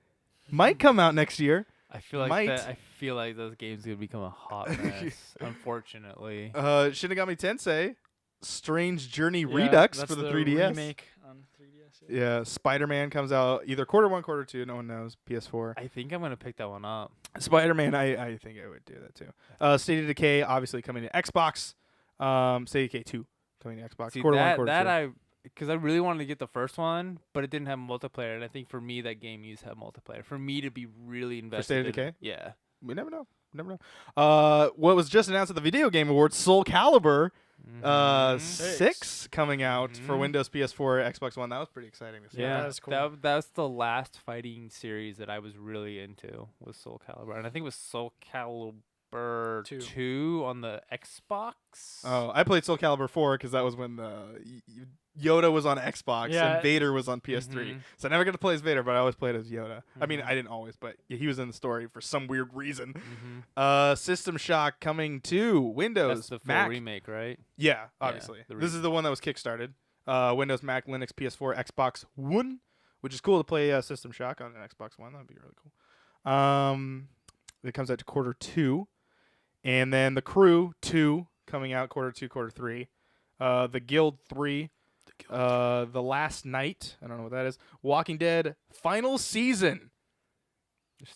S2: might come out next year.
S1: I feel like I feel like those games could become a hot mess. Unfortunately.
S2: Shinigami Tensei, Strange Journey Redux
S3: that's
S2: for the 3DS.
S3: Remake on 3DS.
S2: Yeah, Spider-Man comes out either Q1, Q2. No one knows. PS4.
S1: I think I'm gonna pick that one up.
S2: Spider-Man, I think I would do that too. State of Decay, obviously coming to Xbox. State of Decay 2 coming to Xbox.
S1: See,
S2: Q1, Q2.
S1: Because I really wanted to get the first one, but it didn't have multiplayer, and I think for me that game needs to have multiplayer for me to be really invested.
S2: State of Decay?
S1: Yeah.
S2: We never know. What was just announced at the Video Game Awards, Soul Calibur 6 coming out for Windows, PS4, Xbox One. That was pretty exciting to see.
S1: Yeah,
S3: that was cool.
S1: That's the last fighting series that I was really into, was Soul Calibur, and I think it was Soul Calibur 2 on the Xbox.
S2: Oh, I played Soul Calibur 4 because that was when Yoda was on Xbox and Vader was on PS3. So I never got to play as Vader, but I always played as Yoda. I mean, I didn't always, but he was in the story for some weird reason. System Shock coming to Windows,
S1: That's the full
S2: Mac.
S1: remake, right?
S2: Yeah, obviously. This is the one that was kickstarted. Windows, Mac, Linux, PS4, Xbox One, which is cool to play System Shock on an Xbox One. That'd be really cool. It comes out to Q2. And then The Crew 2 coming out Q2, Q3. The Guild 3. The Last Night. I don't know what that is. Walking Dead Final Season.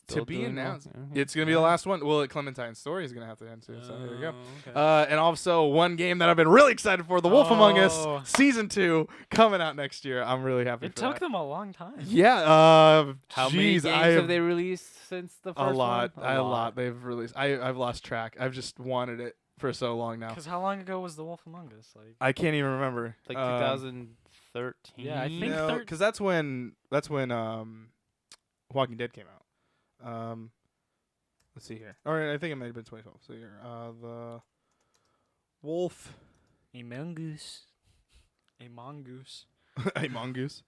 S2: To be announced. It's going to be the last one. Well, Clementine's story is going to have to end soon. So there you go.
S1: Okay.
S2: And also one game that I've been really excited for, The Wolf Among Us Season 2 coming out next year. I'm really happy
S3: It
S2: for
S3: took
S2: that.
S3: them a long time.
S2: Yeah.
S1: How many games have they released since the first
S2: A lot.
S1: one?
S2: A lot they've released. I've lost track. I've just wanted it for so long now.
S3: Because how long ago was The Wolf Among Us? Like
S2: I can't even remember.
S1: Like 2013.
S3: Yeah, I think
S2: no, because that's when Walking Dead came out. Let's see here. All right, I think it might have been 2012. So here, the Wolf,
S3: a mongoose. A mongoose.
S2: a mongoose.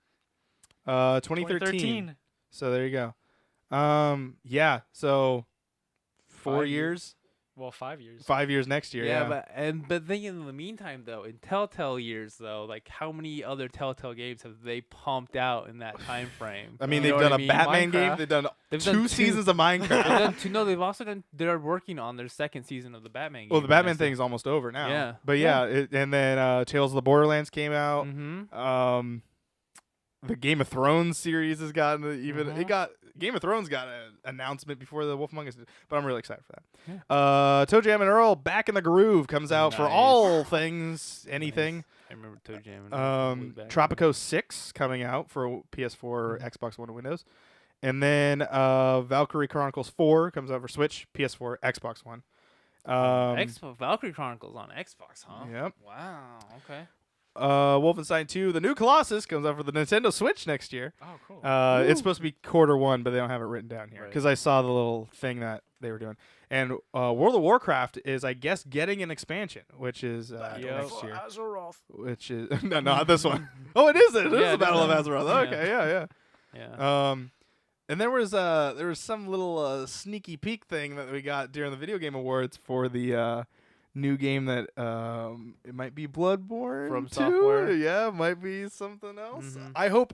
S2: 2013. So there you go. Yeah. So 4 years.
S3: Well, 5 years.
S2: 5 years next year. Yeah.
S1: But then in the meantime though, in Telltale years though, like how many other Telltale games have they pumped out in that time frame?
S2: I mean,
S1: You
S2: they've
S1: know
S2: done
S1: what
S2: a
S1: I mean?
S2: Batman game.
S3: Minecraft.
S2: They've done two seasons of Minecraft.
S1: They've also done. They're working on their second season of the Batman game.
S2: Well, the Batman thing's almost over now.
S1: Yeah.
S2: But and then Tales of the Borderlands came out. The Game of Thrones series has gotten Game of Thrones got an announcement before the Wolf Among Us did, but I'm really excited for that.
S1: Yeah.
S2: Toe Jam and Earl Back in the Groove comes out for all things, anything.
S1: Nice. I remember Toe Jam. And
S2: Tropico 6 coming out for PS4, Xbox One, and Windows. And then Valkyrie Chronicles 4 comes out for Switch, PS4, Xbox One.
S1: Valkyrie Chronicles on Xbox, huh?
S2: Yep.
S1: Wow. Okay.
S2: Wolfenstein 2, The New Colossus comes out for the Nintendo Switch next year.
S3: Oh, cool.
S2: It's supposed to be Q1, but they don't have it written down here because I saw the little thing that they were doing. And World of Warcraft is, I guess, getting an expansion, which is next year.
S3: Azeroth.
S2: Which is no, not this one. Oh, it is. It is the Battle of Azeroth. Okay, yeah. And there was some little sneaky peek thing that we got during the Video Game Awards for the new game that it might be Bloodborne
S1: From
S2: too.
S1: Software.
S2: Yeah, it might be something else. I hope,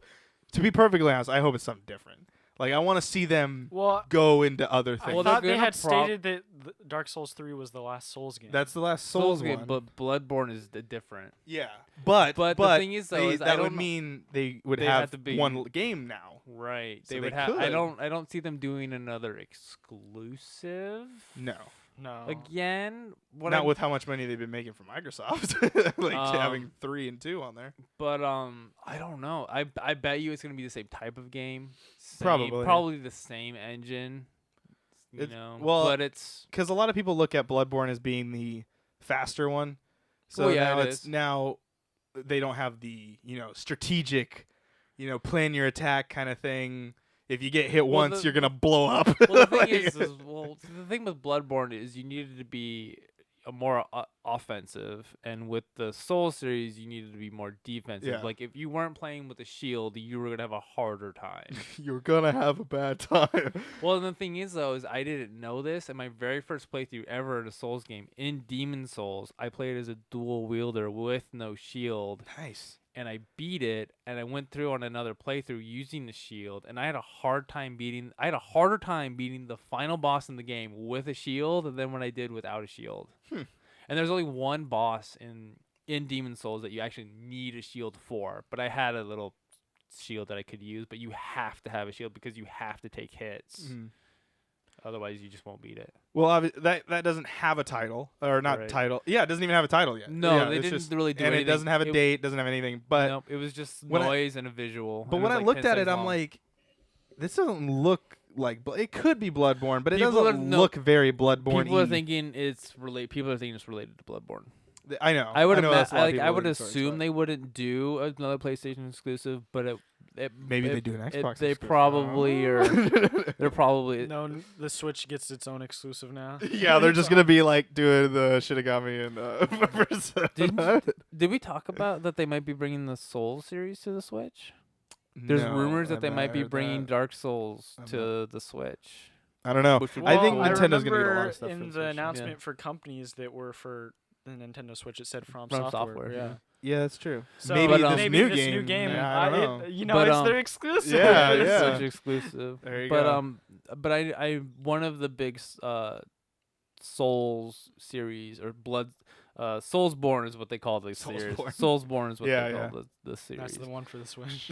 S2: to be perfectly honest, I hope it's something different. Like, I want to see them go into other things.
S3: I thought they had stated that Dark Souls 3 was the last Souls game.
S2: That's the last Souls
S1: game,
S2: one.
S1: but Bloodborne is different.
S2: Yeah, but
S1: the thing is, though,
S2: that would mean they would have one game now.
S1: Right.
S2: So
S1: they would have. I don't see them doing another exclusive.
S2: No.
S1: Again,
S2: not with how much money they've been making for Microsoft, like having 3 and 2 on there.
S1: But I don't know. I bet you it's gonna be the same type of game. Probably the same engine. But it's
S2: because a lot of people look at Bloodborne as being the faster one. So now they don't have the strategic plan your attack kind of thing. If you get hit
S1: Well,
S2: once, you're gonna blow up.
S1: Well, the thing
S2: Like-
S1: the thing with Bloodborne is you needed to be a more offensive, and with the Soul series, you needed to be more defensive.
S2: Yeah.
S1: Like if you weren't playing with a shield, you were gonna have a harder time.
S2: you're gonna have a bad time.
S1: Well, the thing is though, is I didn't know this, and my very first playthrough ever in a Souls game in Demon Souls, I played as a dual wielder with no shield.
S2: Nice.
S1: And I beat it, and I went through on another playthrough using the shield, and I had a harder time beating the final boss in the game with a shield than when I did without a shield. And there's only one boss in Demon Souls that you actually need a shield for, but I had a little shield that I could use, but you have to have a shield because you have to take hits.
S2: Mhm.
S1: Otherwise, you just won't beat it.
S2: Well, that doesn't have a title, or not
S1: Right.
S2: title. Yeah, it doesn't even have a title yet.
S1: No,
S2: Yeah,
S1: they
S2: it's
S1: didn't
S2: just,
S1: really do
S2: and
S1: anything.
S2: it doesn't have a date, doesn't have anything. But
S1: Nope, it was just
S2: when I-
S1: noise and a visual.
S2: but
S1: It
S2: when
S1: was
S2: I
S1: like
S2: looked
S1: 10
S2: at it,
S1: seconds
S2: I'm
S1: long.
S2: like, this doesn't look like. It could be Bloodborne, but it
S1: People
S2: doesn't look very Bloodborne.
S1: People are thinking it's related to Bloodborne.
S2: I know.
S1: I would
S2: know that's a lot of people
S1: would
S2: think so,
S1: assume
S2: but
S1: they wouldn't do another PlayStation exclusive, but
S2: maybe they do an Xbox.
S1: They
S2: exclusive.
S1: probably are. They're probably.
S3: No, the Switch gets its own exclusive now.
S2: Yeah, they're just gonna be like doing the Shinigami and Persona.
S1: Did we talk about that they might be bringing the Souls series to the Switch? There's
S2: No,
S1: rumors that
S2: I've
S1: they
S2: not
S1: might be
S2: heard
S1: bringing
S2: that.
S1: Dark Souls
S2: I'm
S1: to the Switch.
S2: I don't know.
S1: Which would
S2: I think
S1: be cool.
S2: Nintendo's gonna get a lot
S3: remember
S2: of stuff
S3: in
S2: for
S3: the
S2: Switch.
S3: announcement for companies that were for the Nintendo Switch. It said From
S1: From
S3: Software.
S1: Software,
S3: Yeah.
S2: Yeah, that's true.
S3: So
S2: maybe
S1: But,
S2: this
S3: maybe
S2: new
S3: this
S2: game.
S3: new game,
S2: Yeah, I don't know.
S1: But,
S3: it's their exclusive.
S2: Yeah,
S1: It's
S2: yeah.
S1: Switch exclusive.
S2: There you
S1: but
S2: go.
S1: but I one of the big Souls series or Soulsborne is what they call the series.
S2: Soulsborne.
S1: Soulsborne is what
S2: Yeah,
S1: they
S2: yeah.
S1: call the series.
S3: That's the one for the Switch.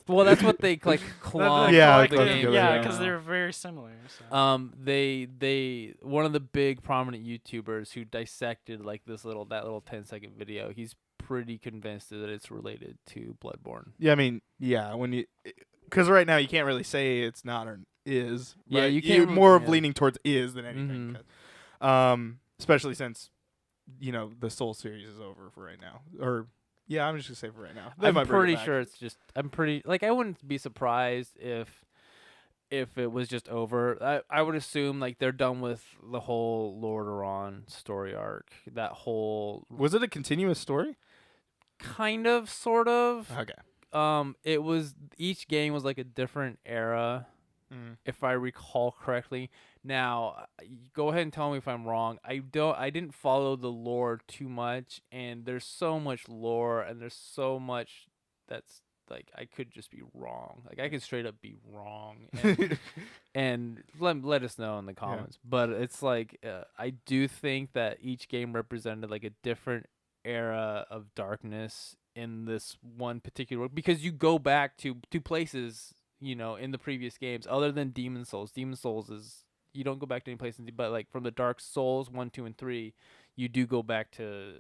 S1: Well, that's what they like clung
S2: Yeah,
S1: the
S2: clung
S1: game
S2: together,
S3: yeah,
S2: yeah.
S3: because they're very similar. So.
S1: They one of the big prominent YouTubers who dissected like that little 10-second video. He's pretty convinced that it's related to Bloodborne.
S2: Yeah, I mean, yeah, because right now you can't really say it's not or is.
S1: Yeah,
S2: right?
S1: you
S2: You're
S1: can't-
S2: more of
S1: yeah.
S2: leaning towards is than anything.
S1: Mhm.
S2: 'Cause, especially since the Soul series is over for right now. Or yeah, I'm just gonna say for right now. They
S1: I'm
S2: might bring it
S1: pretty
S2: back.
S1: sure it's just. I'm pretty like I wouldn't be surprised if it was just over. I would assume like they're done with the whole Lord Oran story arc. That whole
S2: Was it a continuous story?
S1: kind of sort of.
S2: Okay.
S1: It was each game was like a different era, if I recall correctly. Now, go ahead and tell me if I'm wrong. I didn't follow the lore too much, and there's so much lore, and there's so much that's like I could just be wrong. Like I could straight up be wrong, and let us know in the comments. But it's like I do think that each game represented like a different era of darkness in this one particular, because you go back to places in the previous games other than Demon Souls. Demon Souls is you don't go back to any places, but like from the Dark Souls 1, 2, and 3, you do go back to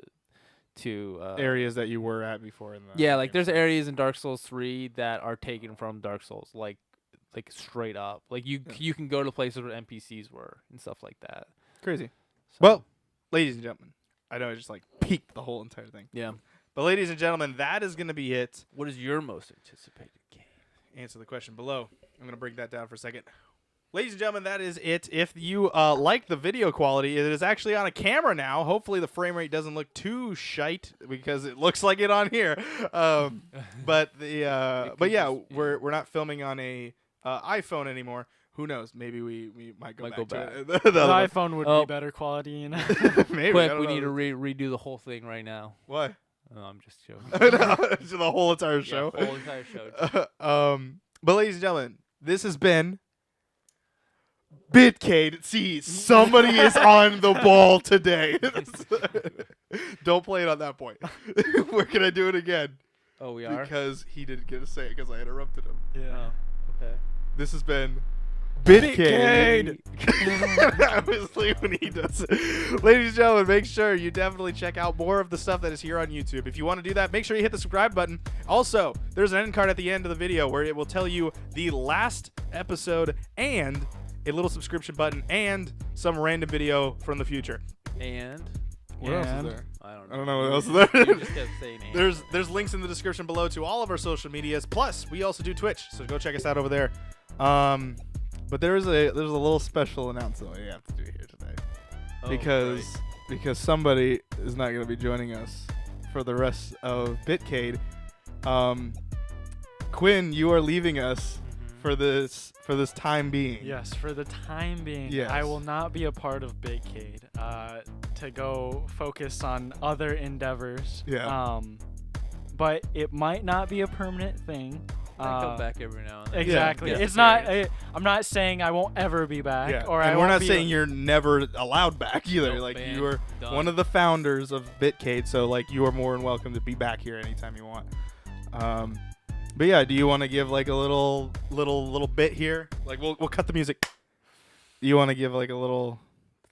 S2: areas that you were at before.
S1: like there's areas in Dark Souls 3 that are taken from Dark Souls, like straight up. Like you can go to places where NPCs were and stuff like that.
S2: Crazy.
S1: So,
S2: Well, ladies and gentlemen, I know I just like peaked the whole entire thing.
S1: yeah.
S2: But ladies and gentlemen, that is going to be it.
S1: What is your most anticipated game?
S2: Answer the question below. I'm going to break that down for a second. Ladies and gentlemen, that is it. If you like the video quality, it is actually on a camera now. Hopefully the frame rate doesn't look too shite because it looks like it on here. But yeah, we're not filming on a iPhone anymore. Who knows? Maybe we might go back to it.
S3: The iPhone would be better quality.
S2: Maybe. I
S1: Quick,
S2: don't
S1: we
S2: know.
S1: need to redo the whole thing right now.
S2: Why?
S1: Oh, I'm just joking.
S2: The whole entire show.
S1: Yeah, whole entire show.
S2: But ladies and gentlemen, this has been Bitcade. See, somebody is on the ball today. Don't play it on that point. We're gonna do it again
S1: Oh, we are?
S2: because he didn't get to say it because I interrupted him.
S3: Yeah.
S1: Okay.
S2: This has been Bitcade. Obviously, when he does it. Ladies and gentlemen, make sure you definitely check out more of the stuff that is here on YouTube. If you want to do that, make sure you hit the subscribe button. Also, there's an end card at the end of the video where it will tell you the last episode and a little subscription button and some random video from the future.
S1: And
S2: What else is
S3: And-
S2: there?
S1: I don't
S2: I
S1: know.
S2: don't know what
S1: You-
S2: else is there.
S1: You just kept saying
S2: There's links in the description below to all of our social medias. Plus, we also do Twitch, so go check us out over there. But there's a little special announcement we have to do here today because somebody is not going to be joining us for the rest of Bitcade. Quinn, you are leaving us for this time being.
S3: Yes, for the time being,
S2: Yes.
S3: I will not be a part of Bitcade to go focus on other endeavors.
S2: Yeah.
S3: But it might not be a permanent thing.
S1: I come back every now and then.
S3: Exactly.
S1: Yeah.
S3: It's not. I'm not saying I won't ever be back.
S2: Yeah.
S3: Or
S2: and
S3: I
S2: we're
S3: won't
S2: not
S3: be
S2: saying you're never allowed back either.
S1: Nope,
S2: like
S1: man.
S2: you are
S1: Done.
S2: one of the founders of Bitcade, so like you are more than welcome to be back here anytime you want. But yeah, do you want to give like a little bit here? Like we'll cut the music. Do you want to give like a little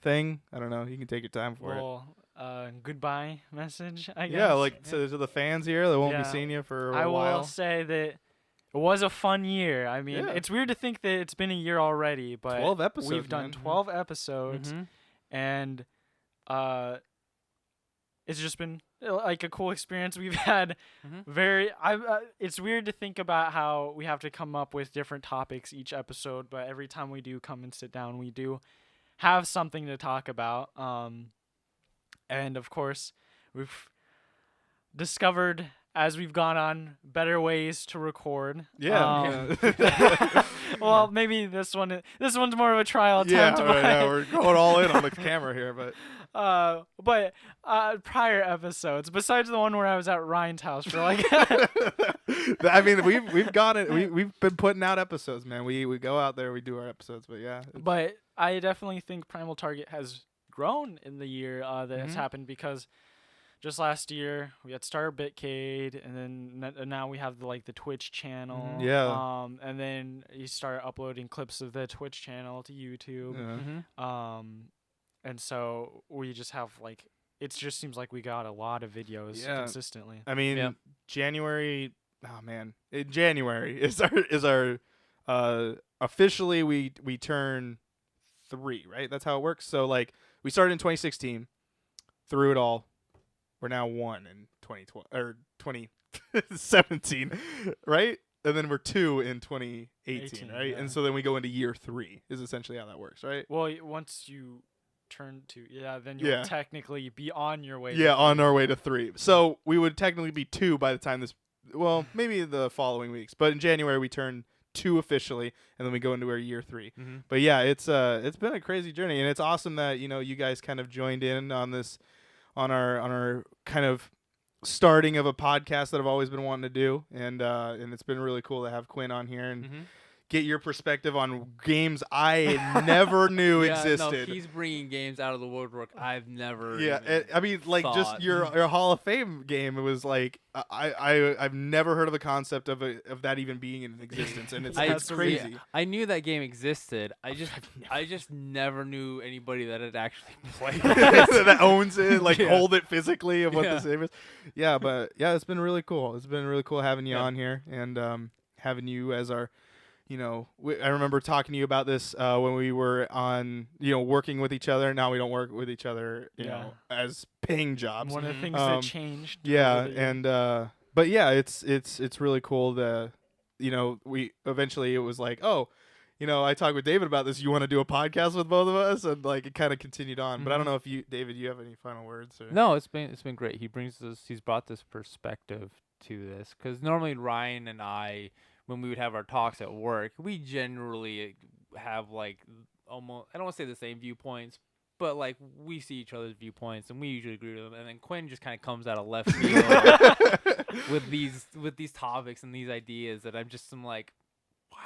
S2: thing? I don't know. You can take your time for it.
S3: Goodbye message. I guess.
S2: Yeah, like to the fans here that won't be
S3: Yeah.
S2: seeing you for
S3: I
S2: a while.
S3: will say that it was a fun year. I mean,
S2: Yeah.
S3: it's weird to think that it's been a year already, but
S2: 12 episodes,
S3: we've done
S2: man.
S3: 12 episodes,
S1: Mhm.
S3: and it's just been like a cool experience. We've had
S1: Mhm.
S3: it's weird to think about how we have to come up with different topics each episode, but every time we do come and sit down, we do have something to talk about. And of course, we've discovered as we've gone on better ways to record.
S2: Yeah.
S3: Well, maybe this one's more of a trial
S2: Yeah,
S3: attempt.
S2: right now we're going all in on the camera here, but
S3: but prior episodes, besides the one where I was at Ryan's house for like
S2: I mean, we've got it. We've been putting out episodes, man. We go out there, we do our episodes, but yeah.
S3: But I definitely think Primal Target has grown in the year that has
S1: Mhm.
S3: happened, because just last year we had started Bitcade, and then now we have the Twitch channel.
S2: Mhm. Yeah.
S3: And then you start uploading clips of the Twitch channel to YouTube.
S2: Yeah.
S1: Mhm.
S3: And so we just have it just seems like we got a lot of videos
S2: Yeah.
S3: consistently.
S2: I mean,
S1: Yeah.
S2: January. Oh man, in January is our officially we turn 3, right? That's how it works. So like we started in 2016, through it all. We're now 1 in 2012 or 2017, right? And then we're 2 in 2018,
S3: 18,
S2: right?
S3: yeah.
S2: And so then we go into year 3 is essentially how that works, right?
S3: Well, once you turn to then you'll
S2: Yeah.
S3: technically be on your way.
S2: Yeah,
S3: to
S2: on
S3: 3.
S2: our way to 3. So we would technically be 2 by the time this. Well, maybe the following weeks, but in January we turn 2 officially, and then we go into our year 3.
S1: Mhm.
S2: But yeah, it's been a crazy journey, and it's awesome that you guys kind of joined in on this, on our kind of starting of a podcast that I've always been wanting to do, and it's been really cool to have Quinn on here and
S1: Mhm.
S2: get your perspective on games I never knew
S1: Yeah,
S2: existed.
S1: No, he's bringing games out of the woodwork I've never.
S2: Yeah,
S1: even
S2: I mean, like just
S1: thought.
S2: your Hall of Fame game. It was like I've never heard of the concept of that even being in existence, and it's
S3: That's
S2: crazy.
S1: Yeah, I knew that game existed. I just never knew anybody that had actually played it.
S2: that owns it, like
S1: Yeah.
S2: hold it physically of what
S1: Yeah.
S2: the save is. Yeah, but yeah, it's been really cool. It's been really cool having you
S1: Yeah.
S2: on here and having you as our. I remember talking to you about this when we were on, working with each other. Now we don't work with each other,
S3: Yeah.
S2: as paying jobs.
S3: One of the
S1: Mhm.
S3: things
S2: Um,
S3: that changed.
S2: Yeah,
S3: over the year.
S2: and but yeah, it's really cool to, we eventually it was like, oh, I talked with David about this. You want to do a podcast with both of us, and like it kind of continued on. But I don't know if David, you have any final words? Or?
S1: No, it's been great. He's brought this perspective to this, because normally Ryan and I, when we would have our talks at work, we generally have almost, I don't want to say the same viewpoints, but we see each other's viewpoints and we usually agree with them. And then Quinn just kind of comes out of left field with these topics and these ideas that I'm like, wow.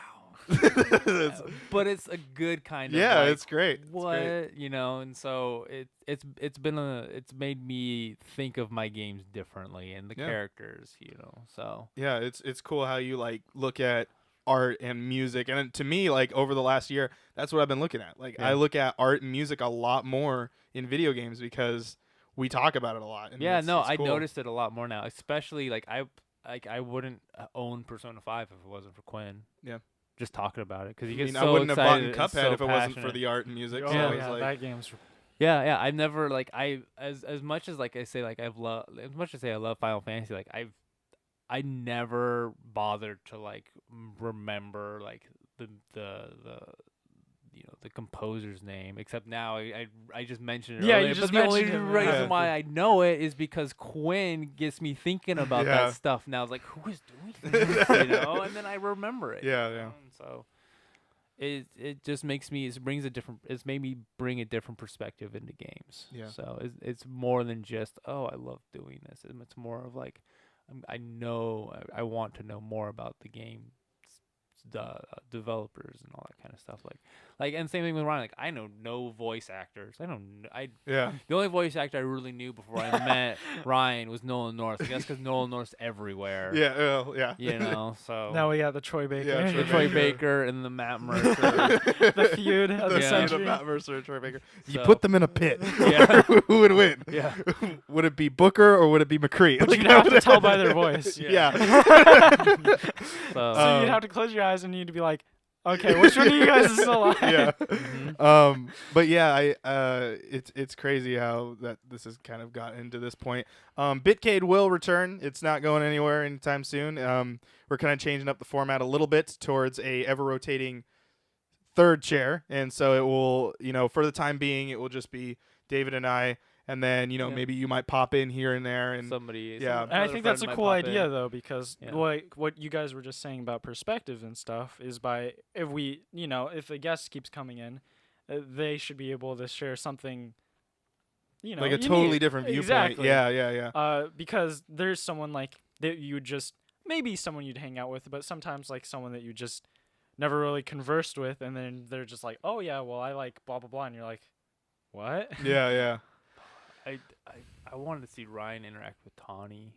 S1: But it's a good kind of
S2: Yeah, it's great. It's
S1: what
S2: great.
S1: And so it's made me think of my games differently and the
S2: Yeah.
S1: characters, so
S2: Yeah, it's cool how you look at art and music, and to me, over the last year, that's what I've been looking at.
S1: Yeah.
S2: I look at art and music a lot more in video games because we talk about it a lot. And
S1: yeah,
S2: it's
S1: I
S2: cool.
S1: noticed it a lot more now, especially I wouldn't own Persona 5 if it wasn't for Quinn.
S2: Yeah.
S1: Just talking about it, because he
S2: I
S1: gets
S2: mean,
S1: so
S2: I wouldn't have bought
S1: excited and
S2: Cuphead
S1: so
S2: if it wasn't for
S1: passionate.
S2: the art and music.
S3: Oh
S2: so
S3: yeah,
S2: it was
S3: that game's
S1: Yeah. I've never like as much as like I say like as much as I say I love Final Fantasy, like I never bothered to like remember like the the composer's name, except now I just mentioned it
S3: Yeah,
S1: earlier,
S3: you just
S1: but the only
S3: mentioned him,
S1: reason
S2: yeah.
S1: why I know it is because Quinn gets me thinking about
S2: Yeah.
S1: that stuff now. It's like, who is doing this? And then I remember it.
S2: Yeah,
S1: you
S2: yeah.
S1: know? And so it just makes me it's made me bring a different perspective into games.
S2: Yeah.
S1: So it's more than just, oh, I love doing this. It's more of like I know I want to know more about the game, the developers and all that kind of stuff. Like and same thing with Ryan. Like I know no voice actors.
S2: Yeah.
S1: The only voice actor I really knew before I met Ryan was Nolan North. I guess because Nolan North's everywhere.
S2: Yeah. Well, yeah.
S1: You know, so
S3: Now we got the Troy Baker.
S2: Yeah,
S1: the Troy Baker and the Matt Mercer.
S3: The feud of the
S1: Yeah.
S3: century.
S2: Matt Mercer and Troy Baker. You
S1: So-
S2: put them in a pit.
S1: Yeah.
S2: Who would win?
S1: Yeah.
S2: Would it be Booker or would it be McCree?
S3: But you'd have to tell by their voice.
S2: Yeah.
S3: So you'd have to close your eyes and you'd be like, okay, which one of you guys is still alive?
S2: Yeah.
S1: Mhm.
S2: But yeah, it's crazy how that this has kind of got into this point. Bitcade will return. It's not going anywhere anytime soon. We're kind of changing up the format a little bit towards a ever rotating third chair, and so it will, for the time being, it will just be David and I. And then,
S1: Yeah.
S2: maybe you might pop in here and there. And
S1: Somebody.
S2: yeah.
S3: And I
S1: another
S3: think that's a
S1: friend might
S3: cool
S1: pop
S3: idea,
S1: in.
S3: though, because
S1: Yeah.
S3: what you guys were just saying about perspective and stuff is by if we, if the guest keeps coming in, they should be able to share something,
S2: like a totally
S3: unique.
S2: different viewpoint.
S3: Exactly.
S2: Yeah.
S3: Because there's someone like that you would just maybe someone you'd hang out with, but sometimes like someone that you just never really conversed with, and then they're just like, oh yeah, well I like blah blah blah, and you're like, what?
S2: Yeah.
S1: I wanted to see Ryan interact with Tawny.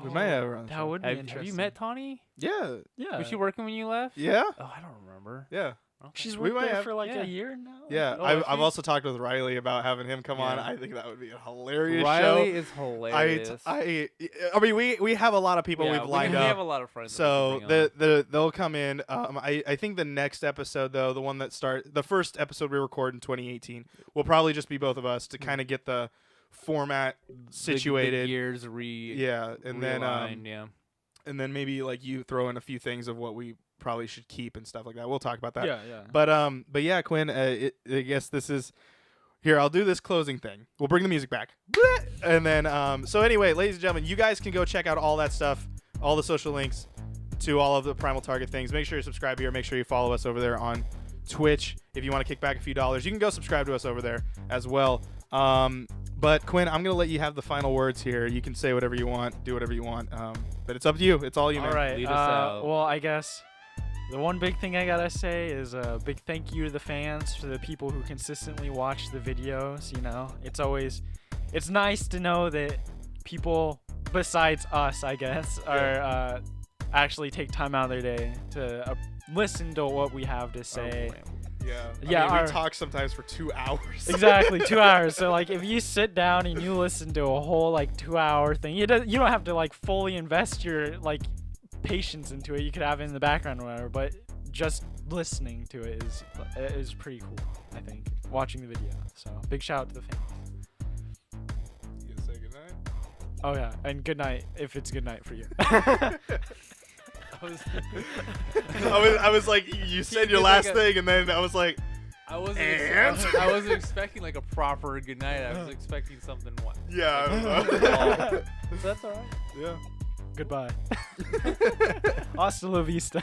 S2: We might have her on the
S3: that
S2: show.
S3: would be
S1: Have
S3: interesting.
S1: you met Tawny?
S2: Yeah.
S3: Yeah.
S1: Was she working when you left?
S2: Yeah.
S1: Oh, I don't remember.
S2: Yeah.
S1: Okay.
S3: She's
S2: We
S3: worked
S2: might
S3: there
S2: have-
S3: for like
S1: yeah.
S3: a year now.
S2: Yeah.
S1: Oh,
S2: I've
S1: is she?
S2: also talked with Riley about having him come on.
S1: Yeah.
S2: I think that would be a hilarious
S1: Riley
S2: show.
S1: is hilarious.
S2: I mean, we have a lot of people
S1: Yeah,
S2: we've lined
S1: we
S2: up.
S1: have a lot of friends.
S2: So
S1: that we can bring on.
S2: they'll come in. I think the next episode though, the first episode we record in 2018, will probably just be both of us to kind of get the format situated.
S1: The gears
S2: Yeah, and
S1: realigned,
S2: and then maybe like you throw in a few things of what we probably should keep and stuff like that. We'll talk about that.
S3: Yeah.
S2: But yeah, Quinn. I guess this is. Here, I'll do this closing thing. We'll bring the music back. And then, so anyway, ladies and gentlemen, you guys can go check out all that stuff, all the social links to all of the Primal Target things. Make sure you subscribe here. Make sure you follow us over there on Twitch. If you want to kick back a few dollars, you can go subscribe to us over there as well. But Quinn, I'm going to let you have the final words here. You can say whatever you want, do whatever you want. But it's up to you. It's all you, man.
S3: All right.
S1: Lead us out.
S3: Well, I guess the one big thing I gotta say is a big thank you to the fans, to the people who consistently watch the videos. It's nice to know that people besides us, I guess, are actually take time out of their day to listen to what we have to say.
S2: Yeah.
S3: Yeah,
S2: I mean,
S3: our-
S2: we talk sometimes for 2 hours.
S3: Exactly, 2 hours. So like, if you sit down and you listen to a whole like 2-hour thing, you don't have to like fully invest your like patience into it. You could have it in the background or whatever, but just listening to it is pretty cool, I think, watching the video. So big shout out to the fans.
S2: You gonna say goodnight?
S3: Oh yeah, and good night if it's good night for you.
S2: I was like, you said your
S1: did
S2: last
S1: like a-
S2: thing, and then I was like,
S1: I wasn't.
S2: And?
S1: I wasn't expecting like a proper good night. I was expecting something. What?
S2: yeah.
S1: So that's all right.
S2: Yeah.
S3: Goodbye. Hasta la vista.